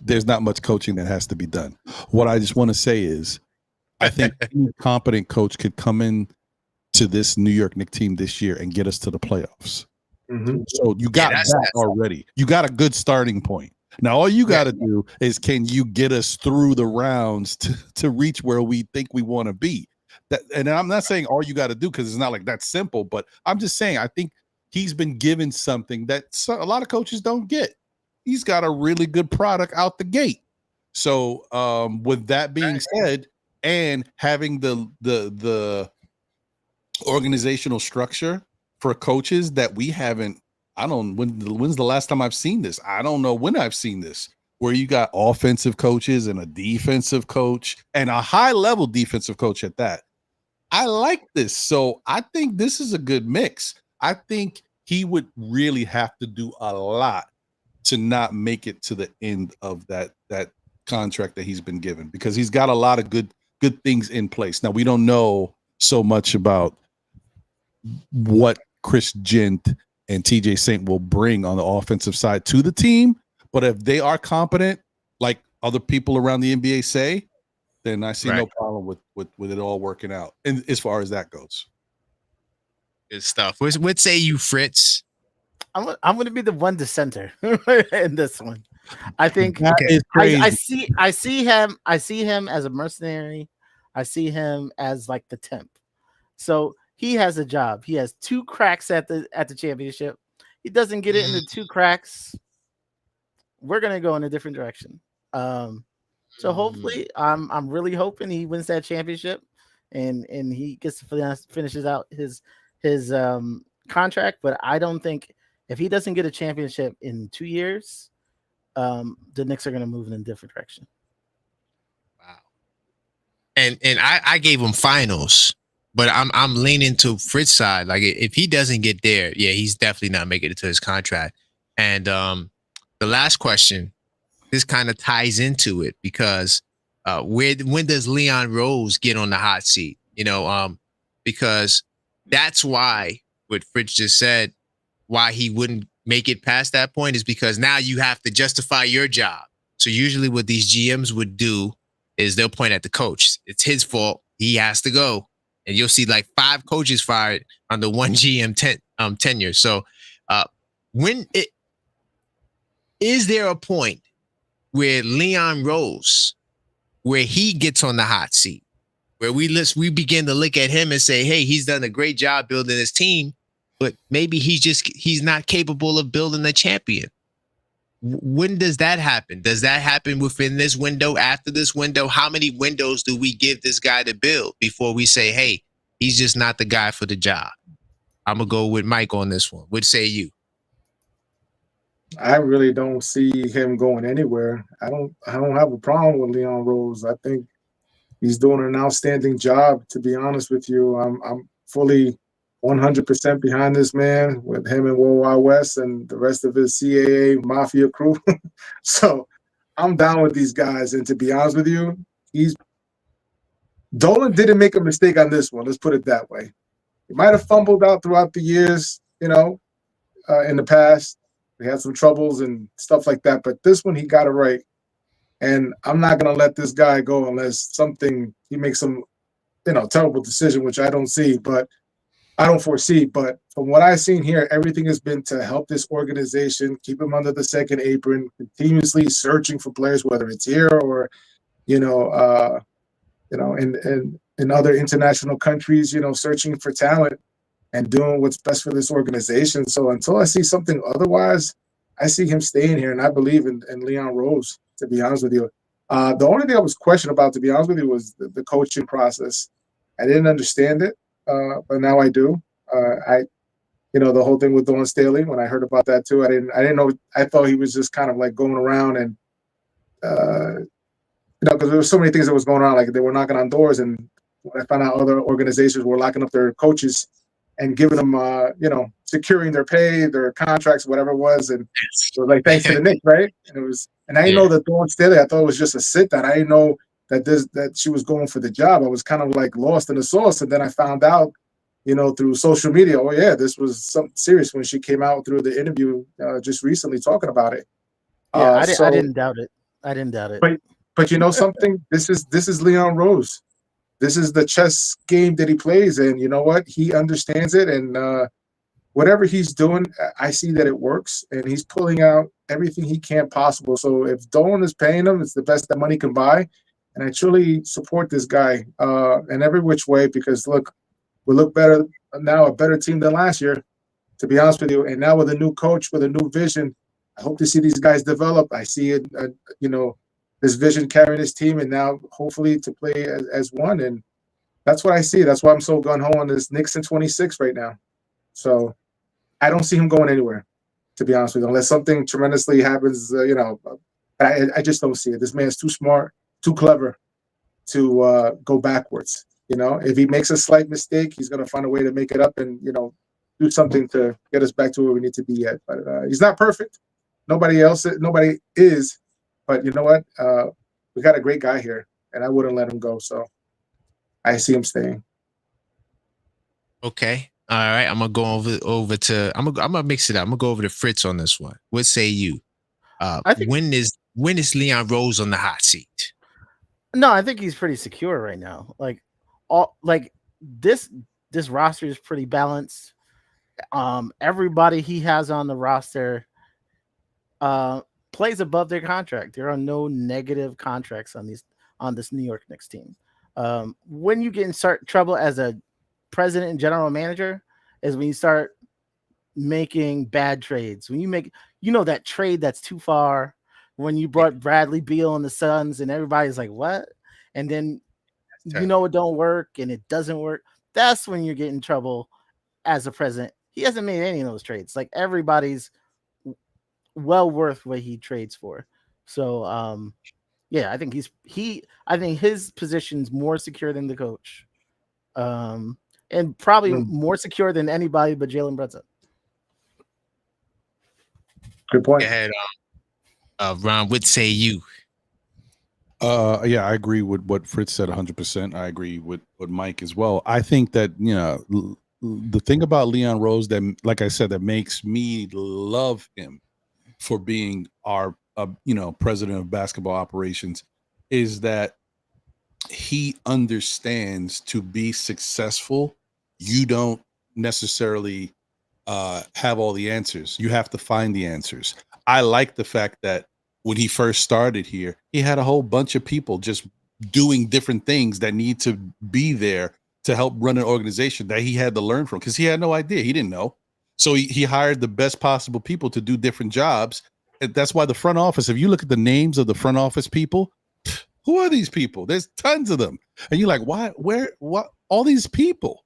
there's not much coaching that has to be done. What I just want to say is, I think any competent coach could come in to this New York Knicks team this year and get us to the playoffs. Mm-hmm. So you got that already. You got a good starting point. Now all you got to do is, can you get us through the rounds to reach where we think we want to be? And I'm not saying all you got to do, because it's not like that simple, but I'm just saying I think he's been given something that a lot of coaches don't get. He's got a really good product out the gate. So with that being said, and having the organizational structure for coaches that we haven't, when's the last time I've seen this? I don't know when I've seen this. where you got offensive coaches and a defensive coach and a high-level defensive coach at that. I like this. So I think this is a good mix. I think he would really have to do a lot to not make it to the end of that contract that he's been given, because he's got a lot of good things in place. Now, we don't know so much about what Chris Gent and TJ Saint will bring on the offensive side to the team, but if they are competent, like other people around the NBA say, then I see no problem with it all working out. And as far as that goes, good stuff. What say you, Fritz? I'm going to be the one dissenter in this one. I think that is crazy. I see him as a mercenary. I see him as like the temp. So he has a job. He has 2 cracks at the championship. He doesn't get it in the 2 cracks. We're gonna go in a different direction. So hopefully, I'm really hoping he wins that championship, and he gets to finishes out his contract. But I don't think if he doesn't get a championship in 2 years, the Knicks are gonna move in a different direction. Wow. And I gave him finals. But I'm leaning to Fritz's side. Like, if he doesn't get there, yeah, he's definitely not making it to his contract. And the last question, this kind of ties into it, because when does Leon Rose get on the hot seat? Because that's why what Fritz just said, why he wouldn't make it past that point, is because now you have to justify your job. So usually what these GMs would do is they'll point at the coach. It's his fault. He has to go. And you'll see like 5 coaches fired on the one GM tenure. So is there a point where Leon Rose, where he gets on the hot seat, where we begin to look at him and say, hey, he's done a great job building his team, but maybe he's not capable of building a champion? When does that happen? Does that happen within this window, after this window? How many windows do we give this guy to build before we say, hey, he's just not the guy for the job? I'm going to go with Mike on this one. What say you? I really don't see him going anywhere. I don't have a problem with Leon Rose. I think he's doing an outstanding job, to be honest with you. I'm fully 100% behind this man, with him and World Wide West and the rest of his CAA mafia crew. So I'm down with these guys. And to be honest with you, Dolan didn't make a mistake on this one. Let's put it that way. He might have fumbled out throughout the years, in the past. We had some troubles and stuff like that. But this one, he got it right. And I'm not going to let this guy go unless he makes some, terrible decision, which I don't foresee. But from what I've seen here, everything has been to help this organization, keep him under the second apron, continuously searching for players, whether it's here or, in other international countries, searching for talent and doing what's best for this organization. So until I see something otherwise, I see him staying here, and I believe in Leon Rose, to be honest with you. The only thing I was questioned about, to be honest with you, was the coaching process. I didn't understand it, but now I do. The whole thing with Dawn Staley, when I heard about that too, I didn't know. I thought he was just kind of like going around and, because there were so many things that was going on, like they were knocking on doors, and when I found out other organizations were locking up their coaches and giving them, securing their pay, their contracts, whatever it was. And so, like, thanks to the Knicks, right? And I didn't know that Dawn Staley, I thought it was just a sit down. I didn't know that she was going for the job. I was kind of like lost in the sauce. And then I found out, through social media, oh yeah, this was something serious when she came out through the interview just recently talking about it. Yeah, I didn't doubt it. I didn't doubt it. But you know something? This is Leon Rose. This is the chess game that he plays, and you know what? He understands it, and whatever he's doing, I see that it works, and he's pulling out everything he can possible. So if Dolan is paying him, it's the best that money can buy, and I truly support this guy in every which way, because look, we look better now, a better team than last year, to be honest with you. And now with a new coach, with a new vision, I hope to see these guys develop. I see it, this vision carrying this team, and now hopefully to play as one. And that's what I see. That's why I'm so gung-ho on this Knicks in 26 right now. So I don't see him going anywhere, to be honest with you, unless something tremendously happens, I just don't see it. This man's too smart, too clever to go backwards. If he makes a slight mistake, he's going to find a way to make it up and, do something to get us back to where we need to be at. But he's not perfect. Nobody is. But you know what? We got a great guy here, and I wouldn't let him go. So I see him staying. Okay. All right. I'm gonna go over to. I'm gonna mix it up. I'm gonna go over to Fritz on this one. What say you? I think when is Leon Rose on the hot seat? No, I think he's pretty secure right now. This roster is pretty balanced. Everybody he has on the roster plays above their contract. There are no negative contracts on this New York Knicks team. When you get in trouble as a president and general manager is when you start making bad trades. When you make that trade that's too far. When you brought Bradley Beal and the Suns and everybody's like, what? And then it don't work and it doesn't work. That's when you get in trouble as a president. He hasn't made any of those trades. Like everybody's well worth what he trades for. So I think I think his position's more secure than the coach. And probably more secure than anybody but Jalen Brunson. Good point. Go ahead, Ron, what say you? Yeah, I agree with what Fritz said 100%. I agree with Mike as well. I think that, the thing about Leon Rose that, like I said, that makes me love him for being our, president of basketball operations is that he understands to be successful, you don't necessarily have all the answers. You have to find the answers. I like the fact that when he first started here, he had a whole bunch of people just doing different things that need to be there to help run an organization that he had to learn from because he had no idea. He didn't know. So he hired the best possible people to do different jobs. And that's why the front office, if you look at the names of the front office people, who are these people? There's tons of them. And you're like, why, where, what, all these people?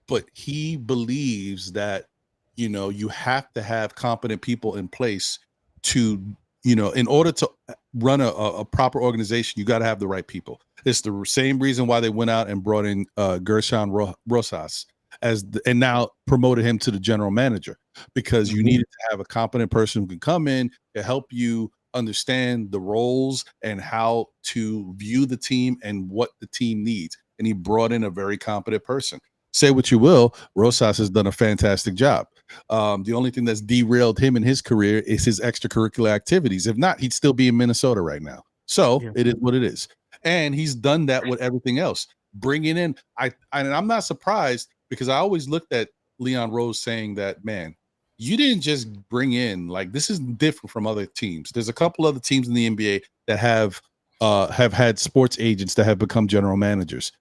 But he believes that, you have to have competent people in place to, in order to run a proper organization, you got to have the right people. It's the same reason why they went out and brought in Gershon Rosas and now promoted him to the general manager, because you needed to have a competent person who can come in to help you understand the roles and how to view the team and what the team needs. And he brought in a very competent person. Say what you will, Rosas has done a fantastic job. The only thing that's derailed him in his career is his extracurricular activities. If not, he'd still be in Minnesota right now. So It is what it is. And he's done that with everything else. Bringing in, and I'm not surprised because I always looked at Leon Rose saying that, man, you didn't just bring in, like, this is different from other teams. There's a couple other teams in the NBA that have had sports agents that have become general managers.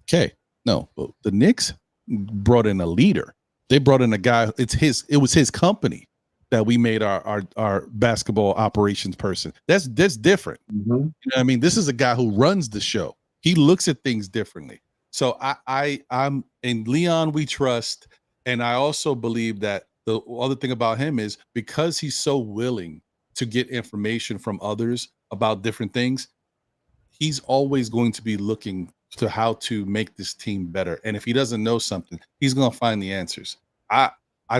Okay. No, but the Knicks brought in a leader. They brought in a guy. It was his company that we made our basketball operations person. That's different. You know what I mean? This is a guy who runs the show. He looks at things differently. So I'm in Leon, we trust. And I also believe that the other thing about him is because he's so willing to get information from others about different things, he's always going to be looking to how to make this team better. And if he doesn't know something, he's going to find the answers. I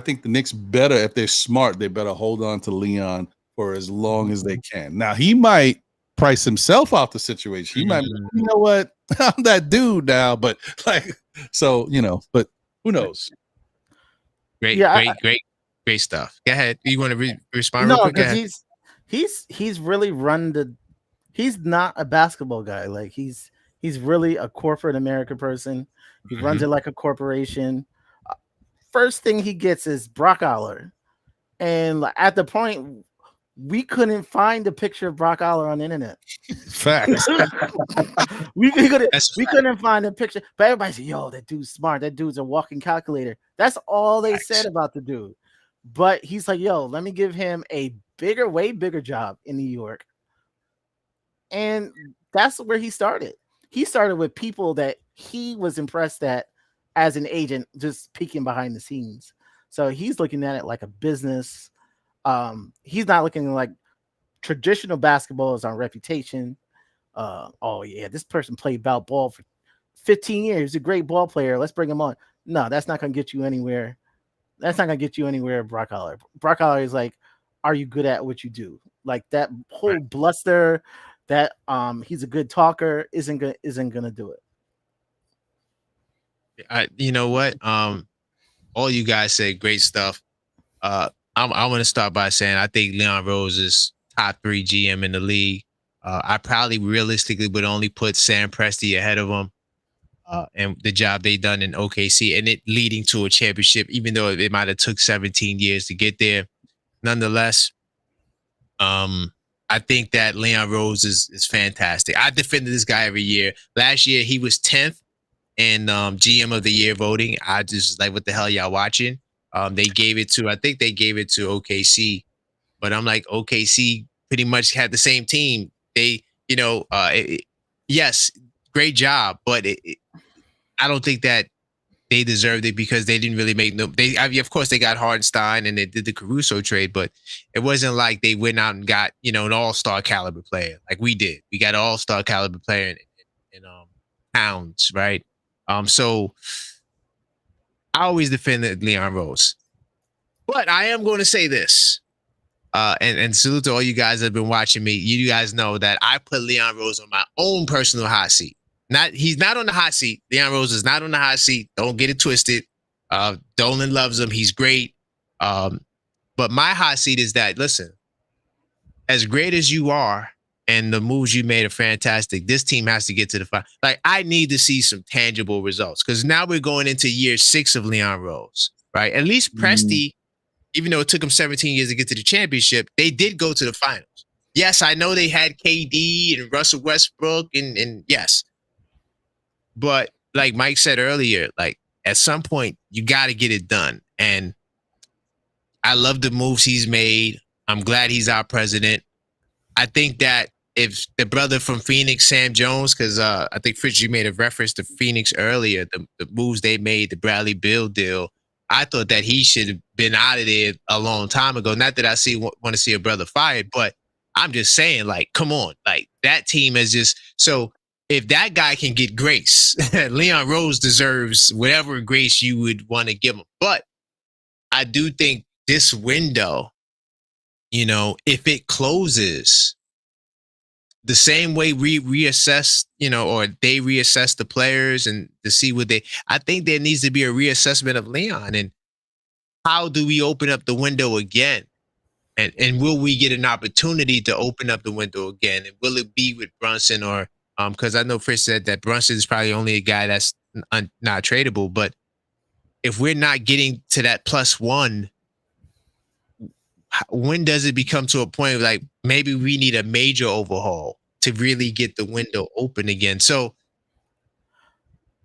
think the Knicks better, if they're smart, they better hold on to Leon for as long as they can. Now, he might price himself out the situation. He might, you know what, I'm that dude now, but but who knows? Great stuff. Go ahead. You want to respond? No, because he's really run he's not a basketball guy. Like he's really a corporate American person. He runs it like a corporation. First thing he gets is Brock Aller. And at the point, we couldn't find a picture of Brock Aller on the internet. Facts. we couldn't find a picture. But everybody said, yo, that dude's smart. That dude's a walking calculator. That's all they said about the dude. But he's like, yo, let me give him a way bigger job in New York. And that's where he started. He started with people that he was impressed at as an agent, just peeking behind the scenes. So he's looking at it like a business. He's not looking like traditional basketball is on reputation. Oh yeah, this person played ball for 15 years. He's a great ball player. Let's bring him on. No, that's not going to get you anywhere. That's not going to get you anywhere, Brock Holler. Brock Holler is like, are you good at what you do? Like that whole bluster, that he's a good talker isn't going to do it. You know what? All you guys said great stuff. I want to start by saying I think Leon Rose is top 3 GM in the league. I probably realistically would only put Sam Presti ahead of him, and the job they done in OKC and it leading to a championship, even though it might have took 17 years to get there. Nonetheless, I think that Leon Rose is fantastic. I defended this guy every year. Last year he was 10th in GM of the year voting. I just like, what the hell y'all watching? They gave it to, I think they gave it to OKC, but I'm like, OKC pretty much had the same team. They, yes, great job, but I don't think that they deserved it because they didn't really make of course they got Hardenstein and they did the Caruso trade, but it wasn't like they went out and got, an all-star caliber player like we did. We got an all-star caliber player in Towns, right? So I always defended Leon Rose, but I am going to say this, and salute to all you guys that have been watching me. You guys know that I put Leon Rose on my own personal hot seat. He's not on the hot seat. Leon Rose is not on the hot seat. Don't get it twisted. Dolan loves him. He's great. But my hot seat is that, listen, as great as you are and the moves you made are fantastic, this team has to get to the final. Like, I need to see some tangible results because now we're going into year 6 of Leon Rose, right? At least Presti, even though it took them 17 years to get to the championship, they did go to the finals. Yes, I know they had KD and Russell Westbrook and yes. But like Mike said earlier, like at some point you got to get it done. And I love the moves he's made. I'm glad he's our president. I think that if the brother from Phoenix, Sam Jones, because I think Fritz, you made a reference to Phoenix earlier, the moves they made, the Bradley Beal deal, I thought that he should have been out of there a long time ago. Not that I want to see a brother fired, but I'm just saying, like, come on. Like, that team is just so. If that guy can get grace, Leon Rose deserves whatever grace you would want to give him. But I do think this window, if it closes the same way we reassess, or they reassess the players and to see I think there needs to be a reassessment of Leon and how do we open up the window again? And will we get an opportunity to open up the window again? And will it be with Brunson or because I know Fritz said that Brunson is probably only a guy that's not tradable. But if we're not getting to that +1, when does it become to a point of like maybe we need a major overhaul to really get the window open again? So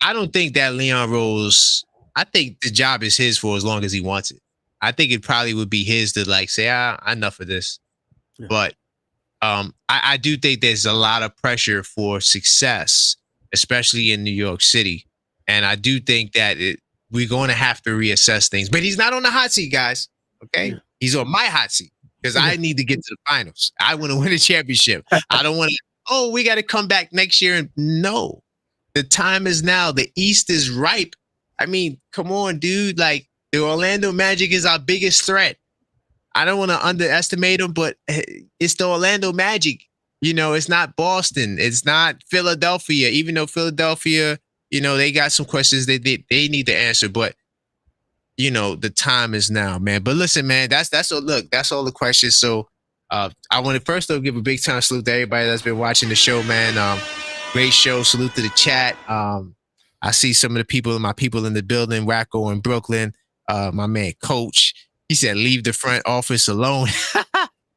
I don't think that Leon Rose, I think the job is his for as long as he wants it. I think it probably would be his to like say, enough of this. Yeah. But I do think there's a lot of pressure for success, especially in New York City. And I do think that we're going to have to reassess things. But he's not on the hot seat, guys. Okay? Yeah. He's on my hot seat because I need to get to the finals. I want to win a championship. I don't want to, we got to come back next year. And no, the time is now. The East is ripe. I mean, come on, dude. Like, the Orlando Magic is our biggest threat. I don't want to underestimate them, but it's the Orlando Magic. It's not Boston. It's not Philadelphia, even though Philadelphia, they got some questions they need to answer. But, the time is now, man. But listen, man, that's all the questions. So I want to first, though, give a big time salute to everybody that's been watching the show, man. Great show. Salute to the chat. I see some of my people in the building, Wacko in Brooklyn. My man, Coach. He said, leave the front office alone.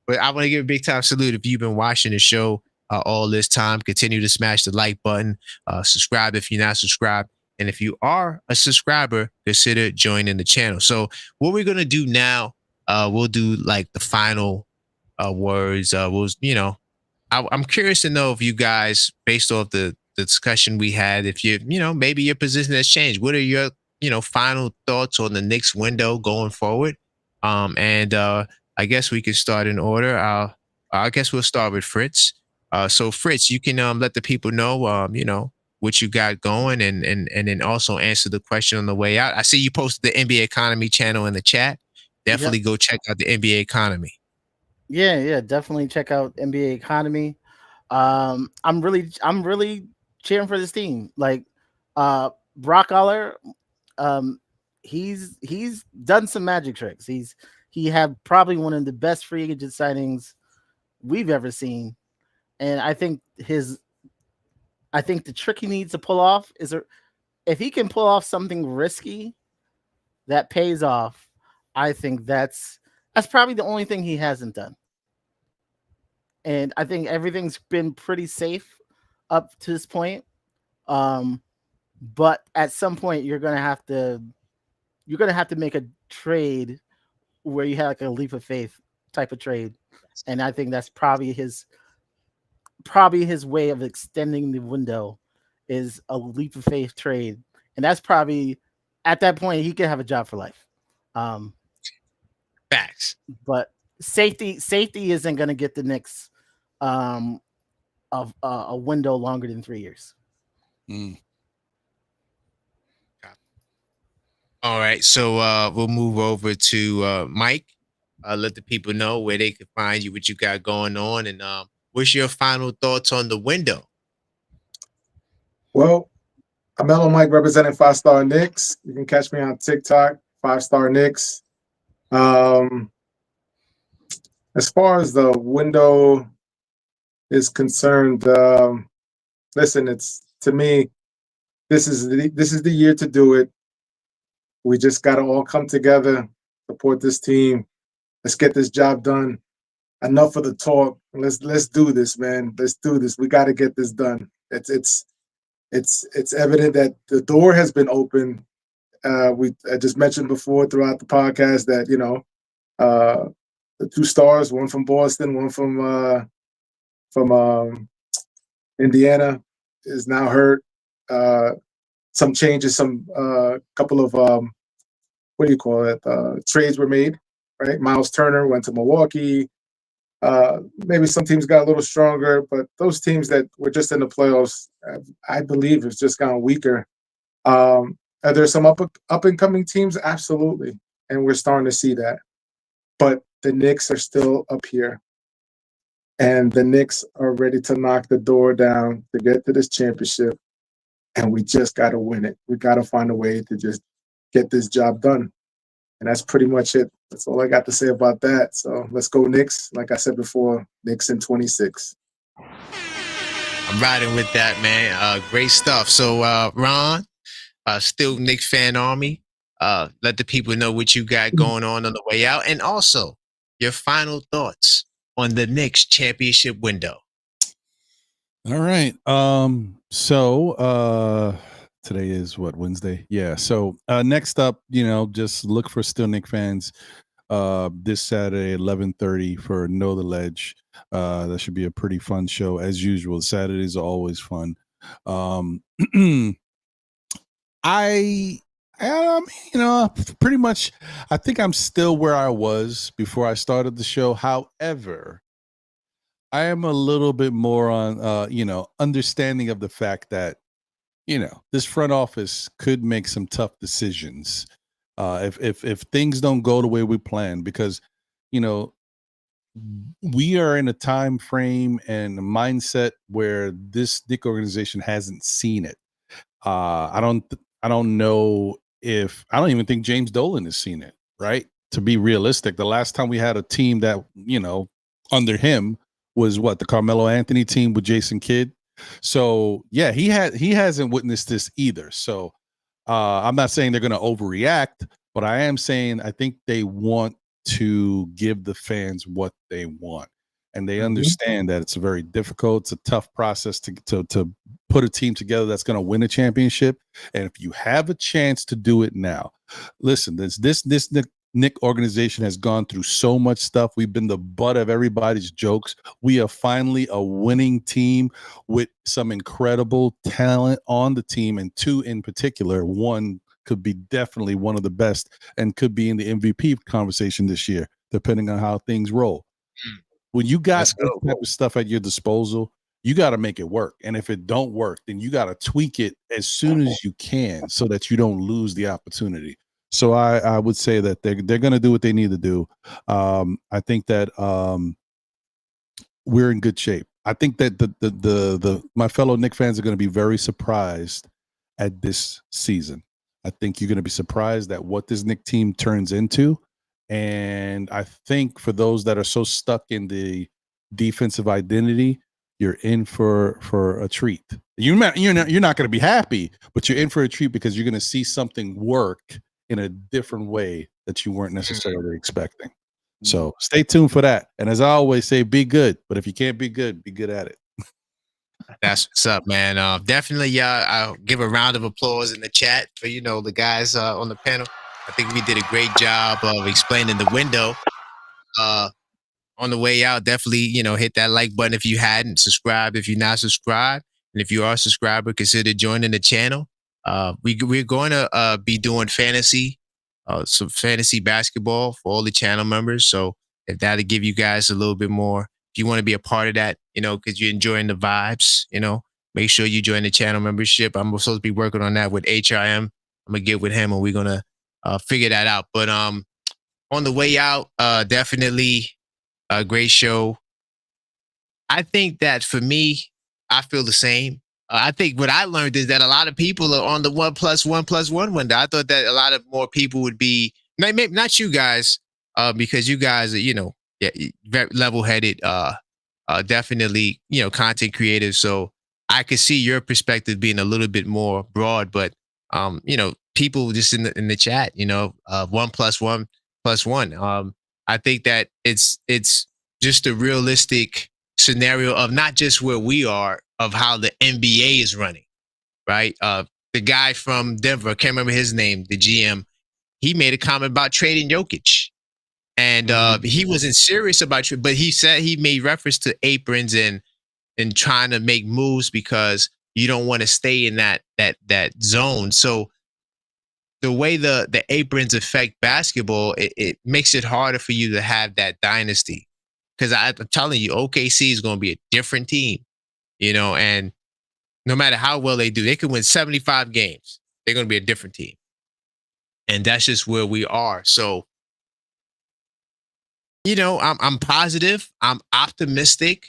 But I want to give a big time salute if you've been watching the show all this time. Continue to smash the like button. Subscribe if you're not subscribed. And if you are a subscriber, consider joining the channel. So what we're going to do now, we'll do like the final words. I'm curious to know if you guys, based off the discussion we had, if maybe your position has changed. What are your, final thoughts on the Knicks window going forward? And I guess we can start in order. I'll I guess we'll start with Fritz. So Fritz, you can let the people know, what you got going, and then also answer the question on the way out. I see you posted the NBA Economy channel in the chat. Yep. Definitely go check out the NBA Economy. Yeah, definitely check out NBA Economy. I'm really cheering for this team. Like Brock Aller, he's done some magic tricks. He had probably one of the best free agent signings we've ever seen. And I think the trick he needs to pull off is if he can pull off something risky that pays off, I think that's probably the only thing he hasn't done. And I think everything's been pretty safe up to this point. But at some point you're gonna have to make a trade where you have like a leap of faith type of trade. And I think that's probably his way of extending the window is a leap of faith trade. And that's probably at that point he can have a job for life. Facts. But safety isn't going to get the Knicks of a window longer than 3 years. All right, so we'll move over to Mike. Let the people know where they can find you, what you got going on, and what's your final thoughts on the window? Well, I'm Mellow Mike representing 5 Star Knicks. You can catch me on TikTok, 5 Star Knicks. As far as the window is concerned, listen, it's to me, this is the year to do it. We just got to all come together, support this team. Let's get this job done. Enough of the talk. Let's do this, man. Let's do this. We got to get this done. It's evident that the door has been open. I just mentioned before throughout the podcast that the 2 stars, one from Boston, one from Indiana, is now hurt. Some changes, some couple of what do you call it? Trades were made, right? Miles Turner went to Milwaukee. Maybe some teams got a little stronger, but those teams that were just in the playoffs, I believe, have just gone weaker. Are there some up and coming teams? Absolutely, and we're starting to see that. But the Knicks are still up here, and the Knicks are ready to knock the door down to get to this championship. And we just got to win it. We got to find a way to just get this job done. And that's pretty much it. That's all I got to say about that. So let's go Knicks. Like I said before, Knicks in 26. I'm riding with that, man. Great stuff. So, Ron, still Knicks fan army. Let the people know what you got going on the way out. And also, your final thoughts on the Knicks championship window. All right. So today is what, Wednesday? Yeah. So next up, just look for Still Knick fans this Saturday, 11:30 for Know the Ledge. That should be a pretty fun show as usual. Saturdays are always fun. Pretty much, I think I'm still where I was before I started the show. However, I am a little bit more on, understanding of the fact that, this front office could make some tough decisions if things don't go the way we plan, because, we are in a time frame and a mindset where this Knick organization hasn't seen it. I don't know if I don't even think James Dolan has seen it. Right? To be realistic, the last time we had a team that under him was the Carmelo Anthony team with Jason Kidd. So yeah, he hasn't witnessed this either. So I'm not saying they're going to overreact, but I am saying I think they want to give the fans what they want, and they understand that it's very difficult. It's a tough process to put a team together that's going to win a championship. And if you have a chance to do it now, listen, this Knick organization has gone through so much stuff. We've been the butt of everybody's jokes. We are finally a winning team with some incredible talent on the team, and 2 in particular. One could be definitely one of the best and could be in the MVP conversation this year, depending on how things roll. When you got Let's this go. type of stuff at your disposal, you got to make it work. And if it don't work, then you got to tweak it as soon as you can so that you don't lose the opportunity. So I would say that they're going to do what they need to do. I think that we're in good shape. I think that the my fellow Knicks fans are going to be very surprised at this season. I think you're going to be surprised at what this Knicks team turns into. And I think for those that are so stuck in the defensive identity, you're in for a treat. You're not going to be happy, but you're in for a treat because you're going to see something work in a different way that you weren't necessarily expecting. So stay tuned for that. And as I always say, be good. But if you can't be good at it. That's what's up, man. Definitely, I'll give a round of applause in the chat for, the guys on the panel. I think we did a great job of explaining the window. On the way out, definitely, hit that like button if you hadn't subscribed, if you're not subscribed. And if you are a subscriber, consider joining the channel. We're going to be doing some fantasy basketball for all the channel members. So if that'll give you guys a little bit more, if you want to be a part of that, because you're enjoying the vibes, make sure you join the channel membership. I'm supposed to be working on that with HRM. I'm going to get with him and we're going to figure that out. But on the way out, definitely a great show. I think that for me, I feel the same. I think what I learned is that a lot of people are on the 1+1+1 window. I thought that a lot of more people would be, maybe not you guys, because you guys are, very level-headed, definitely, content creators. So I could see your perspective being a little bit more broad, but, people just in the chat, 1+1+1. I think that it's just a realistic scenario of not just where we are, of how the NBA is running, right? The guy from Denver, I can't remember his name, the GM, he made a comment about trading Jokic. And he wasn't serious about it, but he said he made reference to aprons and trying to make moves because you don't want to stay in that zone. So the way the aprons affect basketball, it makes it harder for you to have that dynasty. Because I'm telling you, OKC is going to be a different team, and no matter how well they do, they could win 75 games. They're going to be a different team. And that's just where we are. So, I'm positive. I'm optimistic.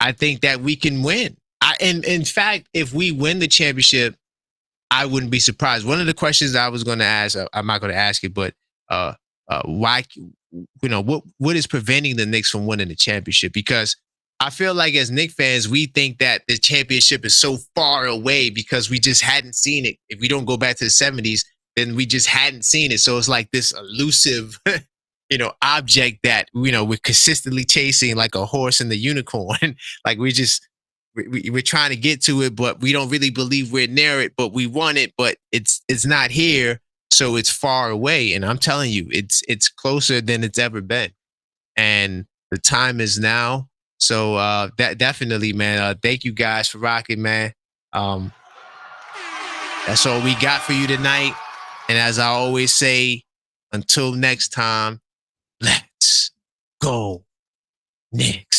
I think that we can win. And in fact, if we win the championship, I wouldn't be surprised. One of the questions I was going to ask, I'm not going to ask it, but why, what is preventing the Knicks from winning the championship? Because I feel like as Knicks fans, we think that the championship is so far away because we just hadn't seen it. If we don't go back to the 70s, then we just hadn't seen it. So it's like this elusive, object that, we're consistently chasing like a horse and the unicorn. Like we're trying to get to it, but we don't really believe we're near it, but we want it, but it's not here. So it's far away. And I'm telling you, it's closer than it's ever been. And the time is now. So that definitely, man, thank you guys for rocking, man. That's all we got for you tonight. And as I always say, until next time, let's go Knicks.